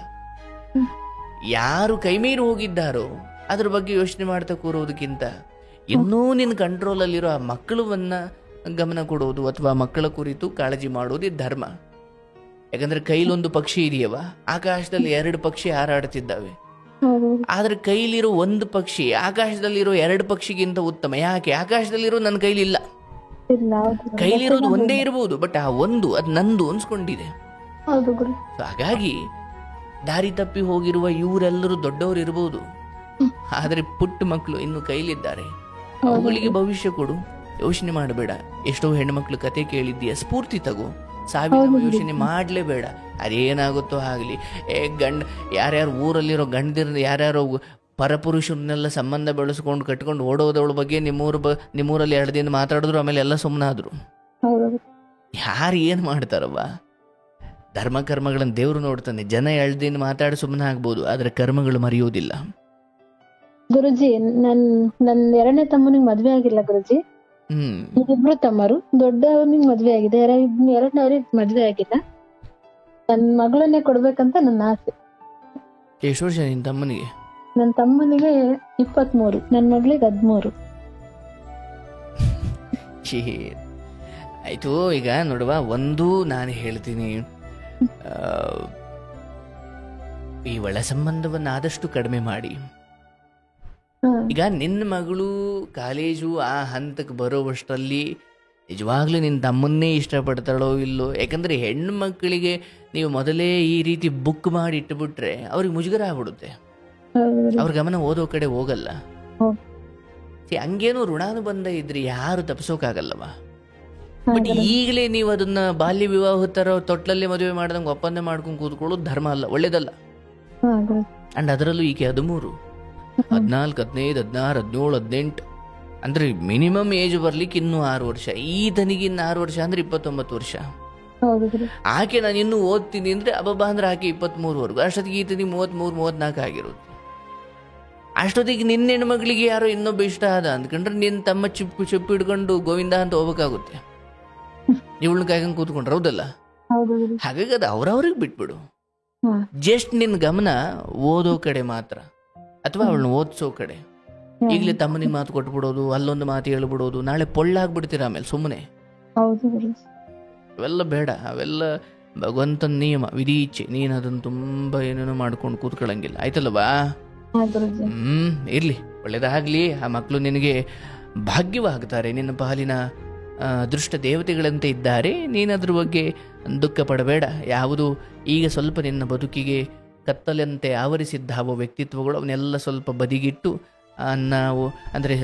ಯಾರು ಕೈಮೀರಿ ಹೋಗಿದ್ದಾರೋ ಅದ್ರ ಬಗ್ಗೆ ಯೋಚನೆ ಮಾಡ್ತಾ ಕೂರೋದಕ್ಕಿಂತ ಇನ್ನೂ ನಿನ್ನ ಕಂಟ್ರೋಲಲ್ಲಿರೋ ಆ ಮಕ್ಕಳನ್ನ ಗಮನ ಕೊಡೋದು ಅಥವಾ ಮಕ್ಕಳ ಕುರಿತು ಕಾಳಜಿ ಮಾಡೋದೇ ಧರ್ಮ. ಯಾಕಂದ್ರೆ ಕೈಲೊಂದು ಪಕ್ಷಿ ಇದೆಯವ, ಆಕಾಶದಲ್ಲಿ 2 ಪಕ್ಷಿ ಹಾರಾಡ್ತಿದ್ದಾವೆ. ಆದ್ರೆ ಕೈಲಿರೋ ಒಂದು ಪಕ್ಷಿ ಆಕಾಶದಲ್ಲಿರೋ 2 ಪಕ್ಷಿಗಿಂತ ಉತ್ತಮ. ಯಾಕೆ? ಆಕಾಶದಲ್ಲಿರೋ ನನ್ನ ಕೈಲಿಲ್ಲ, ಕೈಲಿರೋದು ಒಂದೇ ಇರಬಹುದು, ಬಟ್ ಆ ಒಂದು ಅದು ನಂದು ಅನ್ಸ್ಕೊಂಡಿದೆ. ಹಾಗಾಗಿ ದಾರಿ ತಪ್ಪಿ ಹೋಗಿರುವ ಇವರೆಲ್ಲರೂ ದೊಡ್ಡವರು ಇರಬಹುದು, ಆದ್ರೆ ಪುಟ್ಟ ಮಕ್ಕಳು ಇನ್ನು ಕೈಲಿದ್ದಾರೆ. ಅವುಗಳಿಗೆ ಭವಿಷ್ಯ ಕೊಡು, ಯೋಚನೆ ಮಾಡಬೇಡ. ಎಷ್ಟೋ ಹೆಣ್ಮಕ್ಳು ಕತೆ ಕೇಳಿದ್ದೀಯ, ಸ್ಫೂರ್ತಿ ತಗೋ. ಸಾವಿನ ಯೋಚನೆ ಮಾಡಲೇಬೇಡ. ಅದೇನಾಗುತ್ತೋ ಆಗಲಿ. ಯಾರ್ಯಾರು ಊರಲ್ಲಿರೋ ಗಂಡದಿರ ಯಾರ್ಯಾರೋ ಪರಪುರುಷರನ್ನೆಲ್ಲ ಸಂಬಂಧ ಬೆಳೆಸ್ಕೊಂಡು ಕಟ್ಕೊಂಡು ಓಡೋದವಳ ಬಗ್ಗೆ ನಿಮ್ಮೂರಲ್ಲಿ 2 ದಿನ ಮಾತಾಡಿದ್ರು, ಆಮೇಲೆ ಎಲ್ಲ ಸುಮ್ಮನಾದ್ರು. ಯಾರು ಏನು ಮಾಡ್ತಾರವ್ವ? ಧರ್ಮ ಕರ್ಮಗಳನ್ನು ದೇವರು ನೋಡ್ತಾನೆ. ಜನ 2 ದಿನ ಮಾತಾಡಿ ಸುಮ್ಮನೆ ಆಗ್ಬೋದು, ಆದ್ರೆ ಕರ್ಮಗಳು ಮರೆಯೋದಿಲ್ಲ. ಗುರುಜಿ, ನನ್ನ 2ನೇ ತಮ್ಮನಿಗೆ ಮದ್ವೆ ಆಗಿಲ್ಲ ಗುರುಜಿ. 2 ತಮ್ಮರು. ದೊಡ್ಡವನಿಗೆ ಮದ್ವೆ ಆಗಿದೆ, 2ನೇವರಿಗೆ ಮದ್ವೆ ಆಗಿಲ್ಲ. ನನ್ನ ಮಗಳನ್ನೇ ಕೊಡ್ಬೇಕಂತ ನನ್ನ ಆಸೆ. ಎಷ್ಟು ವರ್ಷ ನಿನ್ನ ತಮ್ಮನಿಗೆ? ನನ್ನ ತಮ್ಮನಿಗೆ 23, ನನ್ನ ಮಗಳಿಗೆ 13. ಆಯ್ತು, ಈಗ ನೋಡುವ, ಒಂದು ನಾನು ಹೇಳ್ತೀನಿ, ಈ ಒಳ ಸಂಬಂಧವನ್ನು ಆದಷ್ಟು ಕಡಿಮೆ ಮಾಡಿ. ಈಗ ನಿನ್ನ ಮಗಳು ಕಾಲೇಜು ಆ ಹಂತಕ್ಕೆ ಬರೋವಷ್ಟರಲ್ಲಿ ನಿಜವಾಗ್ಲೂ ನಿನ್ನ ತಮ್ಮನ್ನೇ ಇಷ್ಟಪಡ್ತಾಳೋ ಇಲ್ಲೋ? ಯಾಕಂದ್ರೆ ಹೆಣ್ಣು ಮಕ್ಕಳಿಗೆ ನೀವು ಮೊದಲೇ ಈ ರೀತಿ ಬುಕ್ ಮಾಡಿ ಇಟ್ಟುಬಿಟ್ರೆ ಅವ್ರಿಗೆ ಮುಜುಗರ ಆಗ್ಬಿಡುತ್ತೆ, ಅವ್ರ ಗಮನ ಓದೋ ಕಡೆ ಹೋಗಲ್ಲ. ಹಂಗೇನೋ ಋಣಾನುಬಂಧ ಇದ್ರೆ ಯಾರು ತಪ್ಪಿಸೋಕಾಗಲ್ಲವ. ಬಟ್ ಈಗಲೇ ನೀವು ಅದನ್ನ ಬಾಲ್ಯ ವಿವಾಹ ತರ ತೊಟ್ಲಲ್ಲಿ ಮದುವೆ ಮಾಡ್ದಂಗೆ ಒಪ್ಪಂದ ಮಾಡ್ಕೊಂಡು ಕೂತ್ಕೊಳ್ಳೋದು ಧರ್ಮ ಅಲ್ಲ, ಒಳ್ಳೇದಲ್ಲ. ಅಂಡ್ ಅದರಲ್ಲೂ ಈಕೆ 13. 14, 15, 16, 17, 18 ಅಂದ್ರೆ ಮಿನಿಮಮ್ ಏಜ್ ಬರ್ಲಿಕ್ಕೆ ಇನ್ನೂ 6 ವರ್ಷ. ಈತನಿಗೆ ಇನ್ನು 6 ವರ್ಷ ಅಂದ್ರೆ 29 ವರ್ಷ. ಹೌದು ಗುರು. ಆಕೆ ನಾನು ಇನ್ನೂ ಓದ್ತೀನಿ ಅಂದ್ರೆ ಅಬ್ಬಬ್ಬಾ ಅಂದ್ರೆ ಆಕೆ 23ವರೆಗೂ. ಅಷ್ಟೊತ್ತಿಗೆ ಈತನಿಗೆ 33, 34 ಆಗಿರುತ್ತೆ. ಅಷ್ಟೊತ್ತಿಗೆ ನಿನ್ನ ಹೆಣ್ಮಕ್ಳಿಗೆ ಯಾರೋ ಇನ್ನೊಬ್ಬ ಇಷ್ಟ ಆದ ಅಂದ್ಕೊಂಡ್ರೆ ನಿನ್ನ ತಮ್ಮ ಚಿಪ್ಪು ಹಿಡ್ಕೊಂಡು ಗೋವಿಂದ ಅಂತ ಹೋಗ್ಬೇಕಾಗುತ್ತೆ. ಇವಳನ್ನ ಕಾಯ್ಕೊಂಡು ಕೂತ್ಕೊಂಡ್ರೆ, ಹೌದಲ್ಲ? ಹೌದು ಗುರು. ಹಾಗಾಗಿ ಅದು ಅವ್ರವ್ರಿಗೆ ಬಿಟ್ಬಿಡು. ಹಾ. ಜಸ್ಟ್ ನಿನ್ನ ಗಮನ ಓದೋ ಕಡೆ ಮಾತ್ರ, ಅಥವಾ ಅವಳನ್ನ ಓದಿಸೋ ಕಡೆ. ಈಗಲೇ ತಮ್ಮನಿಗೆ ಮಾತು ಕೊಟ್ಬಿಡೋದು, ಅಲ್ಲೊಂದು ಮಾತು ಹೇಳ್ಬಿಡೋದು, ನಾಳೆ ಪೊಳ್ಳಾಗ್ಬಿಡ್ತೀರ ಆಮೇಲೆ ಸುಮ್ಮನೆ. ಹೌದು ಗುರು. ಅವೆಲ್ಲ ಬೇಡ. ಅವೆಲ್ಲ ಭಗವಂತನ ನಿಯಮ, ವಿಧಿ ಇಚ್ಛೆ. ನೀನು ಅದನ್ನು ತುಂಬ ಏನೇನೋ ಮಾಡ್ಕೊಂಡು ಕೂತ್ಕೊಳ್ಳಂಗಿಲ್ಲ, ಆಯ್ತಲ್ವಾ? ಹಾ ಗುರುಜಿ. ಇರ್ಲಿ, ಒಳ್ಳೇದಾಗ್ಲಿ. ಆ ಮಕ್ಕಳು ನಿನಗೆ ಭಾಗ್ಯವಾಗ್ತಾರೆ, ನಿನ್ನ ಪಾಲಿನ ಅದೃಷ್ಟ ದೇವತೆಗಳಂತೆ ಇದ್ದಾರೆ. ನೀನದ್ರ ಬಗ್ಗೆ ದುಃಖ ಪಡಬೇಡ. ಯಾವುದು ಈಗ ಸ್ವಲ್ಪ ನಿನ್ನ ಬದುಕಿಗೆ ಕತ್ತಲೆಂತೆ ಆವರಿಸಿದ್ದಾವೋ ವ್ಯಕ್ತಿತ್ವಗಳು, ಅವನ್ನೆಲ್ಲ ಸ್ವಲ್ಪ ಬದಿಗಿಟ್ಟು ನಾವು ಅಂದರೆ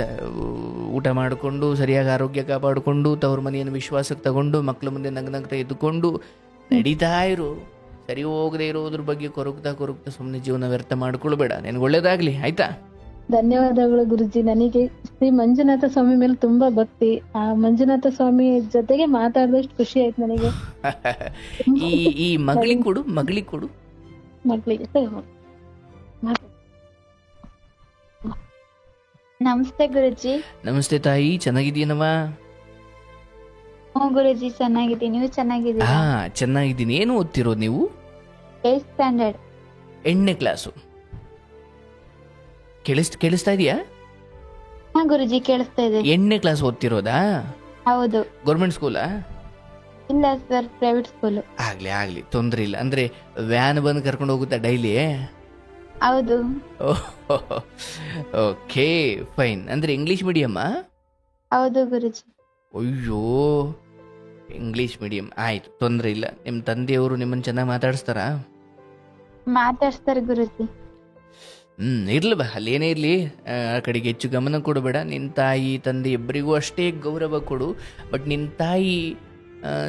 ಊಟ ಮಾಡಿಕೊಂಡು ಸರಿಯಾಗಿ ಆರೋಗ್ಯ ಕಾಪಾಡಿಕೊಂಡು ತವ್ರ ಮನೆಯನ್ನು ವಿಶ್ವಾಸಕ್ಕೆ ತಗೊಂಡು ಮಕ್ಕಳ ಮುಂದೆ ನಗ್ನಗ್ತಾ ಇದ್ದುಕೊಂಡು ನಡೀತಾ ಇರು. ಸರಿ ಹೋಗದೆ ಇರೋದ್ರ ಬಗ್ಗೆ ಕೊರಗ್ತಾ ಸುಮ್ಮನೆ ಜೀವನ ವ್ಯರ್ಥ ಮಾಡ್ಕೊಳ್ಬೇಡ. ನಿನಗೆ ಒಳ್ಳೇದಾಗ್ಲಿ, ಆಯ್ತಾ? ಧನ್ಯವಾದಗಳು ಗುರುಜಿ. ನನಗೆ ಶ್ರೀ ಮಂಜುನಾಥ ಸ್ವಾಮಿ ಮೇಲೆ ತುಂಬಾ ಭಕ್ತಿ. ಆ ಮಂಜುನಾಥ ಸ್ವಾಮಿ ಜೊತೆಗೆ ಮಾತಾಡಿದಷ್ಟು ಖುಷಿ ಆಯ್ತು ನನಗೆ. ಈ ಮಗಳಿಗೆ ಕೊಡು ಮಕ್ಕಳಿಗೆ. ನಮಸ್ತೆ ಗುರುಜಿ. ನಮಸ್ತೆ ತಾಯಿ, ಚೆನ್ನಾಗಿದ್ದೀನವ? ಹ್ಞೂ ಗುರುಜಿ, ಚೆನ್ನಾಗಿದ್ದೀನಿ. ನೀವು ಚೆನ್ನಾಗಿದ್ದೀರಾ? ಚೆನ್ನಾಗಿದ್ದೀನಿ. ಏನು ಓದ್ತಿರೋದು ನೀವು? 8th standard. 8ನೇ ಕ್ಲಾಸು. ಕೇಳಿಸ್ತಾ ಇದೆಯಾ? ಹಾ ಗುರುಜಿ, ಕೇಳಿಸ್ತಾ ಇದೆ. 8ನೇ ಕ್ಲಾಸ್ ಓದ್ತಿರೋದಾ? ಹೌದು. ಗೌರ್ಮೆಂಟ್ ಸ್ಕೂಲಾ? ಇಲ್ಲ ಸರ್, ಪ್ರೈವೇಟ್ ಸ್ಕೂಲ್. ಆಗ್ಲಿ ತೊಂದ್ರೆ ಇಲ್ಲ. ಅಂದ್ರೆ ವ್ಯಾನ್ ಬಂದು ಕರ್ಕೊಂಡು ಹೋಗುತ್ತಾ ಡೈಲಿ? ಹೌದು. Okay, fine. ಅಂದ್ರೆ ಇಂಗ್ಲಿಷ್ ಮೀಡಿಯಮ್ಮಾ? ಹೌದು ಗುರುಜಿ. ಅಯ್ಯೋ, ಇಂಗ್ಲಿಷ್ ಮೀಡಿಯಂ, ಆಯ್ತು, ತೊಂದರೆ ಇಲ್ಲ. ನಿಮ್ಮ ತಂದೆಯವರು ನಿಮ್ಮನ್ನು ಚೆನ್ನಾಗಿ ಮಾತಾಡಿಸ್ತಾರಾ? ಮಾತಾಡ್ಸ್ತಾರೆ ಗುರುಜಿ. ಇರ್ಲವ, ಅಲ್ಲೇನೇ ಇರಲಿ, ಆ ಕಡೆಗೆ ಹೆಚ್ಚು ಗಮನ ಕೊಡಬೇಡ. ನಿನ್ನ ತಾಯಿ ತಂದೆ ಇಬ್ಬರಿಗೂ ಅಷ್ಟೇ ಗೌರವ ಕೊಡು. ಬಟ್ ನಿನ್ನ ತಾಯಿ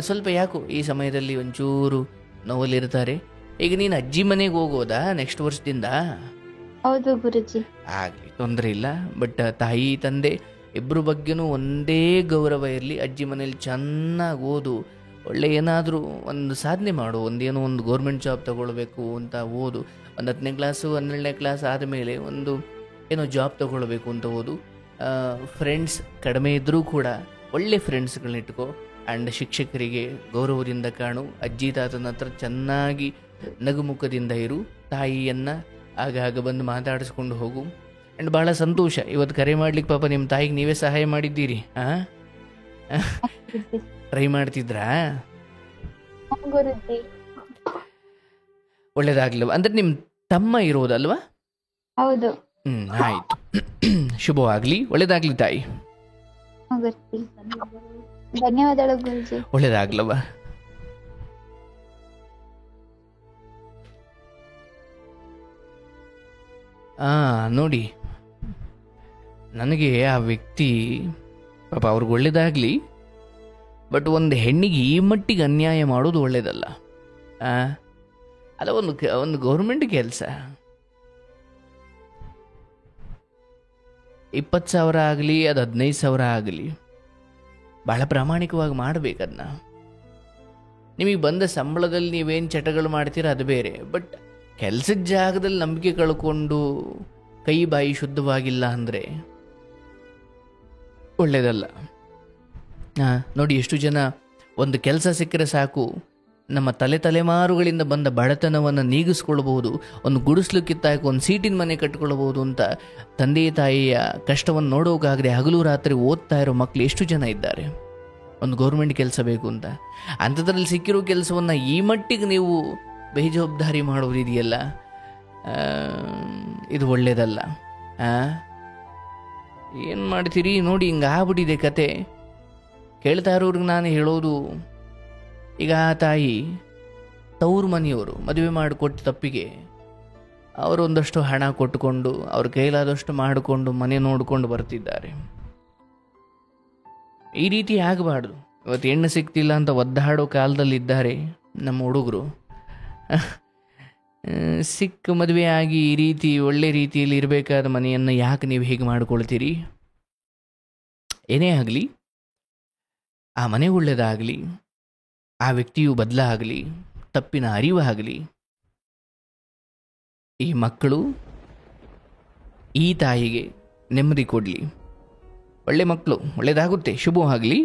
ಸ್ವಲ್ಪ ಯಾಕೋ ಈ ಸಮಯದಲ್ಲಿ ಒಂಚೂರು ನೋವಲ್ಲಿರ್ತಾರೆ. ಈಗ ನೀನು ಅಜ್ಜಿ ಮನೆಗೆ ಹೋಗೋದಾ ನೆಕ್ಸ್ಟ್ ವರ್ಷದಿಂದ? ಹೌದು ಗುರುಜಿ. ಆಗಲಿ, ತೊಂದರೆ ಇಲ್ಲ. ಬಟ್ ತಾಯಿ ತಂದೆ ಇಬ್ಬರ ಬಗ್ಗೆನೂ ಒಂದೇ ಗೌರವ ಇರಲಿ. ಅಜ್ಜಿ ಮನೇಲಿ ಚೆನ್ನಾಗಿ ಓದು, ಒಳ್ಳೆ ಏನಾದರೂ ಒಂದು ಸಾಧನೆ ಮಾಡು. ಒಂದೇನೋ ಒಂದು ಗೌರ್ಮೆಂಟ್ ಜಾಬ್ ತಗೊಳ್ಬೇಕು ಅಂತ ಓದು. ಒಂದು 10ನೇ ಕ್ಲಾಸು 12ನೇ ಕ್ಲಾಸ್ ಆದಮೇಲೆ ಒಂದು ಏನೋ ಜಾಬ್ ತಗೊಳ್ಬೇಕು ಅಂತ ಓದು. ಫ್ರೆಂಡ್ಸ್ ಕಡಿಮೆ ಇದ್ದರೂ ಕೂಡ ಒಳ್ಳೆ ಫ್ರೆಂಡ್ಸ್ಗಳನ್ನ ಇಟ್ಕೋ. ಆ್ಯಂಡ್ ಶಿಕ್ಷಕರಿಗೆ ಗೌರವದಿಂದ ಕಾಣು. ಅಜ್ಜಿ ತಾತನ ಹತ್ರ ಚೆನ್ನಾಗಿ ನಗುಮುಖದಿಂದ ಇರು. ತಾಯಿಯನ್ನು ಆಗಾಗ ಬಂದು ಮಾತಾಡಿಸ್ಕೊಂಡು ಹೋಗು. ಆ್ಯಂಡ್ ಭಾಳ ಸಂತೋಷ ಇವತ್ತು ಕರೆ ಮಾಡ್ಲಿಕ್ಕೆ. ಪಾಪ ನಿಮ್ಮ ತಾಯಿಗೆ ನೀವೇ ಸಹಾಯ ಮಾಡಿದ್ದೀರಿ. ಟ್ರೈ ಮಾಡ್ತಿದ್ರಾ? ಗುರುಜಿ. ಒಳ್ಳೇದಾಗ್ಲವ. ಅಂದ್ರೆ ನಿಮ್ಮ ತಮ್ಮ ಇರೋದಲ್ವಾ? ಹೌದು. ಆಯ್ತು, ಶುಭವಾಗ್ಲಿ, ಒಳ್ಳೇದಾಗ್ಲಿ ತಾಯಿ. ಧನ್ಯವಾದಗಳು ಗುರುಜಿ. ಒಳ್ಳೇದಾಗ್ಲವ. ನೋಡಿ, ನನಗೆ ಆ ವ್ಯಕ್ತಿ ಪಾಪ ಅವ್ರಿಗೆ ಒಳ್ಳೇದಾಗ್ಲಿ. ಬಟ್ ಒಂದು ಹೆಣ್ಣಿಗೆ ಈ ಮಟ್ಟಿಗೆ ಅನ್ಯಾಯ ಮಾಡೋದು ಒಳ್ಳೇದಲ್ಲ. ಅಲ್ಲ, ಒಂದು ಗೌರ್ಮೆಂಟ್ ಕೆಲಸ 20,000 ಆಗಲಿ, ಅದು 15,000 ಆಗಲಿ, ಭಾಳ ಪ್ರಾಮಾಣಿಕವಾಗಿ ಮಾಡಬೇಕದನ್ನ. ನಿಮಗೆ ಬಂದ ಸಂಬಳದಲ್ಲಿ ನೀವೇನು ಚಟಗಳು ಮಾಡ್ತೀರ ಅದು ಬೇರೆ. ಬಟ್ ಕೆಲಸದ ಜಾಗದಲ್ಲಿ ನಂಬಿಕೆ ಕಳ್ಕೊಂಡು ಕೈ ಬಾಯಿ ಶುದ್ಧವಾಗಿಲ್ಲ ಅಂದರೆ ಒಳ್ಳೆಯದಲ್ಲ. ನೋಡಿ, ಎಷ್ಟು ಜನ ಒಂದು ಕೆಲಸ ಸಿಕ್ಕರೆ ಸಾಕು ನಮ್ಮ ತಲೆಮಾರುಗಳಿಂದ ಬಂದ ಬಡತನವನ್ನು ನೀಗಿಸ್ಕೊಳ್ಬಹುದು, ಒಂದು ಗುಡಿಸ್ಲು ಕಿತ್ತಾಕಿ ಒಂದು ಸೀಟಿನ ಮನೆ ಕಟ್ಕೊಳ್ಬಹುದು ಅಂತ ತಂದೆ ತಾಯಿಯ ಕಷ್ಟವನ್ನು ನೋಡೋಕ್ಕಾಗದೆ ಹಗಲು ರಾತ್ರಿ ಓದ್ತಾ ಇರೋ ಮಕ್ಕಳು ಎಷ್ಟು ಜನ ಇದ್ದಾರೆ. ಒಂದು ಗೌರ್ಮೆಂಟ್ ಕೆಲಸ ಬೇಕು ಅಂತ ಅಂಥದ್ರಲ್ಲಿ ಸಿಕ್ಕಿರೋ ಕೆಲಸವನ್ನು ಈ ಮಟ್ಟಿಗೆ ನೀವು ಬೇಜವಾಬ್ದಾರಿ ಮಾಡೋದಿದೆಯಲ್ಲ, ಇದು ಒಳ್ಳೆಯದಲ್ಲ. ಏನು ಮಾಡ್ತೀರಿ ನೋಡಿ, ಹಿಂಗೆ ಆಗ್ಬಿಟ್ಟಿದೆ ಕತೆ. ಕೇಳ್ತಾ ಇರೋರ್ಗೆ ನಾನು ಹೇಳೋದು, ಈಗ ಆ ತಾಯಿ ತವ್ರ ಮನೆಯವರು ಮದುವೆ ಮಾಡಿಕೊಟ್ಟು ತಪ್ಪಿಗೆ ಅವರು ಒಂದಷ್ಟು ಹಣ ಕೊಟ್ಟುಕೊಂಡು ಅವ್ರ ಕೈಲಾದಷ್ಟು ಮಾಡಿಕೊಂಡು ಮನೆ ನೋಡಿಕೊಂಡು ಬರ್ತಿದ್ದಾರೆ. ಈ ರೀತಿ ಆಗಬಾರ್ದು. ಇವತ್ತು ಹೆಣ್ಣು ಸಿಗ್ತಿಲ್ಲ ಅಂತ ಒದ್ದಾಡೋ ಕಾಲದಲ್ಲಿದ್ದಾರೆ ನಮ್ಮ ಹುಡುಗರು. ಸಿಕ್ಕ ಮದುವೆ ಆಗಿ ಈ ರೀತಿ ಒಳ್ಳೆ ರೀತಿಯಲ್ಲಿ ಇರಬೇಕಾದ ಮನೆಯನ್ನು ಯಾಕೆ ನೀವು ಹೇಗೆ ಮಾಡಿಕೊಳ್ತೀರಿ? ಏನೇ ಆಗಲಿ, ಆ ಮನೆ ಒಳ್ಳೆಯದಾಗಲಿ, ಆ ವ್ಯಕ್ತಿಯು ಬದಲಾಗಲಿ, ತಪ್ಪಿನ ಅರಿವಾಗಲಿ, ಈ ಮಕ್ಕಳು ಈ ತಾಯಿಗೆ ನೆಮ್ಮದಿ ಕೊಡಲಿ. ಒಳ್ಳೆ ಮಕ್ಕಳು, ಒಳ್ಳೆಯದಾಗುತ್ತೆ, ಶುಭವಾಗಲಿ.